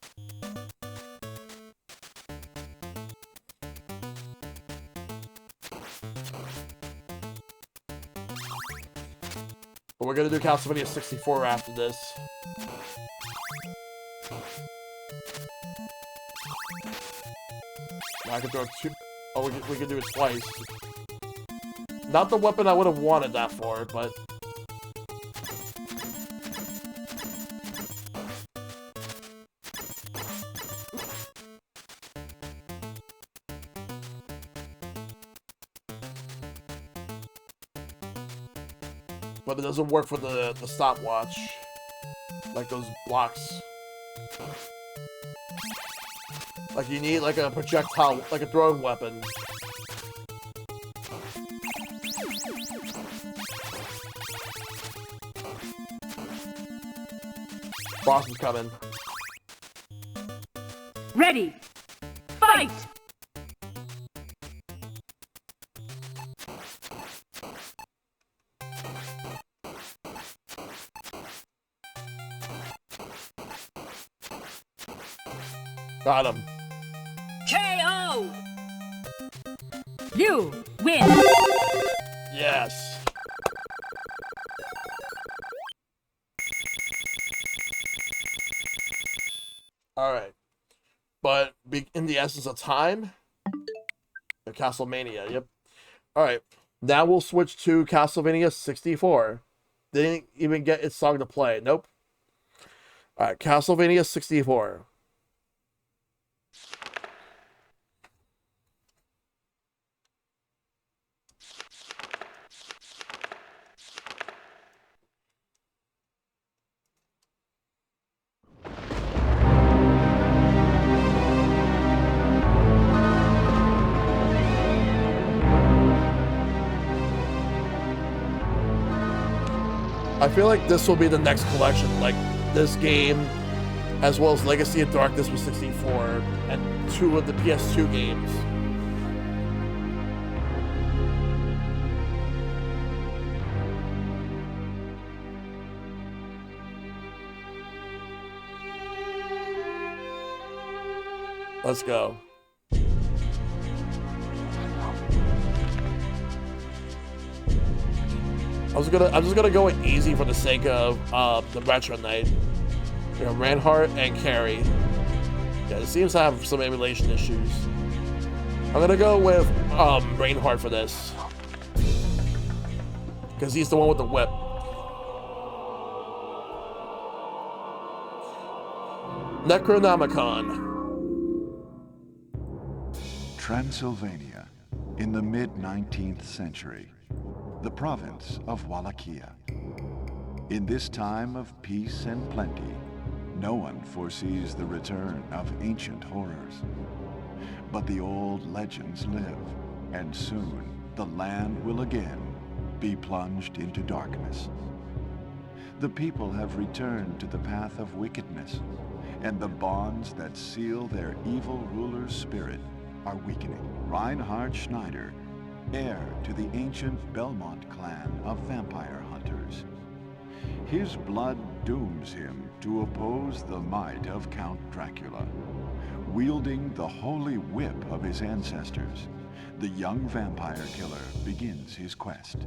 But we're gonna do Castlevania 64 after this. I could throw two. Oh, we could do it twice. Not the weapon I would have wanted that for, but... But it doesn't work for the stopwatch. Like those blocks. Like you need like a projectile, like a throwing weapon. Boss is coming. Ready! Fight! Got him. KO! You win! Yes. Alright. But in the essence of time, the Castlevania, yep. Alright. Now we'll switch to Castlevania 64. Didn't even get its song to play. Nope. Alright, Castlevania 64. I feel like this will be the next collection, like this game, as well as Legacy of Darkness for 64, and 2 of the PS2 games. Let's go. I'm just gonna go with easy for the sake of the retro night. You know, Reinhardt and Carrie. Yeah, it seems to have some emulation issues. I'm gonna go with Reinhardt for this, because he's the one with the whip. Necronomicon. Transylvania, in the mid-19th century, the province of Wallachia. In this time of peace and plenty, no one foresees the return of ancient horrors. But the old legends live, and soon the land will again be plunged into darkness. The people have returned to the path of wickedness, and the bonds that seal their evil ruler's spirit are weakening. Reinhard Schneider, heir to the ancient Belmont clan of vampire hunters. His blood dooms him to oppose the might of Count Dracula. Wielding the holy whip of his ancestors, the young vampire killer begins his quest.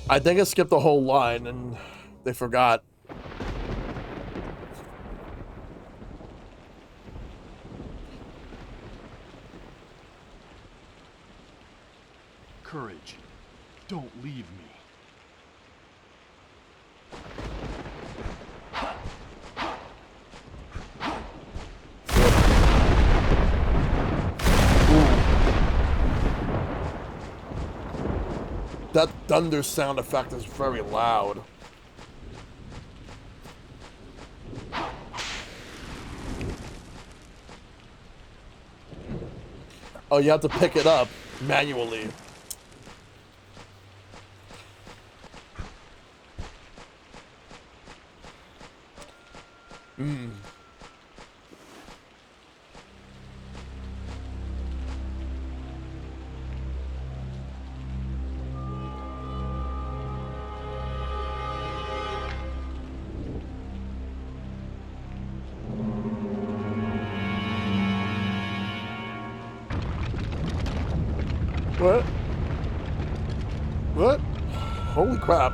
I think I skipped the whole line and they forgot. Courage. Don't leave me. That thunder sound effect is very loud. Oh, you have to pick it up manually. What? What? Holy crap.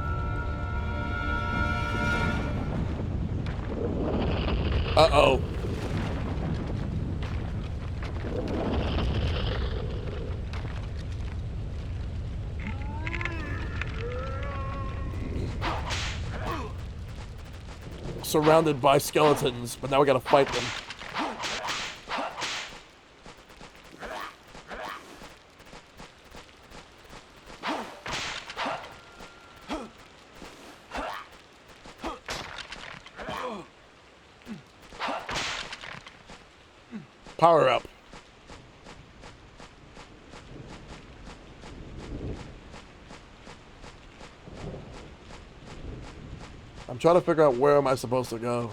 Uh-oh. Surrounded by skeletons, but now we gotta fight them. Power up. I'm trying to figure out where am I supposed to go.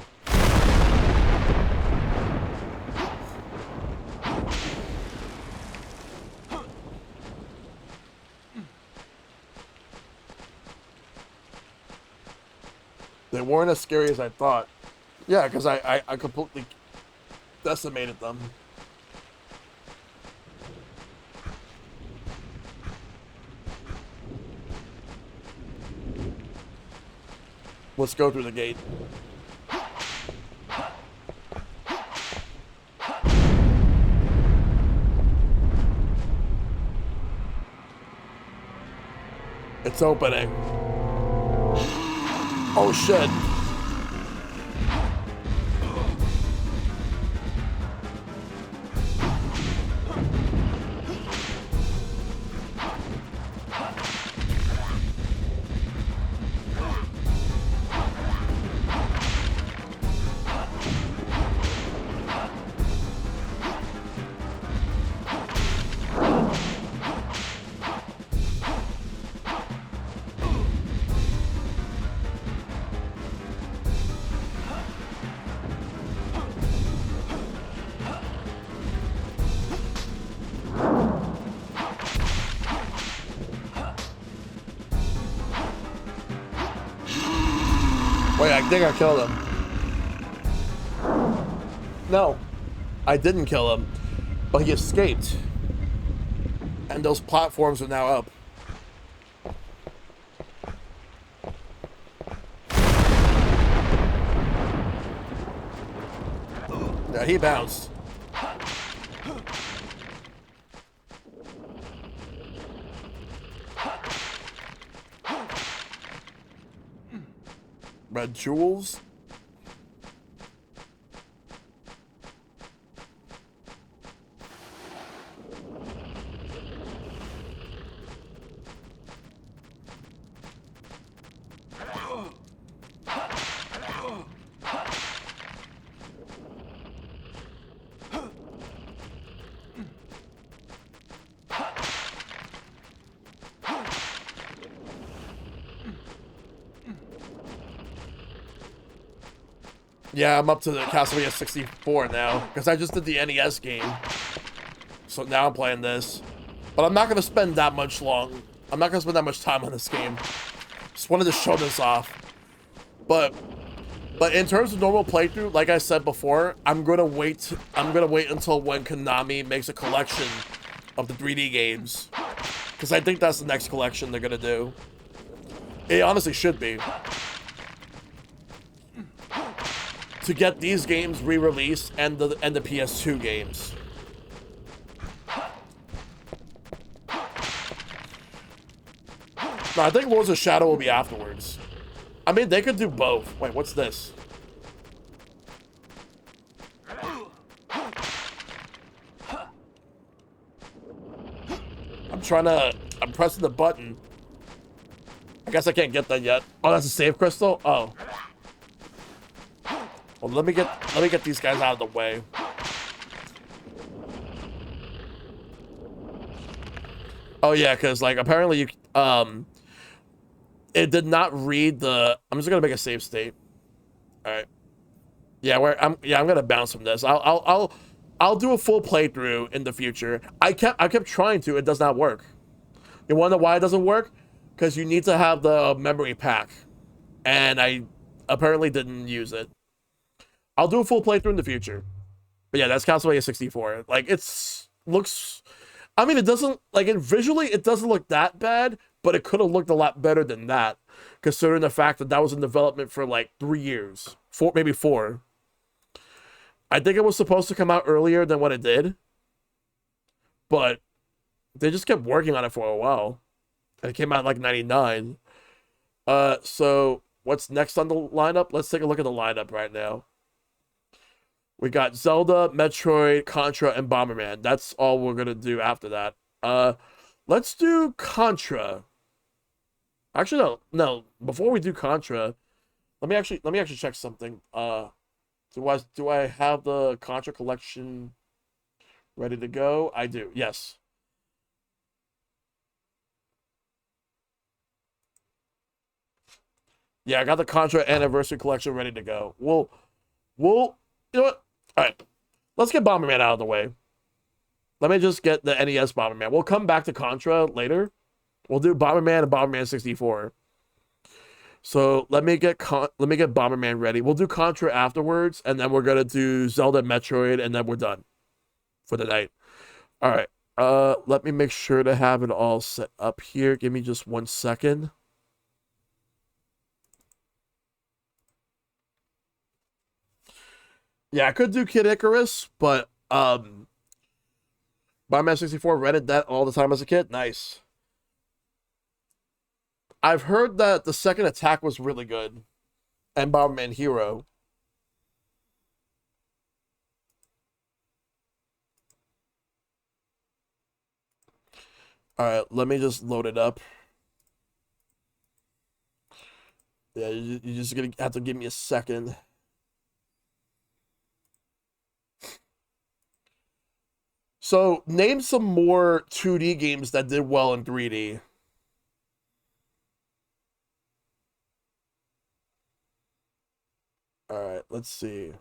weren't as scary as I thought. Yeah, because I completely decimated them. Let's go through the gate. It's opening. Oh shit. Wait, I think I killed him. No, I didn't kill him, but he escaped. And those platforms are now up. Yeah, he bounced. Red jewels. Yeah, I'm up to the Castlevania 64 now, because I just did the NES game. So now I'm playing this. But I'm not going to spend that much long. I'm not going to spend that much time on this game. Just wanted to show this off. But in terms of normal playthrough, like I said before, I'm going to wait until when Konami makes a collection of the 3D games. Because I think that's the next collection they're going to do. It honestly should be. To get these games re-released and the PS2 games. No, I think Lords of Shadow will be afterwards. I mean, they could do both. Wait, what's this? I'm pressing the button. I guess I can't get that yet. Oh, that's a save crystal? Oh. Well, let me get these guys out of the way. Oh yeah, because like apparently you it did not read the. I'm just gonna make a save state. All right. Yeah, I'm gonna bounce from this. I'll do a full playthrough in the future. I kept trying to. It does not work. You wanna know why it doesn't work? Because you need to have the memory pack, and I apparently didn't use it. I'll do a full playthrough in the future. But yeah, that's Castlevania 64. Like, looks... I mean, it doesn't... Like, visually, it doesn't look that bad, but it could have looked a lot better than that, considering the fact that that was in development for, like, 3 years. Maybe 4. I think it was supposed to come out earlier than what it did. But they just kept working on it for a while. And it came out, like, 99. So, what's next on the lineup? Let's take a look at the lineup right now. We got Zelda, Metroid, Contra, and Bomberman. That's all we're gonna do after that. Let's do Contra. Actually, no. Before we do Contra, let me actually check something. Do I have the Contra collection ready to go? I do. Yes. Yeah, I got the Contra Anniversary Collection ready to go. We'll you know what? All right, let's get Bomberman out of the way. Let me just get the NES Bomberman. We'll come back to Contra later. We'll do Bomberman and Bomberman 64. So let me get Bomberman ready. We'll do Contra afterwards, and then we're gonna do Zelda, Metroid, and then we're done for the night. All right. Let me make sure to have it all set up here. Give me just 1 second. Yeah, I could do Kid Icarus, but Bomberman 64 rented that all the time as a kid. Nice. I've heard that the second attack was really good, and Bomberman Hero. All right, let me just load it up. Yeah, you're just gonna have to give me a second. So, name some more 2D games that did well in 3D. All right, let's see.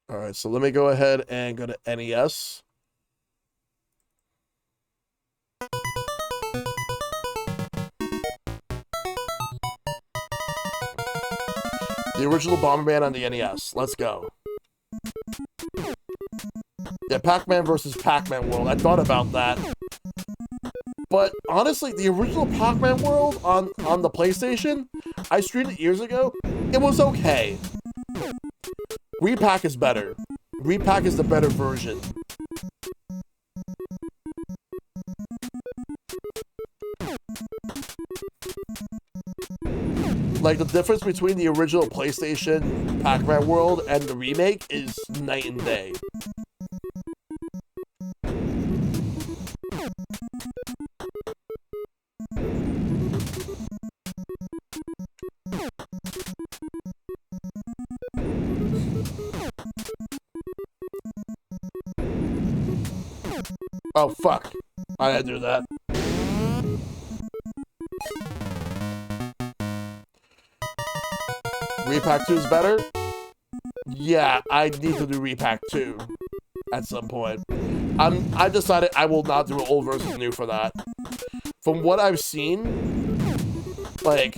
All right, so let me go ahead and go to NES. The original Bomberman on the NES. Let's go. Yeah, Pac-Man versus Pac-Man World. I thought about that. But honestly, the original Pac-Man World on the PlayStation, I streamed it years ago. It was okay. Repack is better. Repack is the better version. Like, the difference between the original PlayStation Pac-Man World and the remake is night and day. Oh, fuck. I didn't do that. Repack 2 is better? Yeah, I need to do Repack 2 at some point. I decided I will not do an old versus new for that. From what I've seen, like,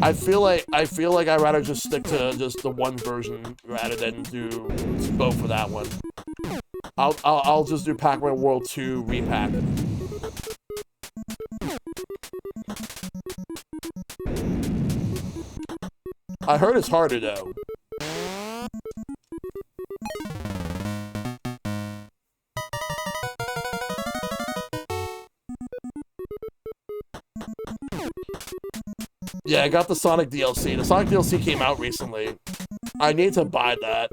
I feel like I'd rather just stick to just the one version rather than do both for that one. I'll just do Pac-Man World 2 Repack. I heard it's harder though. Yeah, I got the Sonic DLC. The Sonic DLC came out recently. I need to buy that.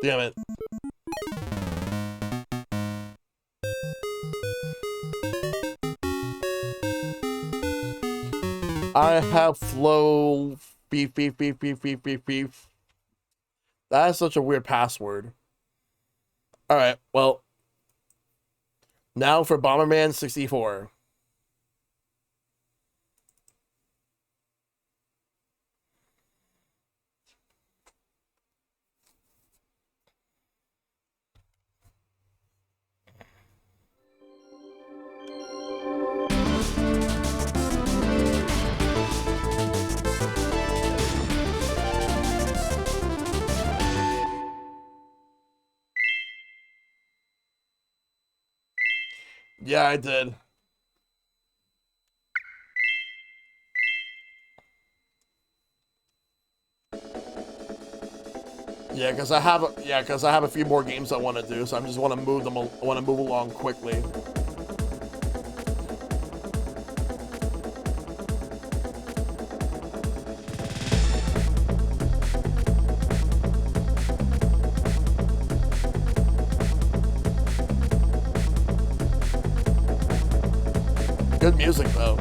Damn it. I have flow beef. That is such a weird password. Alright, well. Now for Bomberman 64. Yeah, I did. Yeah, because I have a few more games I want to do, so I just want to move them. I want to move along quickly. Good music though.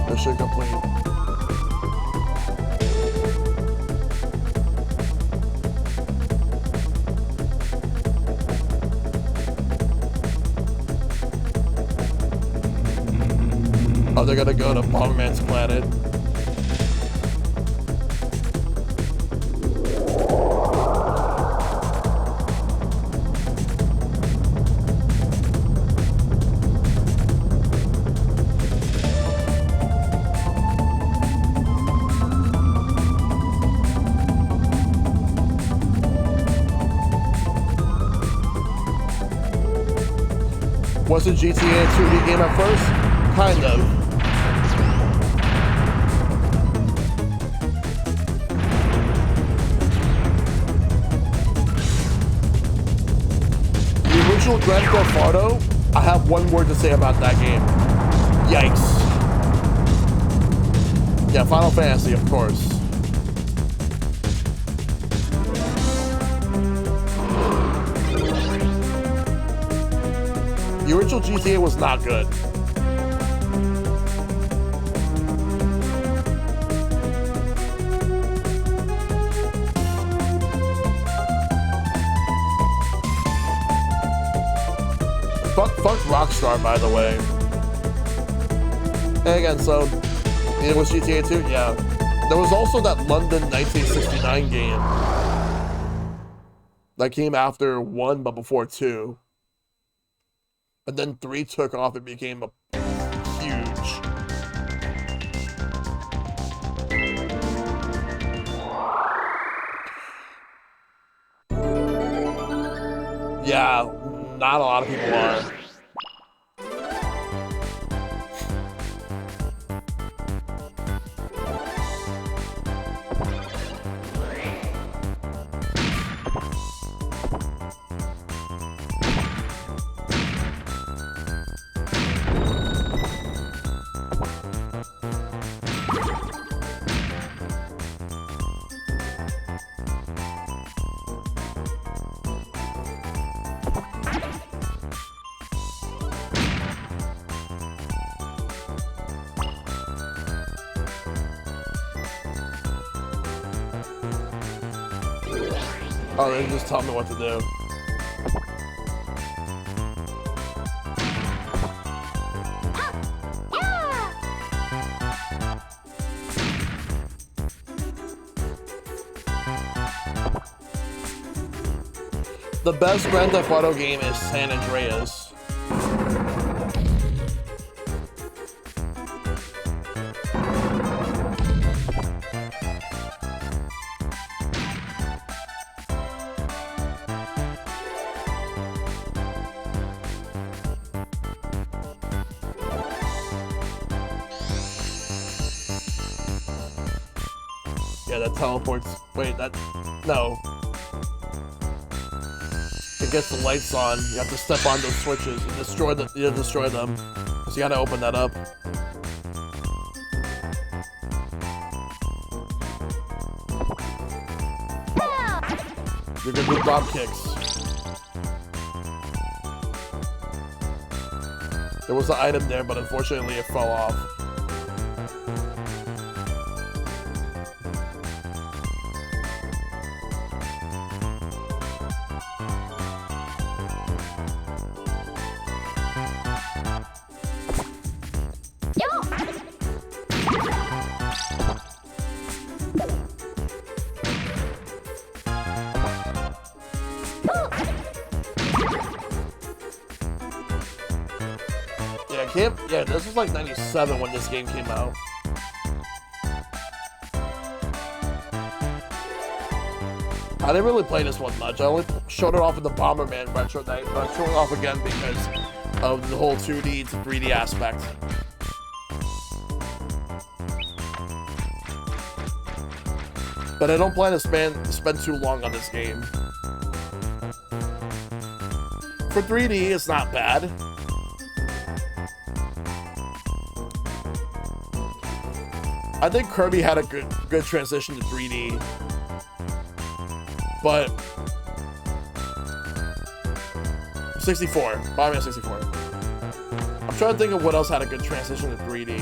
Mission complete. Oh, they're gonna go to Bongman's planet. Was it GTA a 2D game at first? Kind of. The original Grand Theft Auto, I have one word to say about that game. Yikes. Yeah, Final Fantasy, of course. The original GTA was not good. Fuck Rockstar, by the way. And again, so it was GTA 2, yeah. There was also that London 1969 game that came after 1 but before 2. And then 3 took off and became huge. Yeah, not a lot of people are. Oh, they just tell me what to do. The best Grand Theft Auto game is San Andreas. Yeah, that teleports. Wait, that. No. It gets the lights on. You have to step on those switches and destroy them. You destroy them. So you gotta open that up. You're gonna do drop kicks. There was an item there, but unfortunately it fell off. can't. Yeah, this was like 97 when this game came out. I didn't really play this one much. I only showed it off in the Bomberman Retro Night, but I'm showing it off again because of the whole 2D to 3D aspect. But I don't plan to spend too long on this game. For 3D, it's not bad. I think Kirby had a good transition to 3D. But 64, Bomberman 64. I'm trying to think of what else had a good transition to 3D.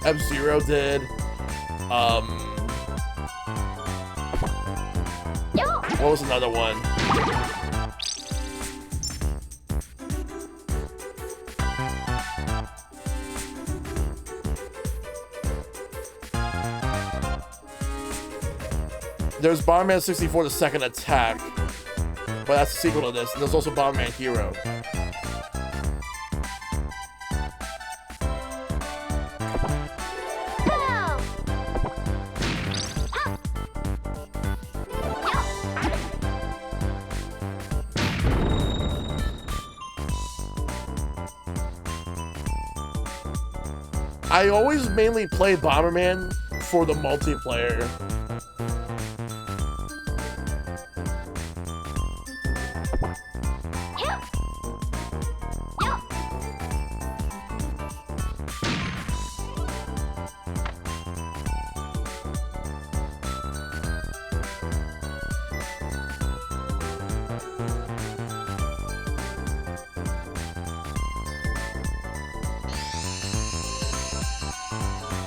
F-Zero did. What was another one? There's Bomberman 64, The Second Attack, but that's a sequel to this. And there's also Bomberman Hero. I always mainly play Bomberman for the multiplayer.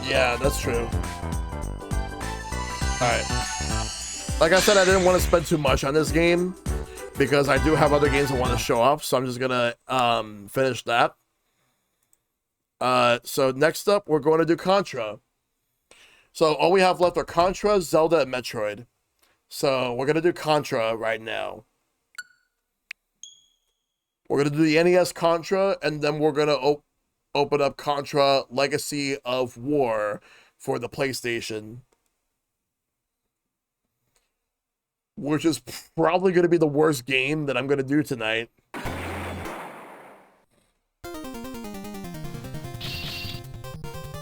Yeah, that's true. Alright. Like I said, I didn't want to spend too much on this game because I do have other games I want to show off, so I'm just gonna finish that. So next up, we're going to do Contra. So all we have left are Contra, Zelda, and Metroid. So we're gonna do Contra right now. We're gonna do the NES Contra, and then we're gonna open up Contra Legacy of War for the PlayStation, which is probably going to be the worst game that I'm going to do tonight.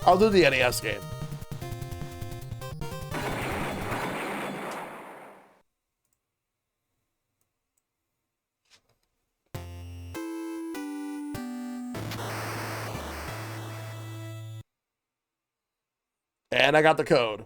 I'll do the NES game. And I got the code.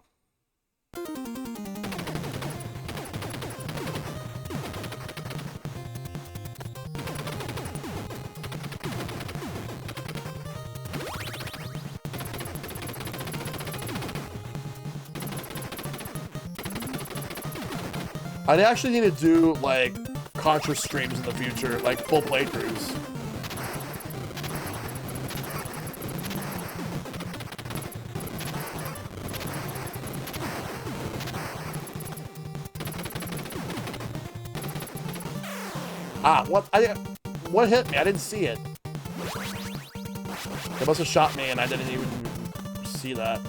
I actually need to do, like, Contra streams in the future, like full playthroughs. Ah, what hit me? I didn't see it. They must have shot me and I didn't even see that.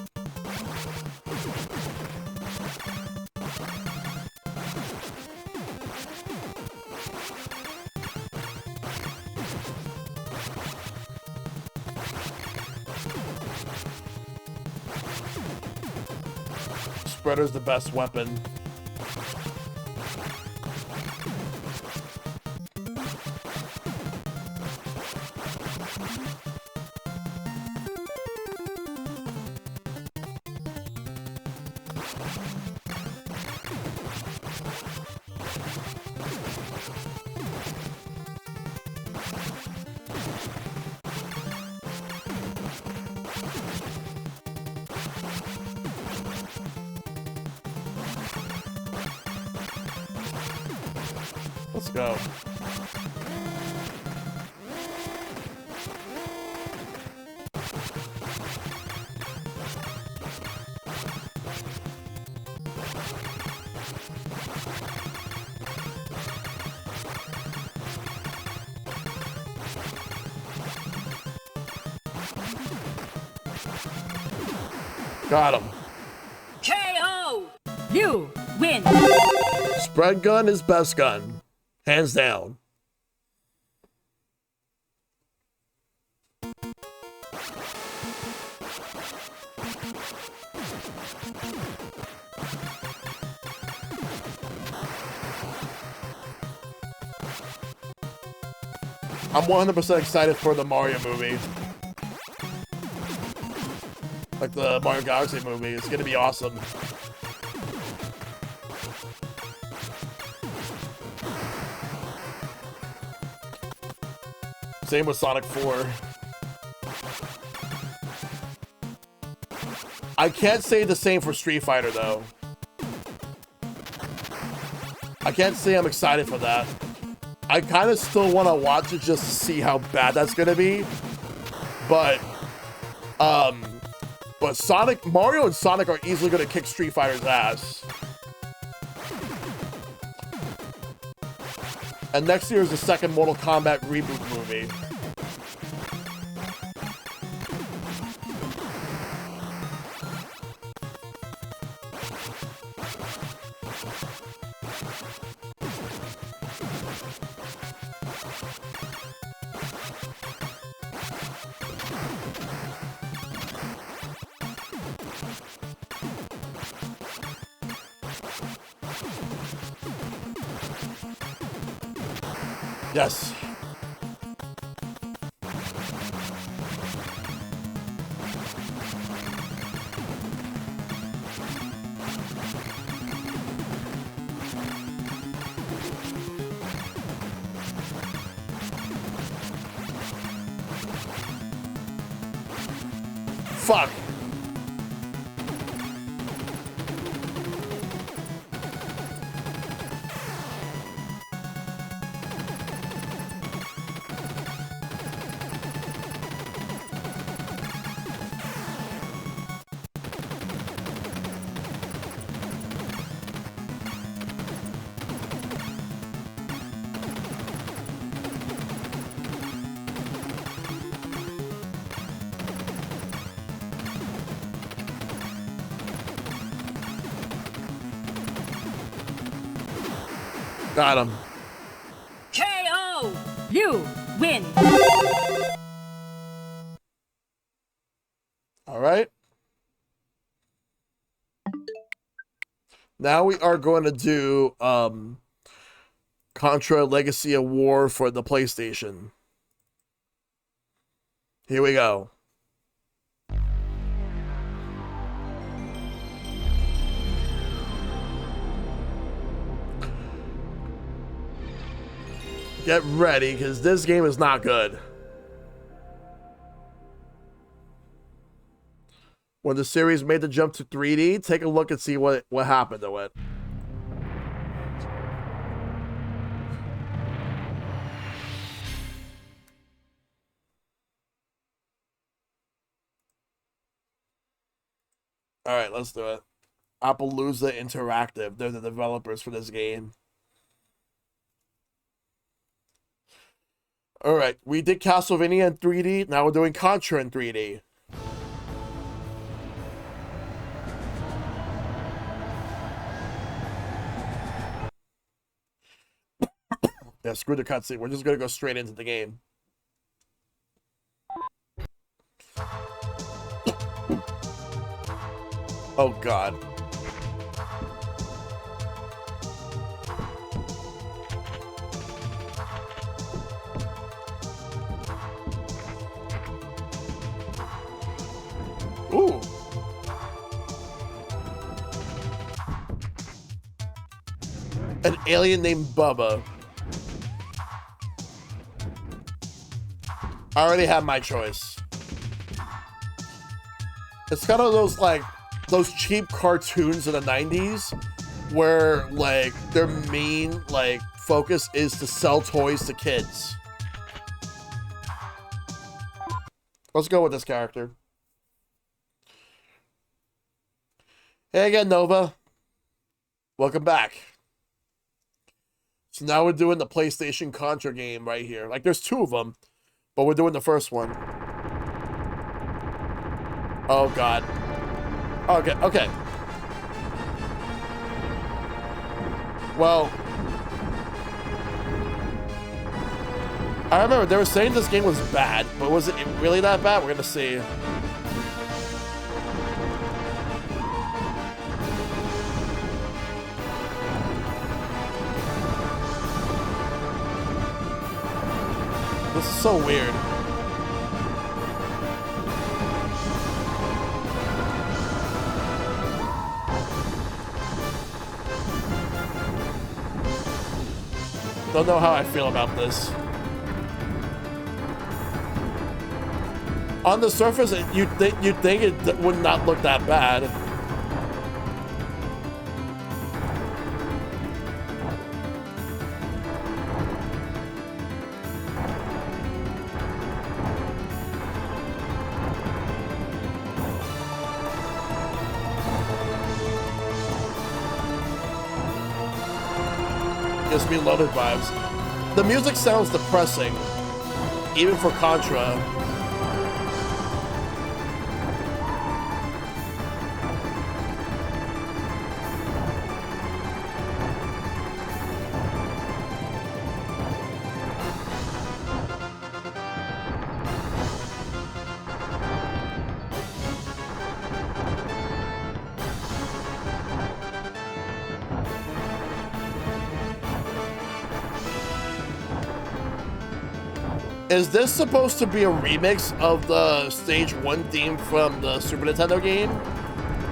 Spreader's the best weapon. Let's go. Got him. KO! You win! Spread gun is best gun. Hands down. I'm 100% excited for the Mario movie. Like the Mario Galaxy movie. It's gonna be awesome. Same with Sonic 4. I can't say the same for Street Fighter, though. I can't say I'm excited for that. I kind of still want to watch it just to see how bad that's gonna be. But Mario and Sonic are easily gonna kick Street Fighter's ass. And next year is the second Mortal Kombat reboot movie. Yes. Fuck. Got him. KO! You win! All right. Now we are going to do Contra Legacy of War for the PlayStation. Here we go. Get ready, because this game is not good. When the series made the jump to 3D, take a look and see what happened to it. All right, let's do it. Appaloosa Interactive. They're the developers for this game. All right, we did Castlevania in 3D. Now we're doing Contra in 3D. Yeah, screw the cutscene. We're just gonna go straight into the game. Oh God. Ooh. An alien named Bubba. I already have my choice. It's kind of those, like, those cheap cartoons in the 90s where, like, their main, like, focus is to sell toys to kids. Let's go with this character. Hey again, Nova. Welcome back. So now we're doing the PlayStation Contra game right here. Like, there's two of them, but we're doing the first one. Oh, God. Okay, okay. Well, I remember they were saying this game was bad, but was it really that bad? We're gonna see. This is so weird. Don't know how I feel about this. On the surface, you'd think it would not look that bad. Gives me loaded vibes. The music sounds depressing, even for Contra. Is this supposed to be a remix of the Stage 1 theme from the Super Nintendo game?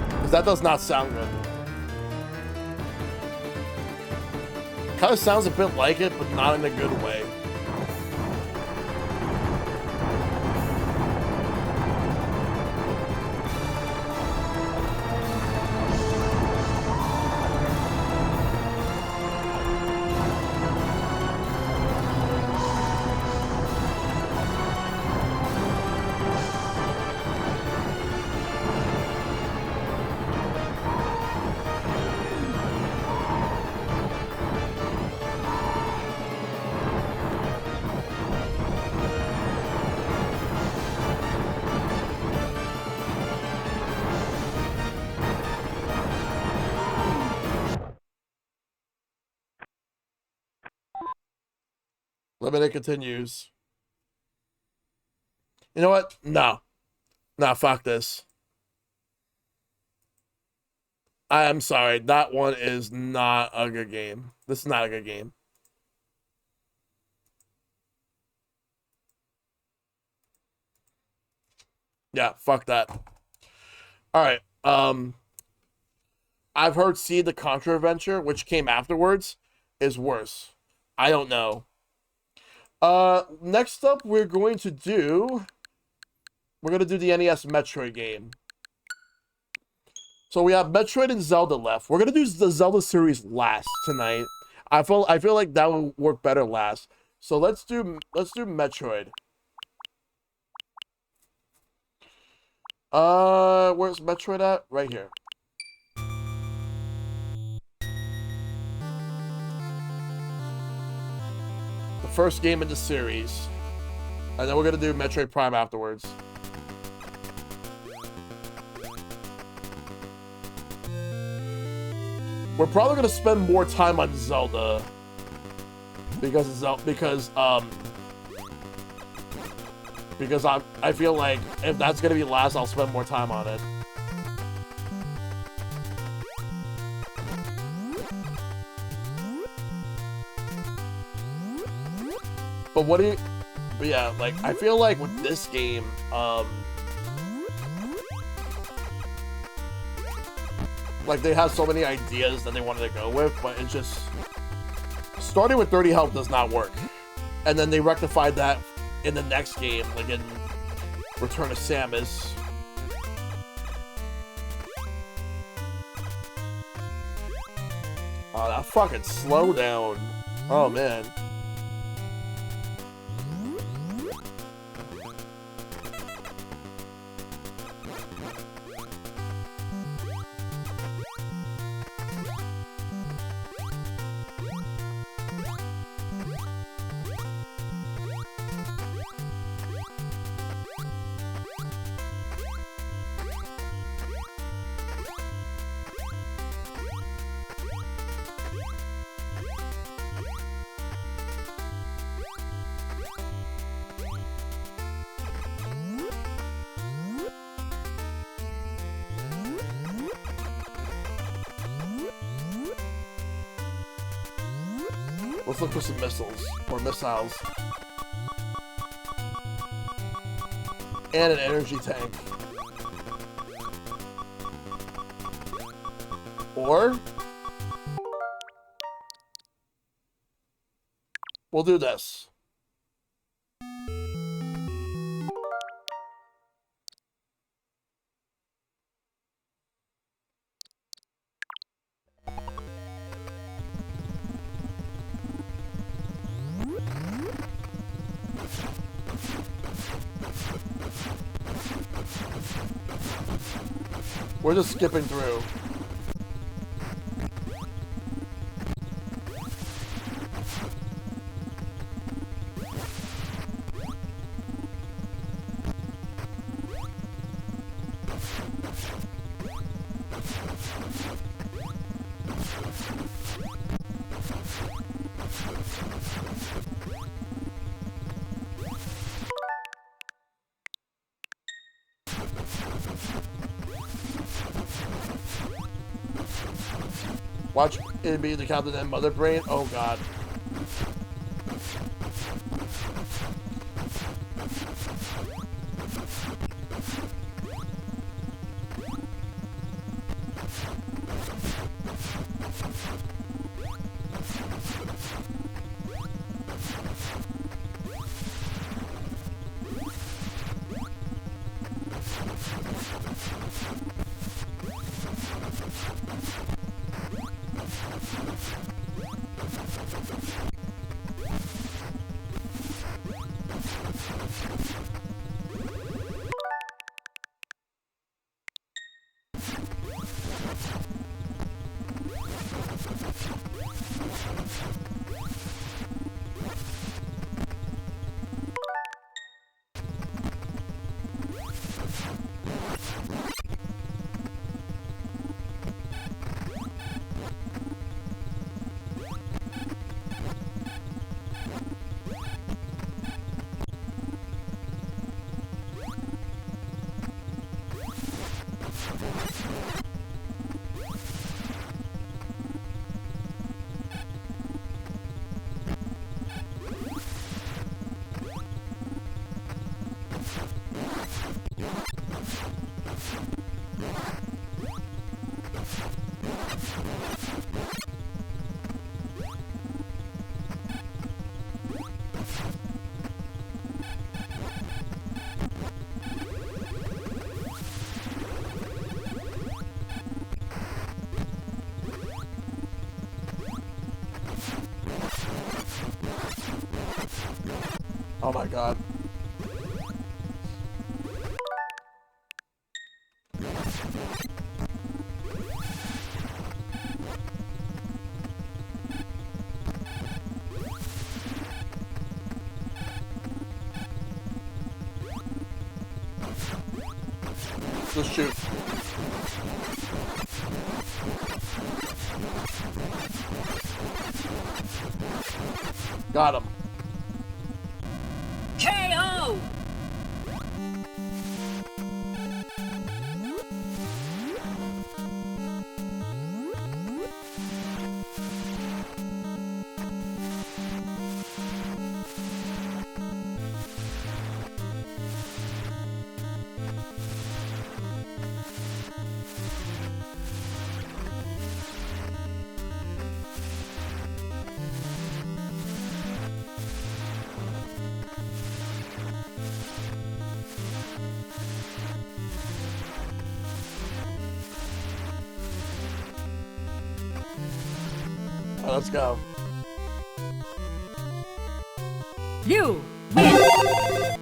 Because that does not sound good. Kind of sounds a bit like it, but not in a good way. Limited continues. You know what? No. Nah, fuck this. I'm sorry. That one is not a good game. This is not a good game. Yeah, fuck that. Alright. I've heard See the Contra Adventure, which came afterwards, is worse. I don't know. Next up, we're going to do the NES Metroid game. So we have Metroid and Zelda left. We're gonna do the Zelda series last tonight. I feel like that would work better last. So let's do Metroid. Where's Metroid at? Right here. First game in the series, and then we're gonna do Metroid Prime afterwards. We're probably gonna spend more time on Zelda because I feel like if that's gonna be last, I'll spend more time on it. But yeah, like, I feel like with this game, like, they have so many ideas that they wanted to go with, but it's just, starting with 30 health does not work. And then they rectified that in the next game, like in Return of Samus. Oh, that fucking slowdown. Oh, man. Let's look for some missiles or missiles. And an energy tank. Or we'll do this. We're just skipping through. Watch it be the Captain and Mother Brain. Oh god. Oh my god. Just shoot. Got him. KO! Let's go. You win!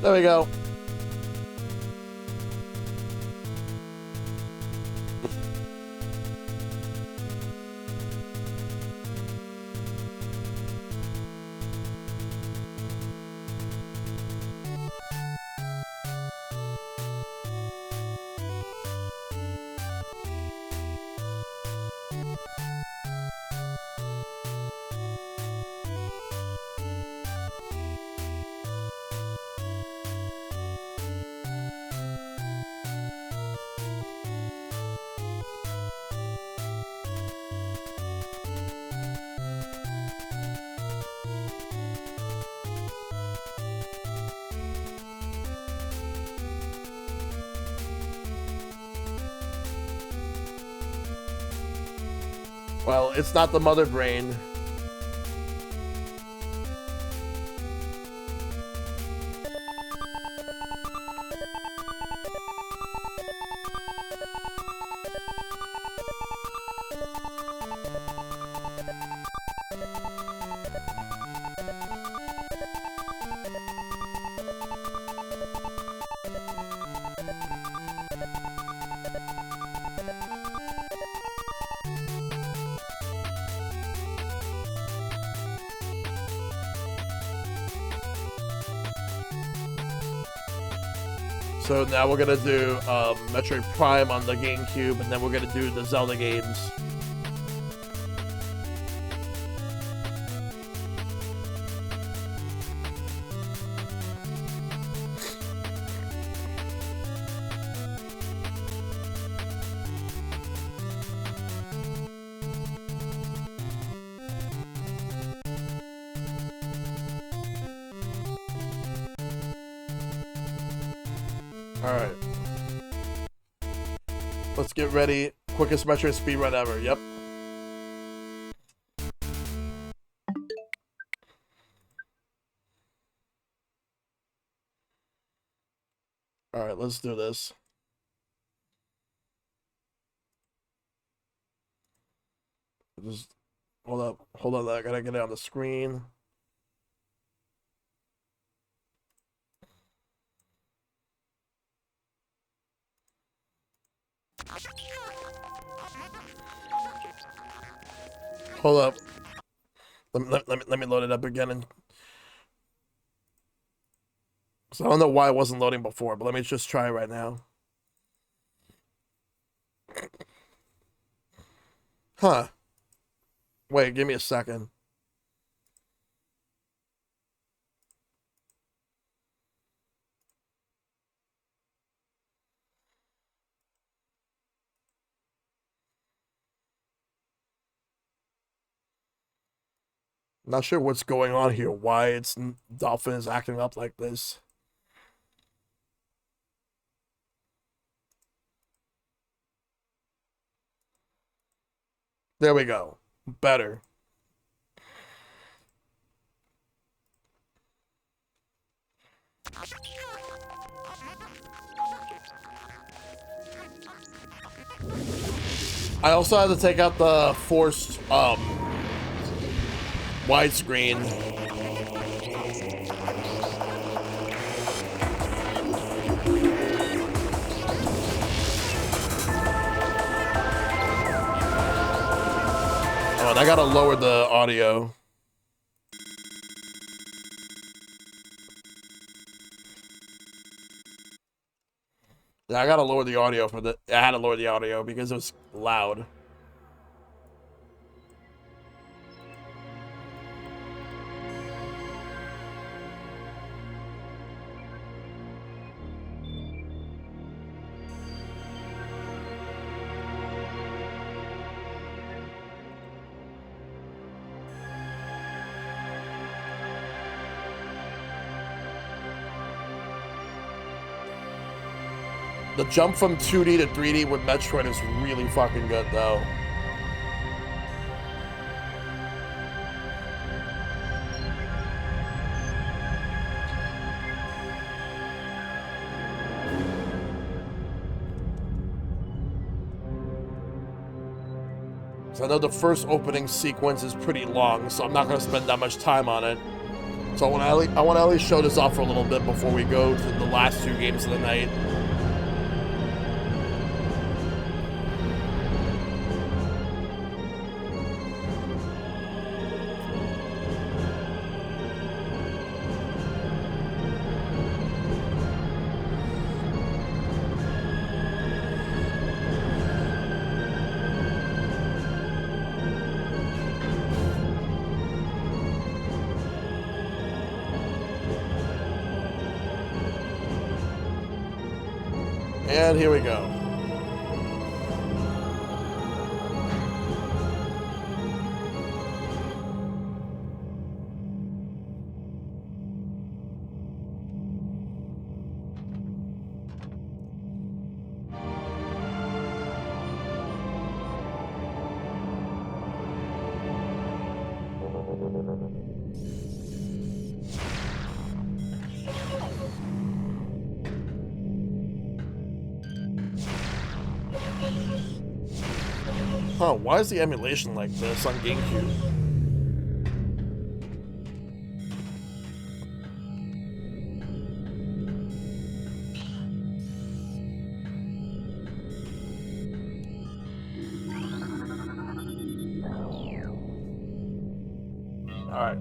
There we go. Well, it's not the mother brain. So now we're gonna do Metroid Prime on the GameCube, and then we're gonna do the Zelda games. Alright. Let's get ready. Quickest Metroid speedrun ever. Yep. Alright, let's do this. Just hold up. Hold on. I gotta get it on the screen. Hold up. Let me load it up again. And so I don't know why it wasn't loading before, but let me just try it right now. Huh. Wait, give me a second. Not sure what's going on here. Why it's Dolphin is acting up like this. There we go. Better. I also had to take out the forced widescreen. Oh, and I gotta lower the audio. Yeah, I gotta lower the audio for the. I had to lower the audio because it was loud. The jump from 2D to 3D with Metroid is really fucking good, though. So I know the first opening sequence is pretty long, so I'm not going to spend that much time on it. So I want to at least show this off for a little bit before we go to the last two games of the night. And here we go. Huh, why is the emulation like this on GameCube? Alright.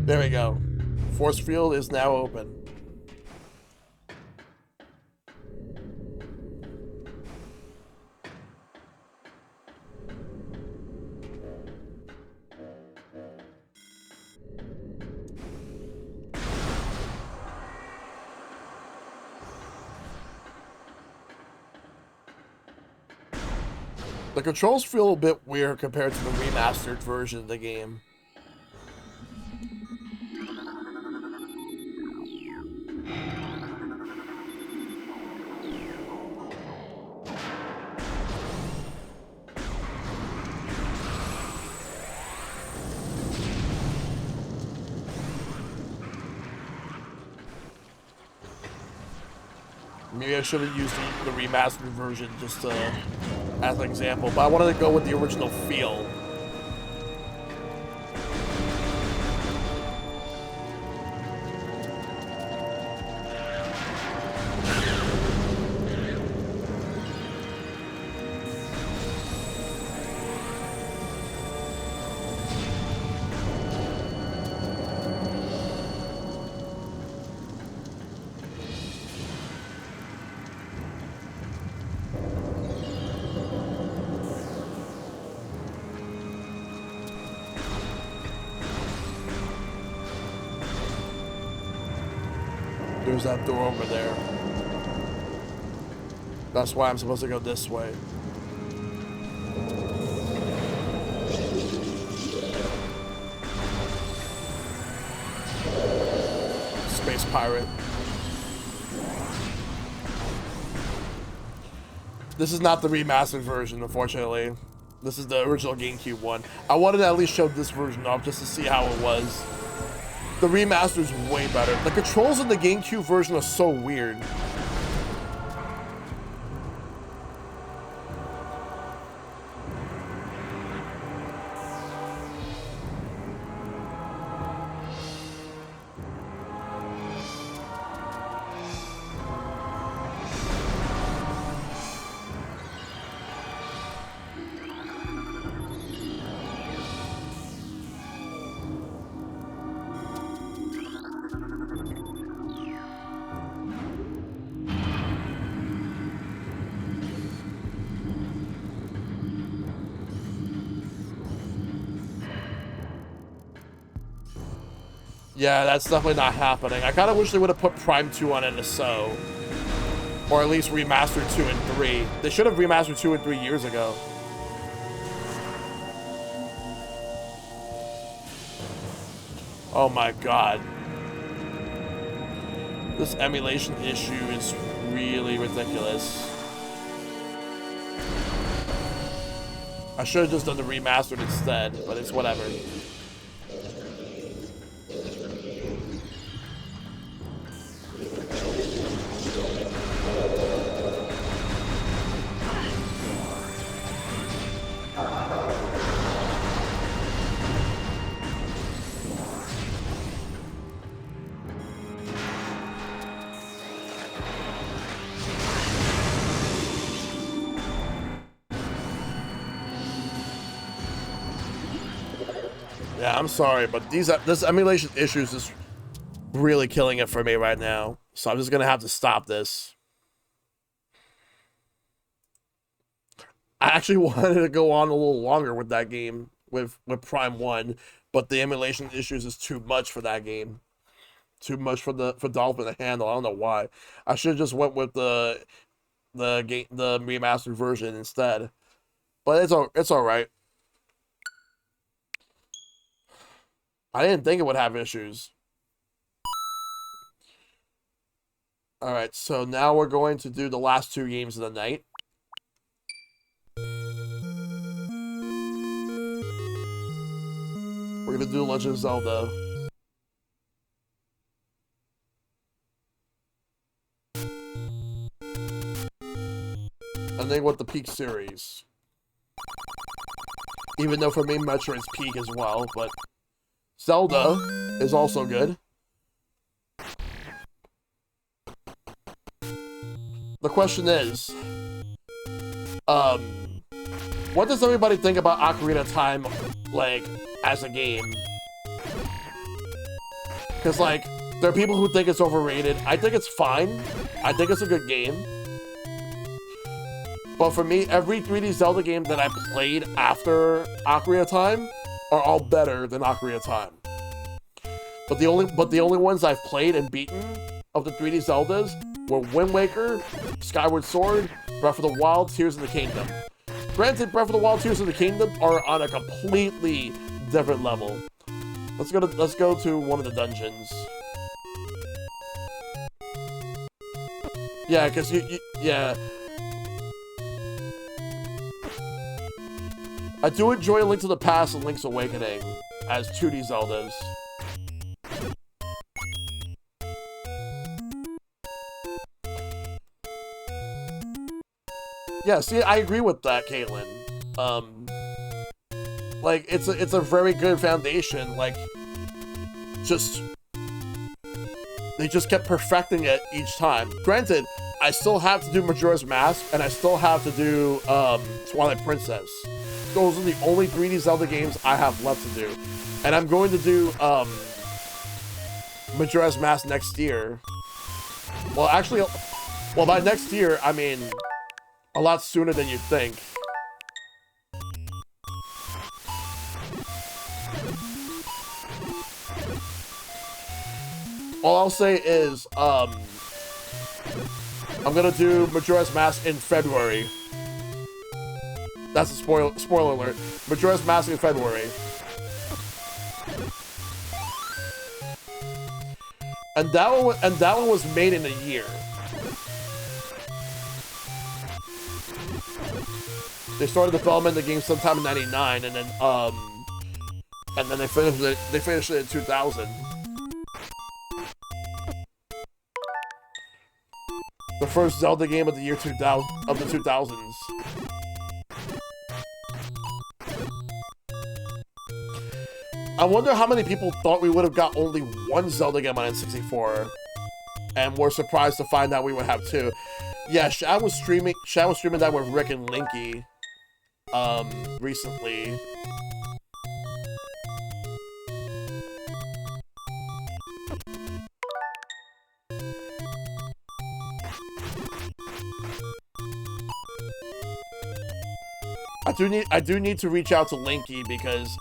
There we go. Force field is now open. The controls feel a bit weird compared to the remastered version of the game. Maybe I should have used the remastered version just as an example, but I wanted to go with the original feel. There's that door over there. That's why I'm supposed to go this way. Space pirate. This is not the remastered version, unfortunately. This is the original GameCube one. I wanted to at least show this version off just to see how it was. The remaster is way better. The controls in the GameCube version are so weird. Yeah, that's definitely not happening. I kind of wish they would have put Prime 2 on NSO. Or at least remastered 2 and 3. They should have remastered 2 and 3 years ago. Oh my god. This emulation issue is really ridiculous. I should have just done the remastered instead, but it's whatever. Yeah, I'm sorry, but this emulation issues is really killing it for me right now. So I'm just gonna have to stop this. I actually wanted to go on a little longer with that game, with Prime 1, but the emulation issues is too much for that game. Too much for Dolphin to handle. I don't know why. I should have just went with the remastered version instead. But it's all right. I didn't think it would have issues. All right, so now we're going to do the last 2 games of the night. We're gonna do Legend of Zelda. And then with the Peak series. Even though for me, Metroid's Peak as well, but Zelda is also good. The question is, what does everybody think about Ocarina of Time, like, as a game? Because, like, there are people who think it's overrated. I think it's fine. I think it's a good game. But for me, every 3D Zelda game that I played after Ocarina of Time are all better than Ocarina of Time. But the only ones I've played and beaten of the 3D Zeldas were Wind Waker, Skyward Sword, Breath of the Wild, Tears of the Kingdom. Granted, Breath of the Wild, Tears of the Kingdom are on a completely different level. Let's go to one of the dungeons. Yeah, because yeah. I do enjoy Link to the Past and Link's Awakening as 2D Zeldas. Yeah, see, I agree with that, Caitlin. Like, it's a very good foundation. Like, they just kept perfecting it each time. Granted, I still have to do Majora's Mask, and I still have to do Twilight Princess. Those are the only 3D Zelda games I have left to do. And I'm going to do Majora's Mask next year. Well, actually, by next year, I mean a lot sooner than you'd think. All I'll say is, I'm gonna do Majora's Mask in February. That's a spoiler alert. Majora's Mask in February. And that one was made in a year. They started development of the game sometime in '99, and then they finished it. They finished it in 2000. The first Zelda game of the year 2000 of the 2000s. I wonder how many people thought we would have got only one Zelda game on N64, and were surprised to find out we would have 2. Yeah, Shad was streaming that with Rick and Linky, recently. I do need to reach out to Linky because,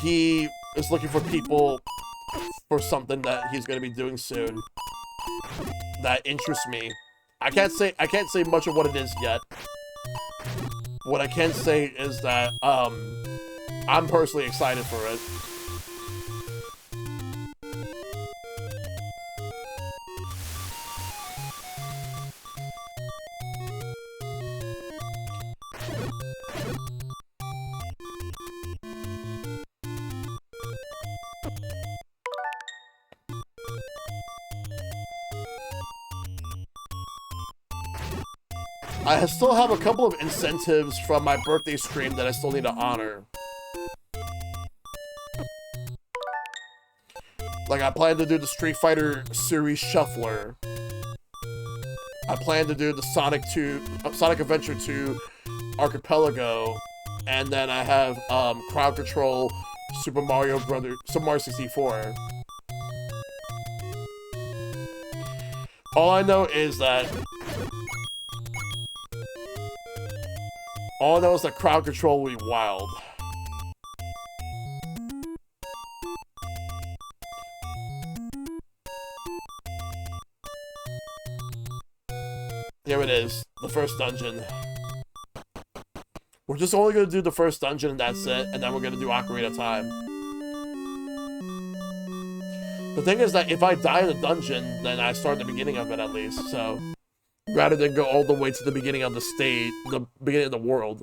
he is looking for people for something that he's going to be doing soon that interests me. I can't say much of what it is yet. What I can say is that I'm personally excited for it. I still have a couple of incentives from my birthday stream that I still need to honor. Like, I plan to do the Street Fighter series Shuffler. I plan to do the Sonic Adventure 2 Archipelago. And then I have Crowd Control Super Mario 64. All I know is that crowd control will be wild. Here it is, the first dungeon. We're just only gonna do the first dungeon and that's it, and then we're gonna do Ocarina of Time. The thing is that if I die in the dungeon, then I start the beginning of it at least, so... Rather than go all the way to the beginning of the stage, the beginning of the world.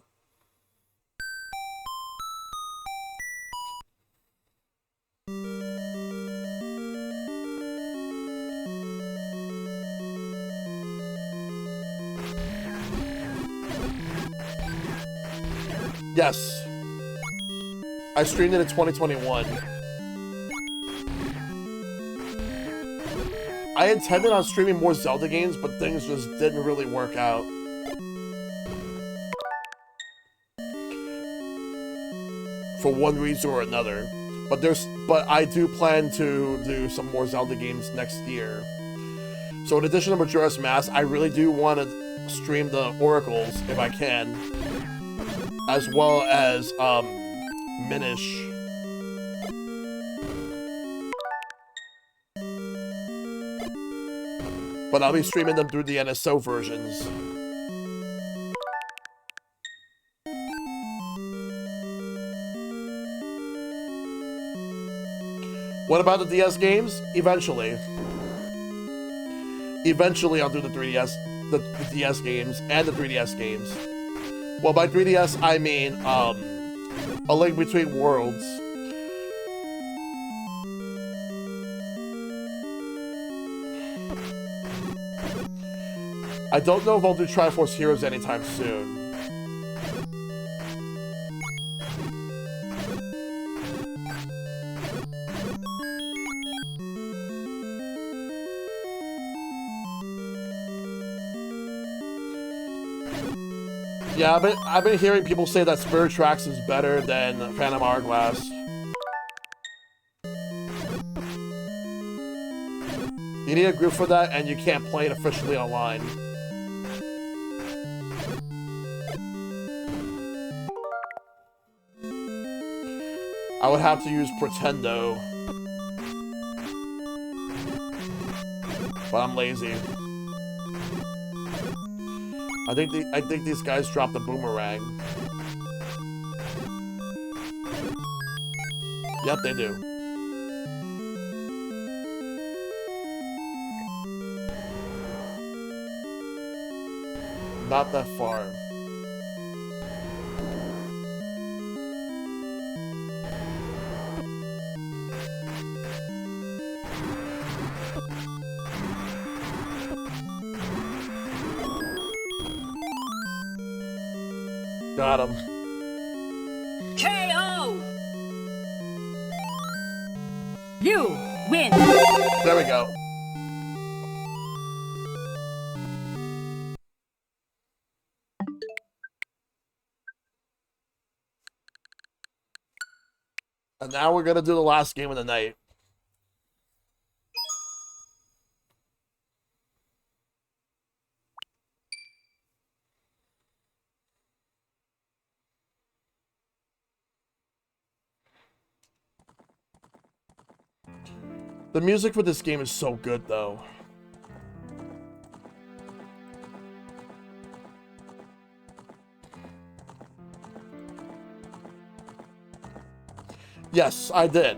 Yes. I streamed it in 2021. I intended on streaming more Zelda games, but things just didn't really work out. For one reason or another. But I do plan to do some more Zelda games next year. So in addition to Majora's Mask, I really do want to stream the Oracles if I can. As well as Minish. But I'll be streaming them through the NSO versions. What about the DS games? Eventually. Eventually I'll do the 3DS, the DS games, and the 3DS games. Well, by 3DS, I mean, A Link Between Worlds. I don't know if I'll do Triforce Heroes anytime soon. Yeah, I've been hearing people say that Spirit Tracks is better than Phantom Hourglass. You need a group for that, and you can't play it officially online. I would have to use Pretendo. But I'm lazy. I think these guys dropped the boomerang. Yep, they do. Not that far. Got him. KO! You win! There we go. And now we're gonna do the last game of the night. The music for this game is so good, though. Yes, I did.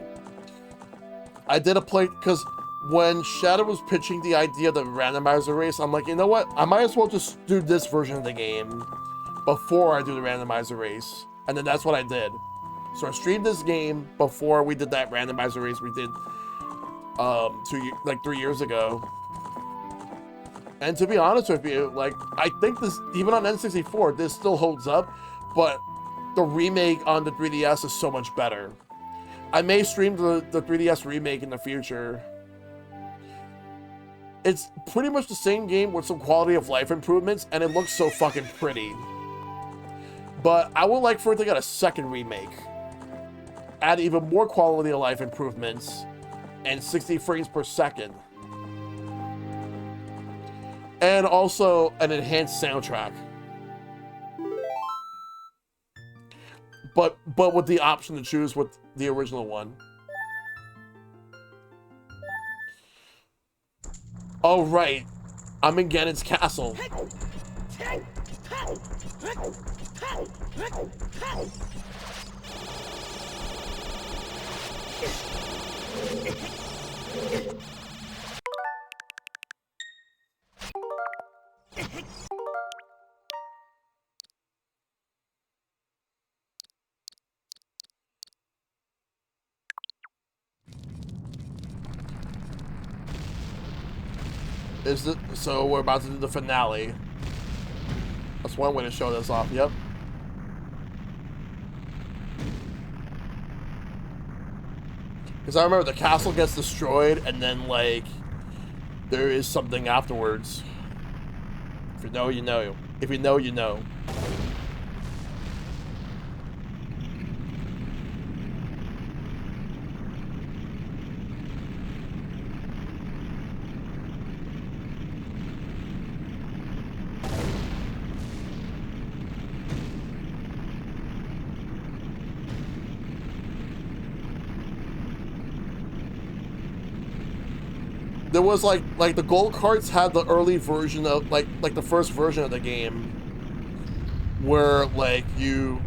I did a play, because when Shadow was pitching the idea of the randomizer race, I'm like, you know what? I might as well just do this version of the game before I do the randomizer race. And then that's what I did. So I streamed this game before we did that randomizer race we did 3 years ago. And to be honest with you, like, I think this, even on N64, this still holds up, but the remake on the 3DS is so much better. I may stream the 3DS remake in the future. It's pretty much the same game with some quality of life improvements, and it looks so fucking pretty. But I would like for it to get a second remake. Add even more quality of life improvements, and 60 frames per second. And also an enhanced soundtrack. But with the option to choose with the original one. Oh, right. I'm in Ganon's castle. So we're about to do the finale. That's one way to show this off, yep. Because I remember the castle gets destroyed and then, like, there is something afterwards. If you know, you know. If you know, you know. There was like the gold carts had the early version of like the first version of the game where like you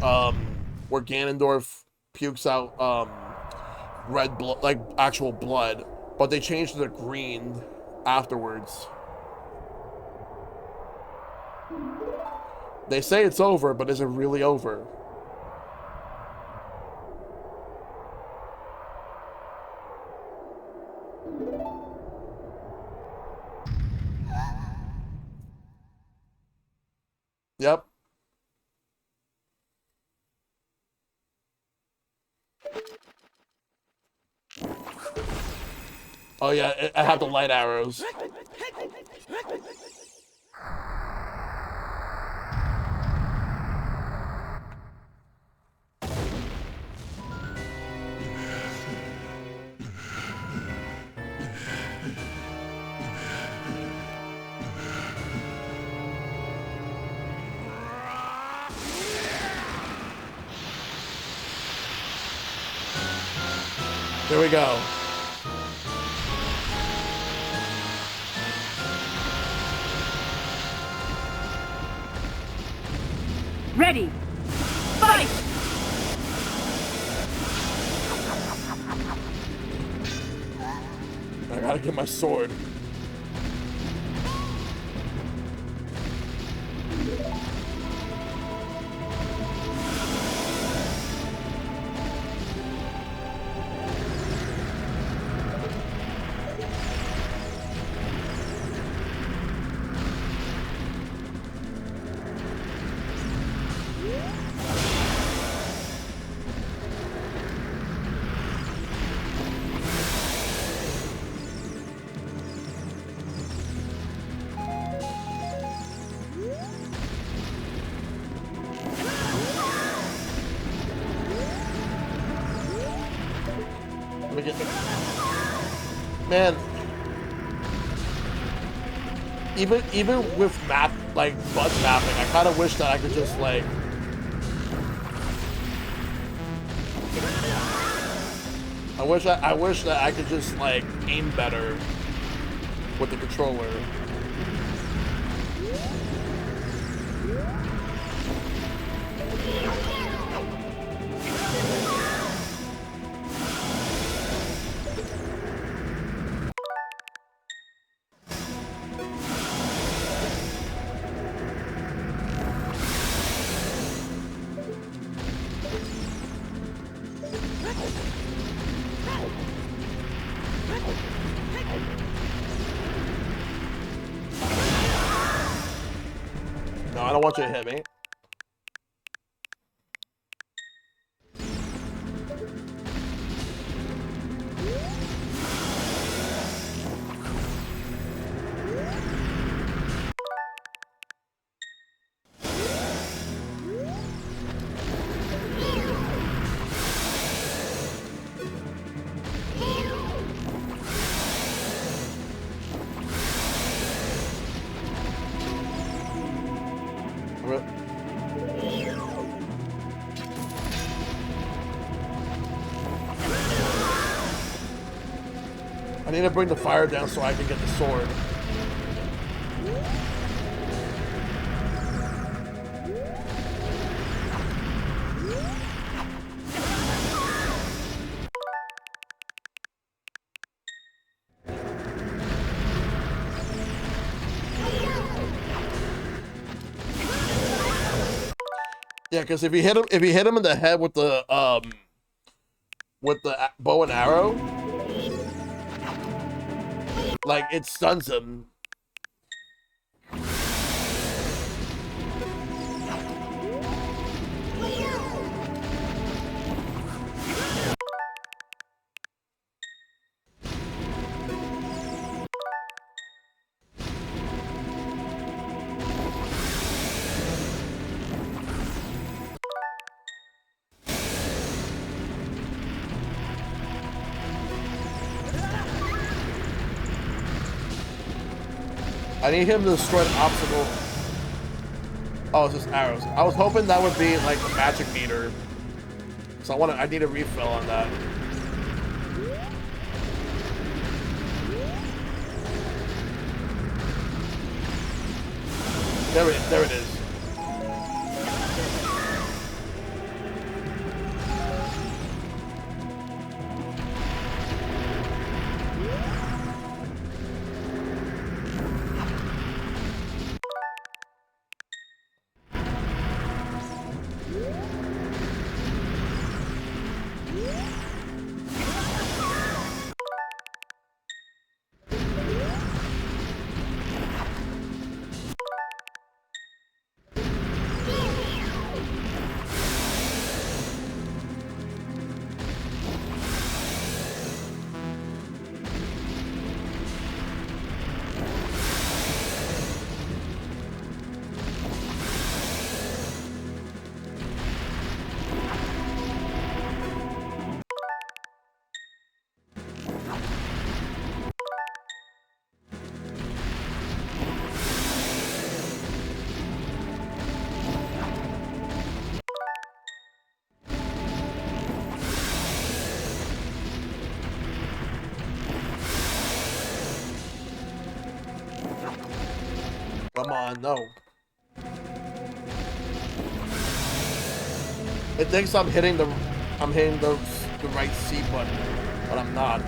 where Ganondorf pukes out red blood, like actual blood, but they changed it to green afterwards. They say it's over, but is it really over? Yep. Oh yeah, I have the light arrows. There we go. Ready. Fight! I gotta get my sword. Man, even with map like button mapping, I kind of wish that I could just like I wish that I could just like aim better with the controller. No, I don't want you to hit me. I need to bring the fire down so I can get the sword. Yeah, because if you hit him in the head with the bow and arrow, like it stuns him. I need him to destroy an obstacle. Oh, it's just arrows. I was hoping that would be like a magic meter. So I need a refill on that. There it is. Come on, no. It thinks I'm hitting the right C button, but I'm not.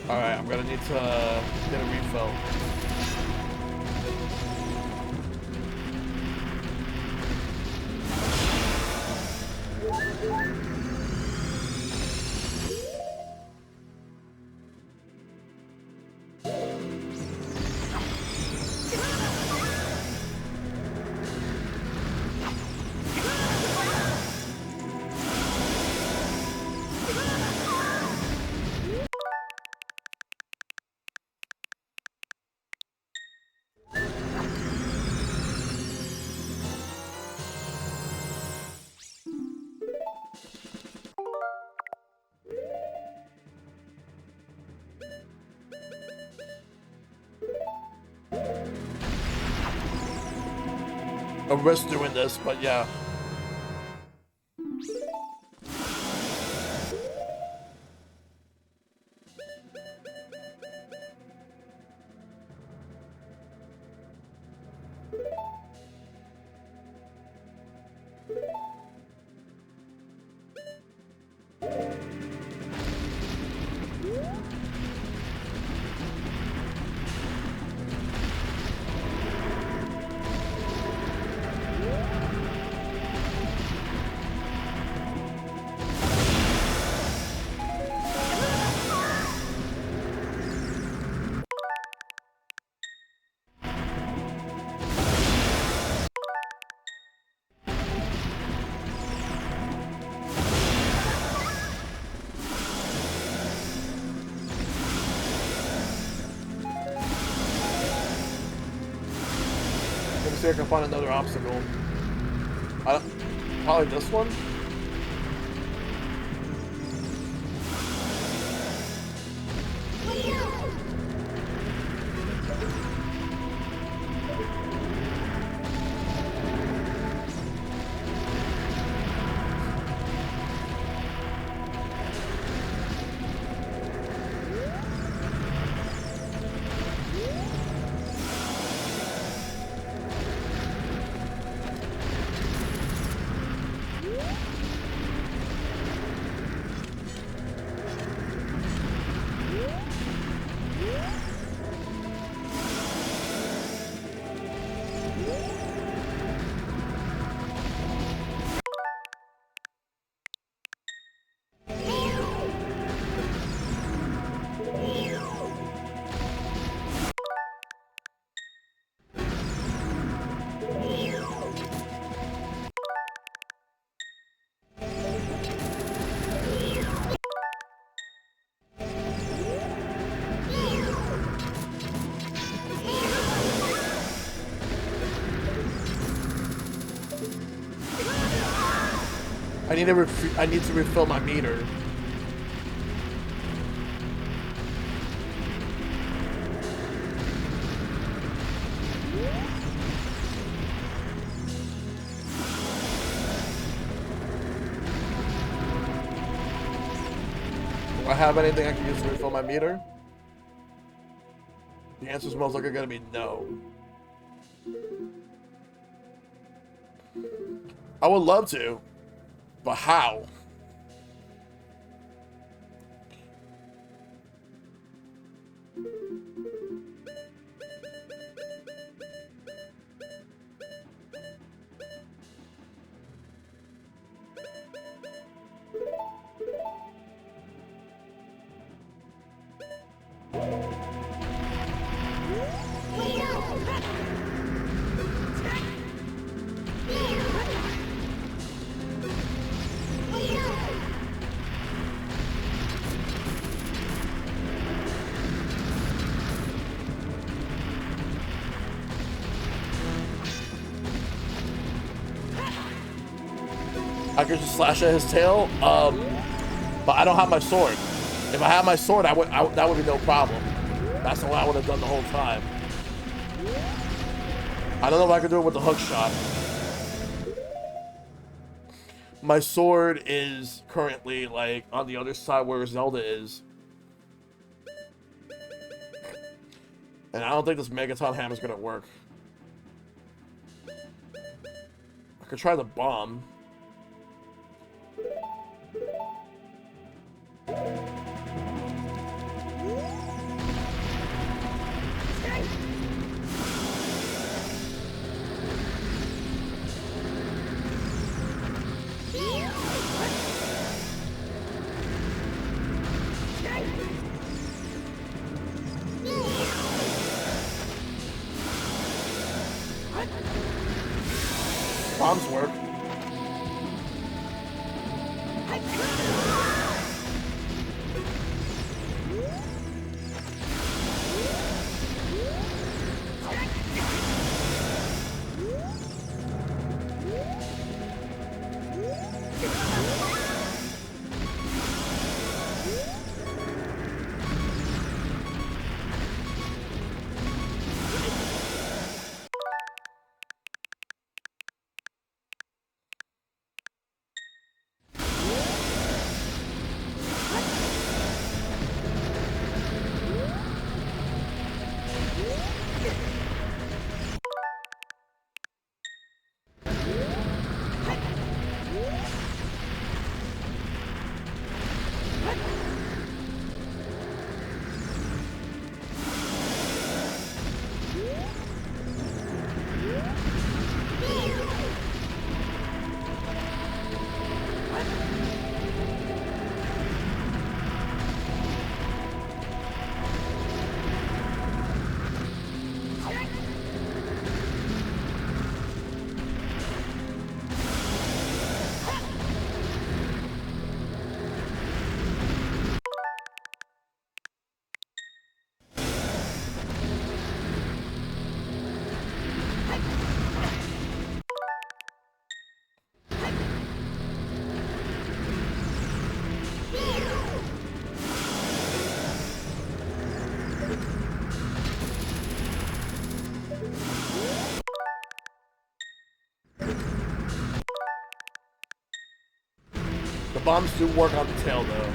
Alright, I'm gonna need to get a refill. A risk doing this, but yeah. see if I can find another obstacle. Probably this one? I need to refill my meter. Do I have anything I can use to refill my meter? The answer is most likely gonna be no. I would love to, but how? I could just slash at his tail, but I don't have my sword. If I had my sword, that would be no problem. That's what I would have done the whole time. I don't know if I could do it with the hook shot. My sword is currently like on the other side where Zelda is. And I don't think this Megaton hammer is gonna work. I could try the bomb. Bombs work. The bombs do work on the tail, though.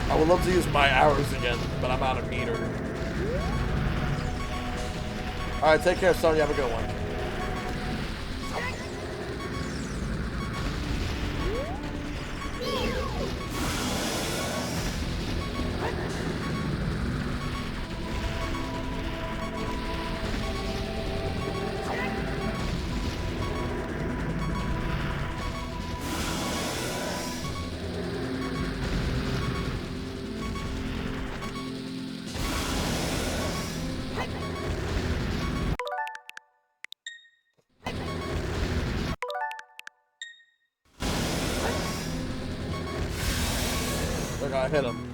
I would love to use my arrows again, but I'm out of meter. Alright, take care, son. You have a good one. Look, I hit him.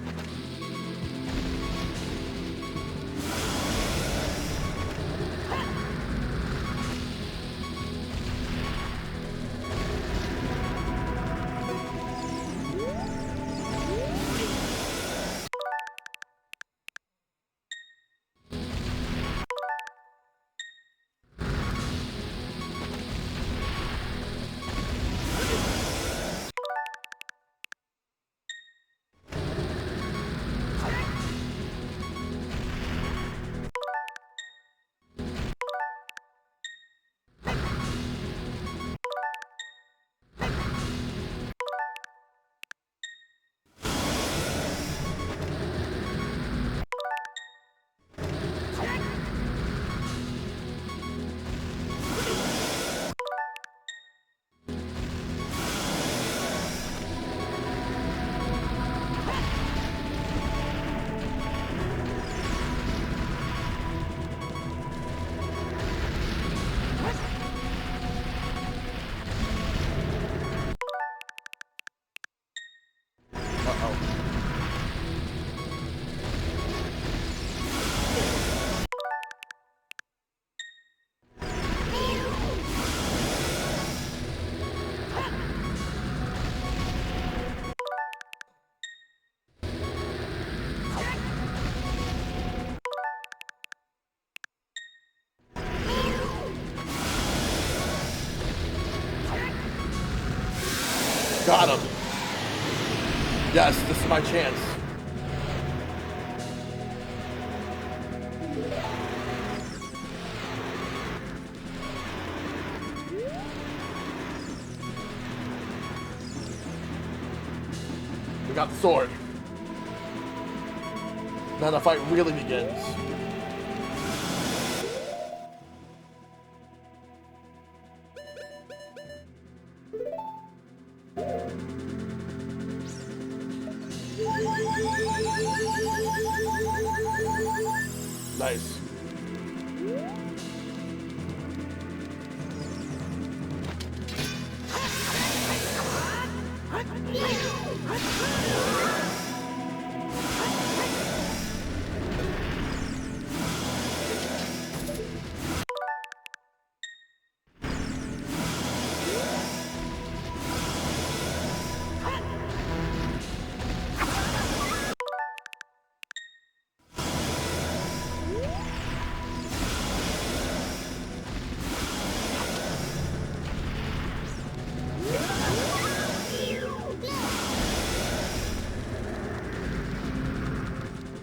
Got him. Yes, this is my chance. We got the sword. Now the fight really begins. Nice.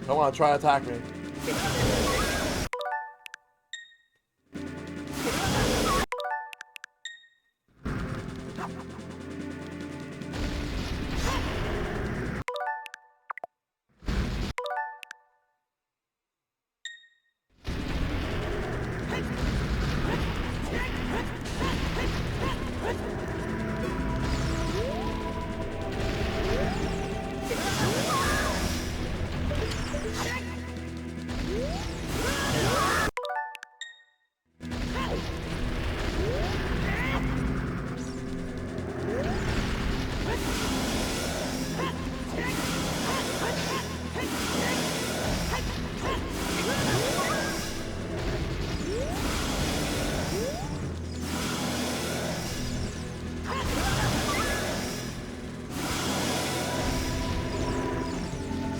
Don't want to try to attack me.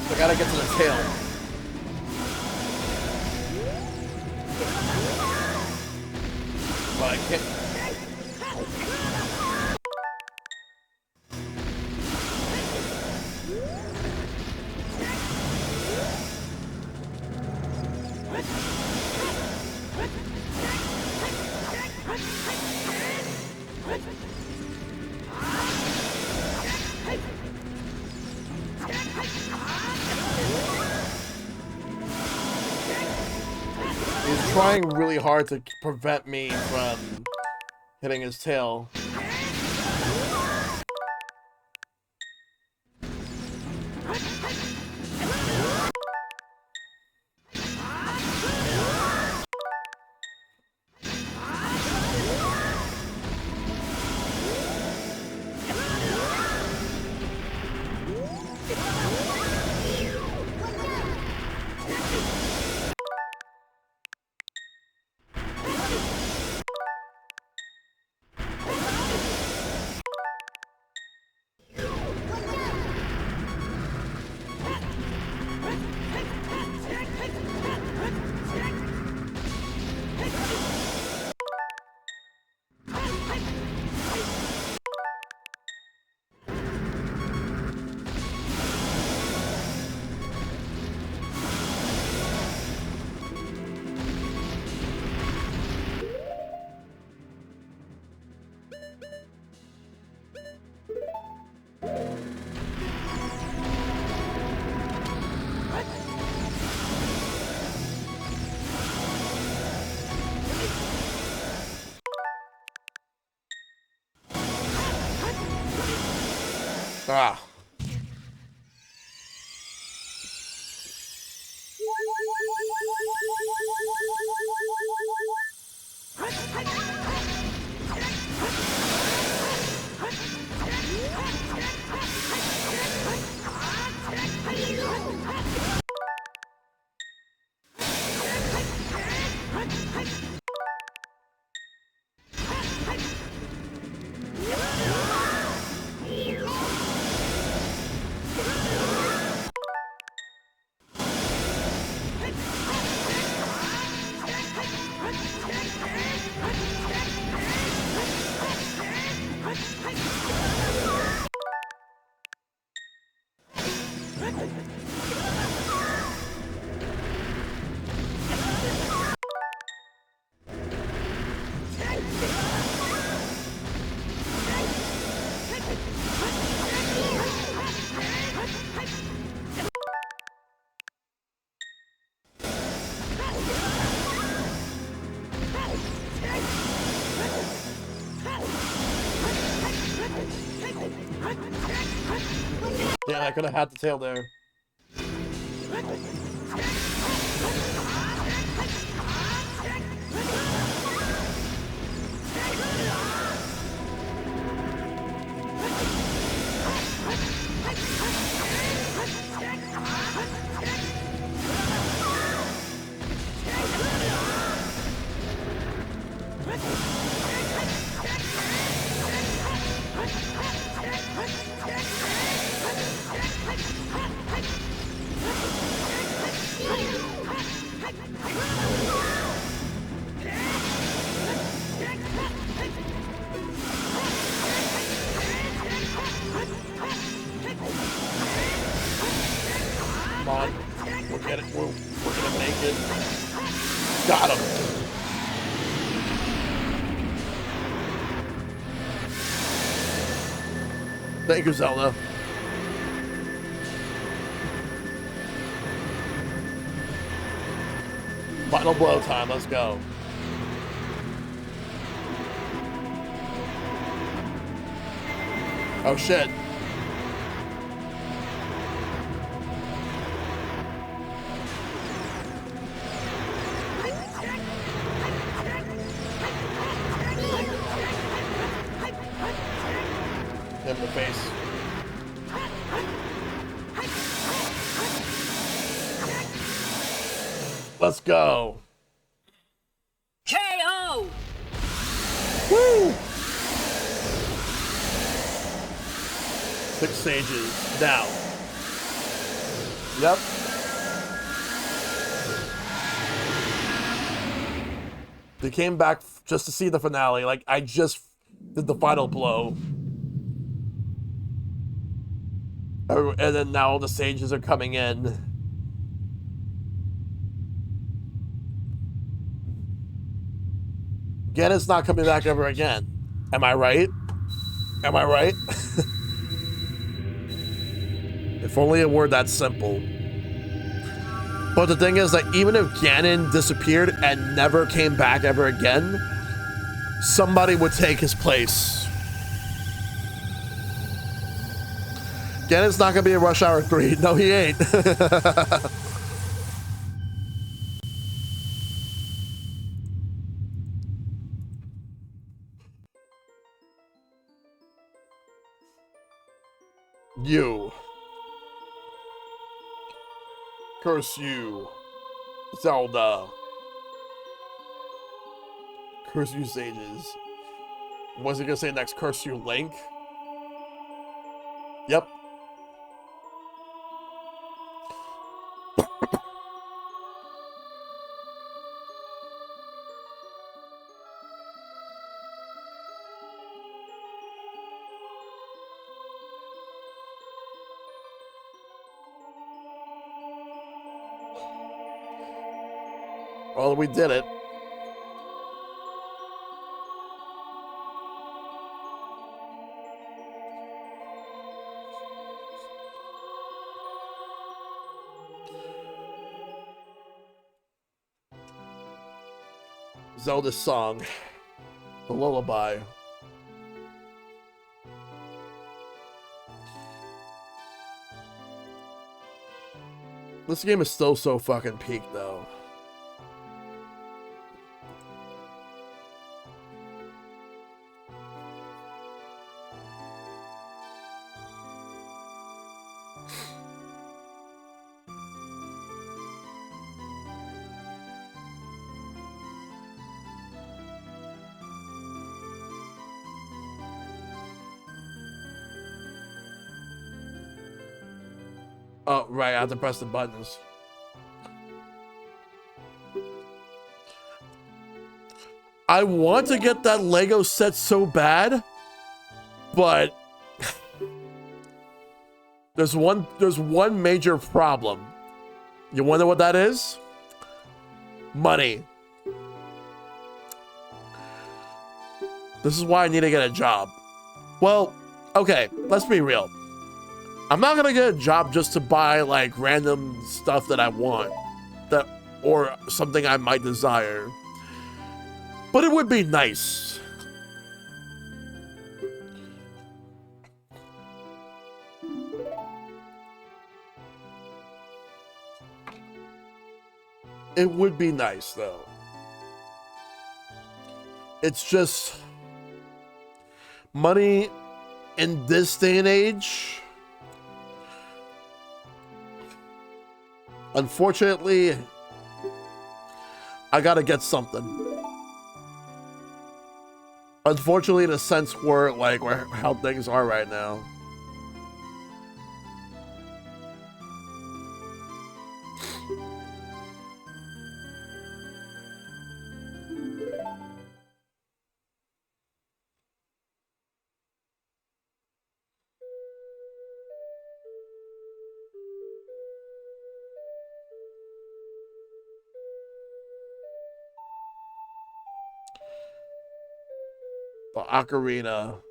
I gotta get to the tail. But I can't. He's trying really hard to prevent me from hitting his tail. Ah. Damn, I could have had the tail there. Come on. We'll get it. We're gonna make it. Got him. Thank you, Zelda. Final blow time. Let's go. Oh, shit. Hit in the face. Let's go. KO! Woo! 6 sages. Now. Yep. They came back just to see the finale. Like, I just did the final blow. And then now all the sages are coming in. Ganon's not coming back ever again. Am I right? Am I right? If only it were that simple. But the thing is that even if Ganon disappeared and never came back ever again, somebody would take his place. Ganon's not gonna be in Rush Hour 3. No, he ain't. You. Curse you. Zelda. Curse you, sages. What's he gonna say next? Curse you, Link? Yep. Well, we did it. Zelda's song. The lullaby. This game is still so fucking peak, though. Oh, right, I have to press the buttons. I want to get that Lego set so bad, but there's one major problem. You wonder what that is? Money. This is why I need to get a job. Well, okay, let's be real. I'm not gonna get a job just to buy like random stuff that I want, or something I might desire. But it would be nice. It would be nice, though. It's just money in this day and age. Unfortunately, I gotta get something. Unfortunately, in a sense where how things are right now. The ocarina.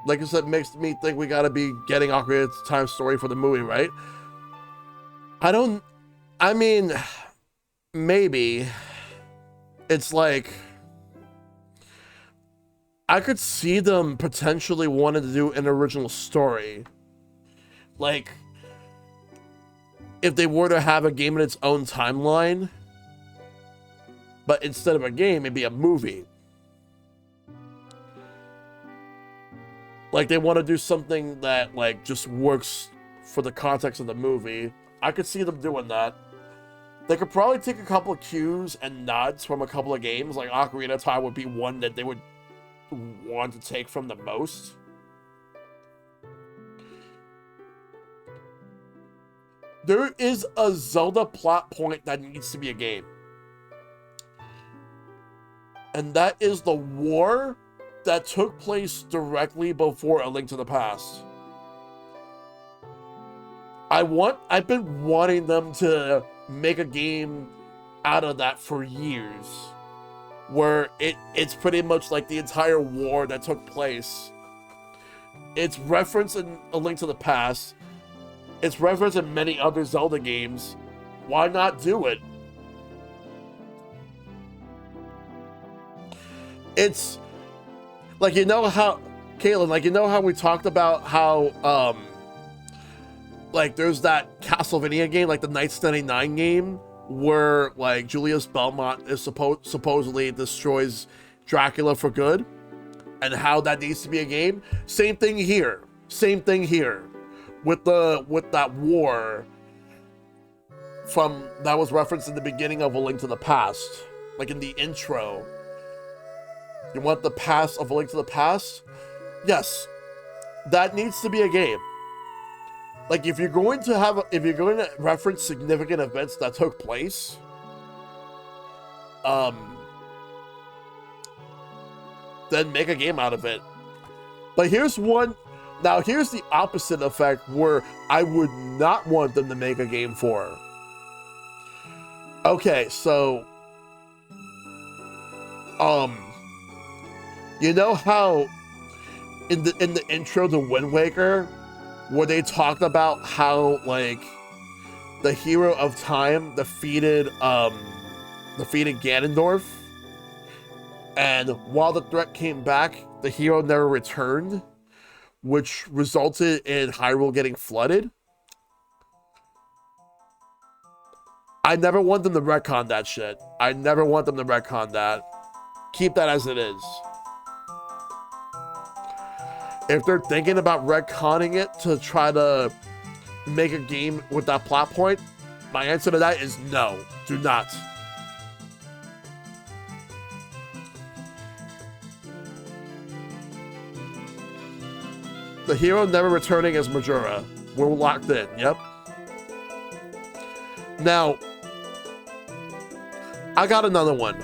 Like I said, makes me think we gotta be getting Ocarina of Time story for the movie, right? I mean, maybe. It's like, I could see them potentially wanting to do an original story. Like, if they were to have a game in its own timeline, but instead of a game, it'd be a movie. Like, they want to do something that, like, just works for the context of the movie. I could see them doing that. They could probably take a couple of cues and nods from a couple of games. Like Ocarina of Time would be one that they would want to take from the most. There is a Zelda plot point that needs to be a game. And that is the war that took place directly before A Link to the Past. I've been wanting them to make a game out of that for years. Where it's pretty much like the entire war that took place. It's referenced in A Link to the Past. It's referenced in many other Zelda games. Why not do it? It's like, you know how, Caitlin, like, you know how we talked about how, like, there's that Castlevania game, like the Knights 99 game, where, like, Julius Belmont is supposedly destroys Dracula for good, and how that needs to be a game. Same thing here. Same thing here. With that war that was referenced in the beginning of A Link to the Past, like in the intro. You want the past of A Link to the Past? Yes, that needs to be a game. Like, if you're going to reference significant events that took place, then make a game out of it. But here's one. Now, here's the opposite effect where I would not want them to make a game for. Okay, so, you know how in the intro to Wind Waker, where they talked about how, like, the hero of time defeated Ganondorf, and while the threat came back, the hero never returned, which resulted in Hyrule getting flooded. I never want them to retcon that shit. I never want them to retcon that. Keep that as it is. If they're thinking about retconning it to try to make a game with that plot point, my answer to that is no, do not. The hero never returning as Majora. We're locked in, yep. Now, I got another one.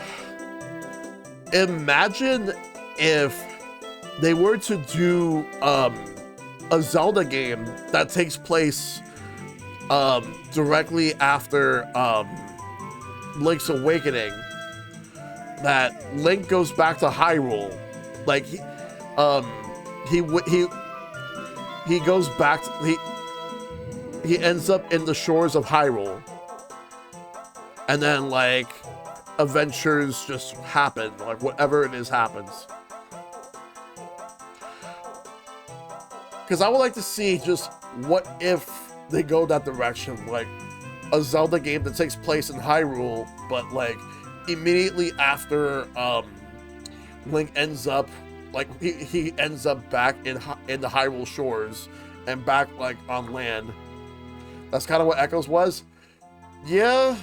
Imagine if they were to do a Zelda game that takes place directly after Link's Awakening. That Link goes back to Hyrule. Like, he goes back to, he ends up in the shores of Hyrule, and then, like, adventures just happen, like whatever it is happens. Because I would like to see just what if they go that direction, like a Zelda game that takes place in Hyrule, but like immediately after Link ends up, like he ends up back in the Hyrule shores and back like on land. That's kind of what Echoes was. Yeah.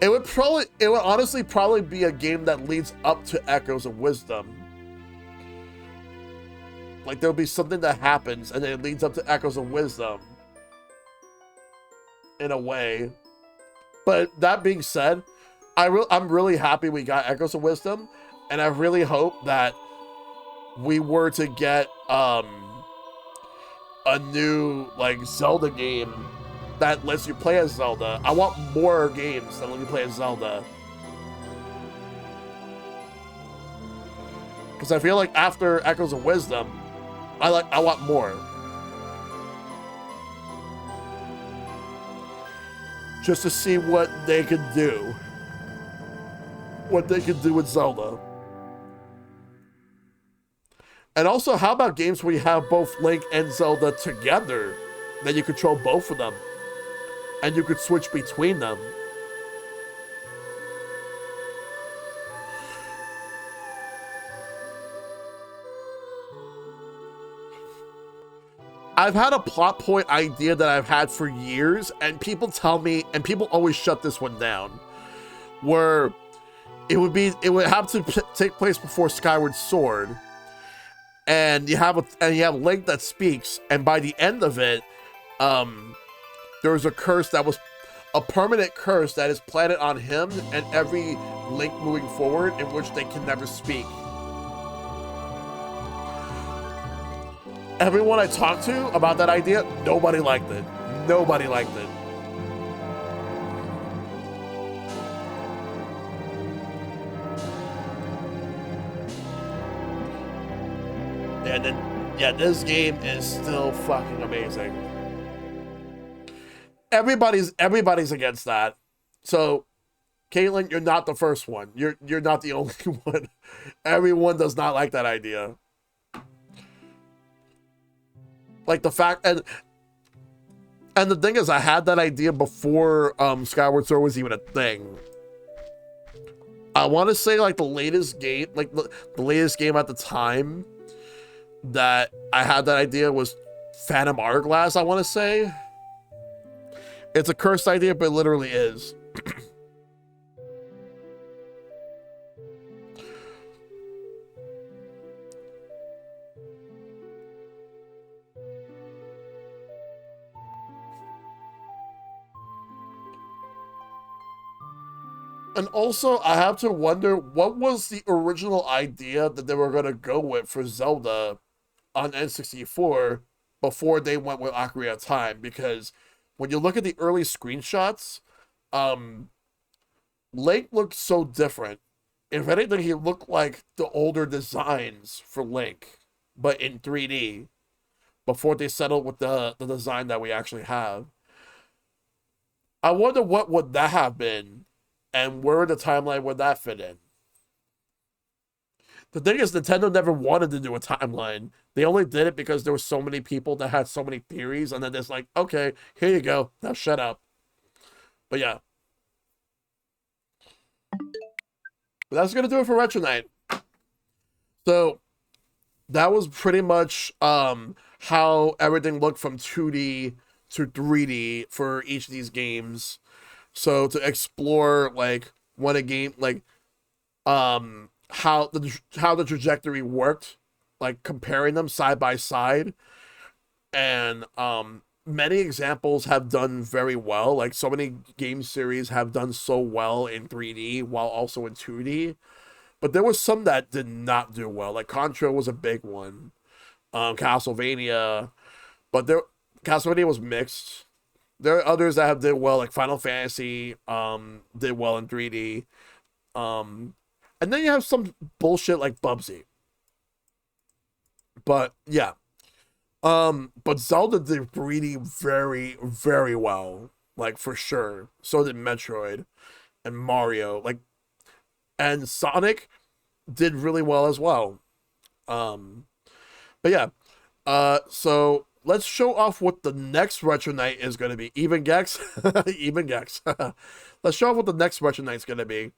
It would honestly probably be a game that leads up to Echoes of Wisdom. Like there'll be something that happens and then it leads up to Echoes of Wisdom. In a way. But that being said, I'm really happy we got Echoes of Wisdom, and I really hope that we were to get a new like Zelda game that lets you play as Zelda. I want more games that let you play as Zelda. Because I feel like after Echoes of Wisdom, I want more. Just to see what they could do. What they could do with Zelda. And also, how about games where you have both Link and Zelda together? Then you control both of them. And you could switch between them. I've had a plot point idea that I've had for years, and people tell me, and people always shut this one down, where it would have to take place before Skyward Sword, and you have Link that speaks, and by the end of it, there was a curse that was a permanent curse that is planted on him and every Link moving forward, in which they can never speak. Everyone I talked to about that idea, nobody liked it. Nobody liked it. And then, yeah, this game is still fucking amazing. Everybody's against that. So, Caitlin, you're not the first one. You're not the only one. Everyone does not like that idea. Like the fact, and the thing is, I had that idea before Skyward Sword was even a thing. I want to say like the latest game, like the latest game at the time that I had that idea was Phantom Hourglass, I want to say. It's a cursed idea, but it literally is. And also, I have to wonder, what was the original idea that they were going to go with for Zelda on N64 before they went with Ocarina of Time? Because when you look at the early screenshots, Link looked so different. If anything, he looked like the older designs for Link, but in 3D, before they settled with the design that we actually have. I wonder what would that have been, and where in the timeline would that fit in? The thing is, Nintendo never wanted to do a timeline. They only did it because there were so many people that had so many theories, and then it's like, okay, here you go, now shut up. But yeah. But that's gonna do it for Retro Night. So that was pretty much how everything looked from 2D to 3D for each of these games. So to explore like when a game, like how the trajectory worked, like comparing them side by side, and many examples have done very well. Like so many game series have done so well in 3D while also in 2D, but there was some that did not do well. Like Contra was a big one, Castlevania, but Castlevania was mixed. There are others that have did well, like Final Fantasy did well in 3D. And then you have some bullshit like Bubsy. But yeah. But Zelda did 3D very, very well. Like for sure. So did Metroid and Mario. Like, and Sonic did really well as well. But yeah. So let's show off what the next Retro Night is going to be. Even Gex? Even Gex. Let's show off what the next Retro Night is going to be.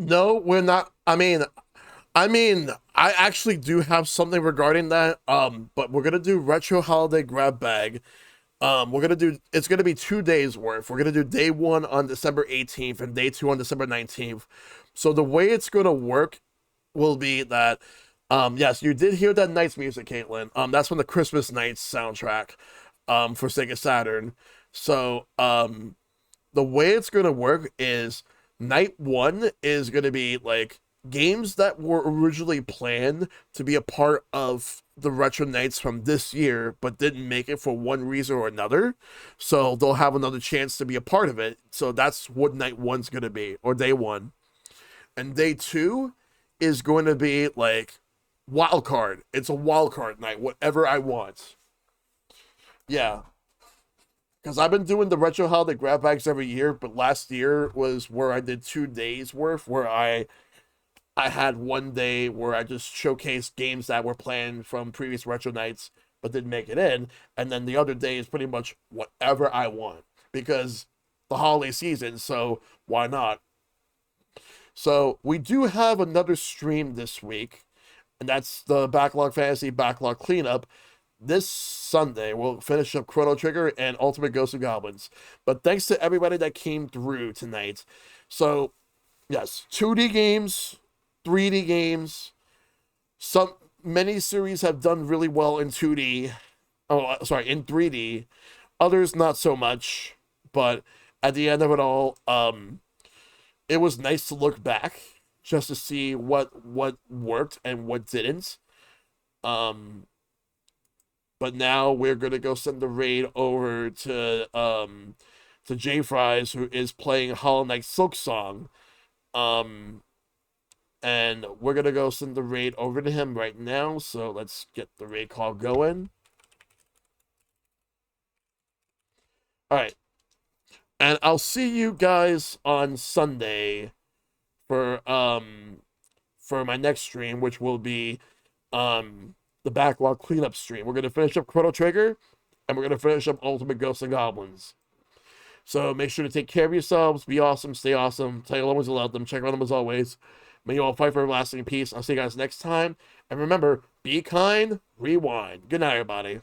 No, we're not. I mean, I actually do have something regarding that. But we're gonna do retro holiday grab bag. It's gonna be 2 days worth. We're gonna do day 1 on December 18th and day 2 on December 19th. So the way it's gonna work will be that, yes, you did hear that Nights music, Caitlin. That's from the Christmas Nights soundtrack, for Sega Saturn. So, the way it's gonna work is night 1 is gonna be like games that were originally planned to be a part of the Retro Nights from this year, but didn't make it for one reason or another. So they'll have another chance to be a part of it. So that's what night one's going to be, or day one. And day two is going to be like wild card. It's a wild card night, whatever I want. Yeah. Because I've been doing the Retro Holiday grab bags every year, but last year was where I did 2 days worth, where I had one day where I just showcased games that were planned from previous Retro Nights but didn't make it in, and then the other day is pretty much whatever I want because the holiday season, so why not? So we do have another stream this week, and that's the Backlog Fantasy Backlog Cleanup. This Sunday, we'll finish up Chrono Trigger and Ultimate Ghosts and Goblins. But thanks to everybody that came through tonight. So, yes, 2D games, 3D games. Many series have done really well in 2D. Oh, sorry, in 3D. Others not so much. But at the end of it all, it was nice to look back just to see what worked and what didn't. But now we're gonna go send the raid over to J Fries, who is playing Hollow Knight Silk Song. And we're gonna go send the raid over to him right now. So let's get the raid call going. Alright. And I'll see you guys on Sunday for my next stream, which will be the backlog cleanup stream. We're gonna finish up Chrono Trigger, and we're gonna finish up Ultimate Ghosts and Goblins. So make sure to take care of yourselves, be awesome, stay awesome, tell your loved ones you love them, check on them as always. May you all fight for everlasting peace. I'll see you guys next time. And remember, be kind, rewind. Good night, everybody.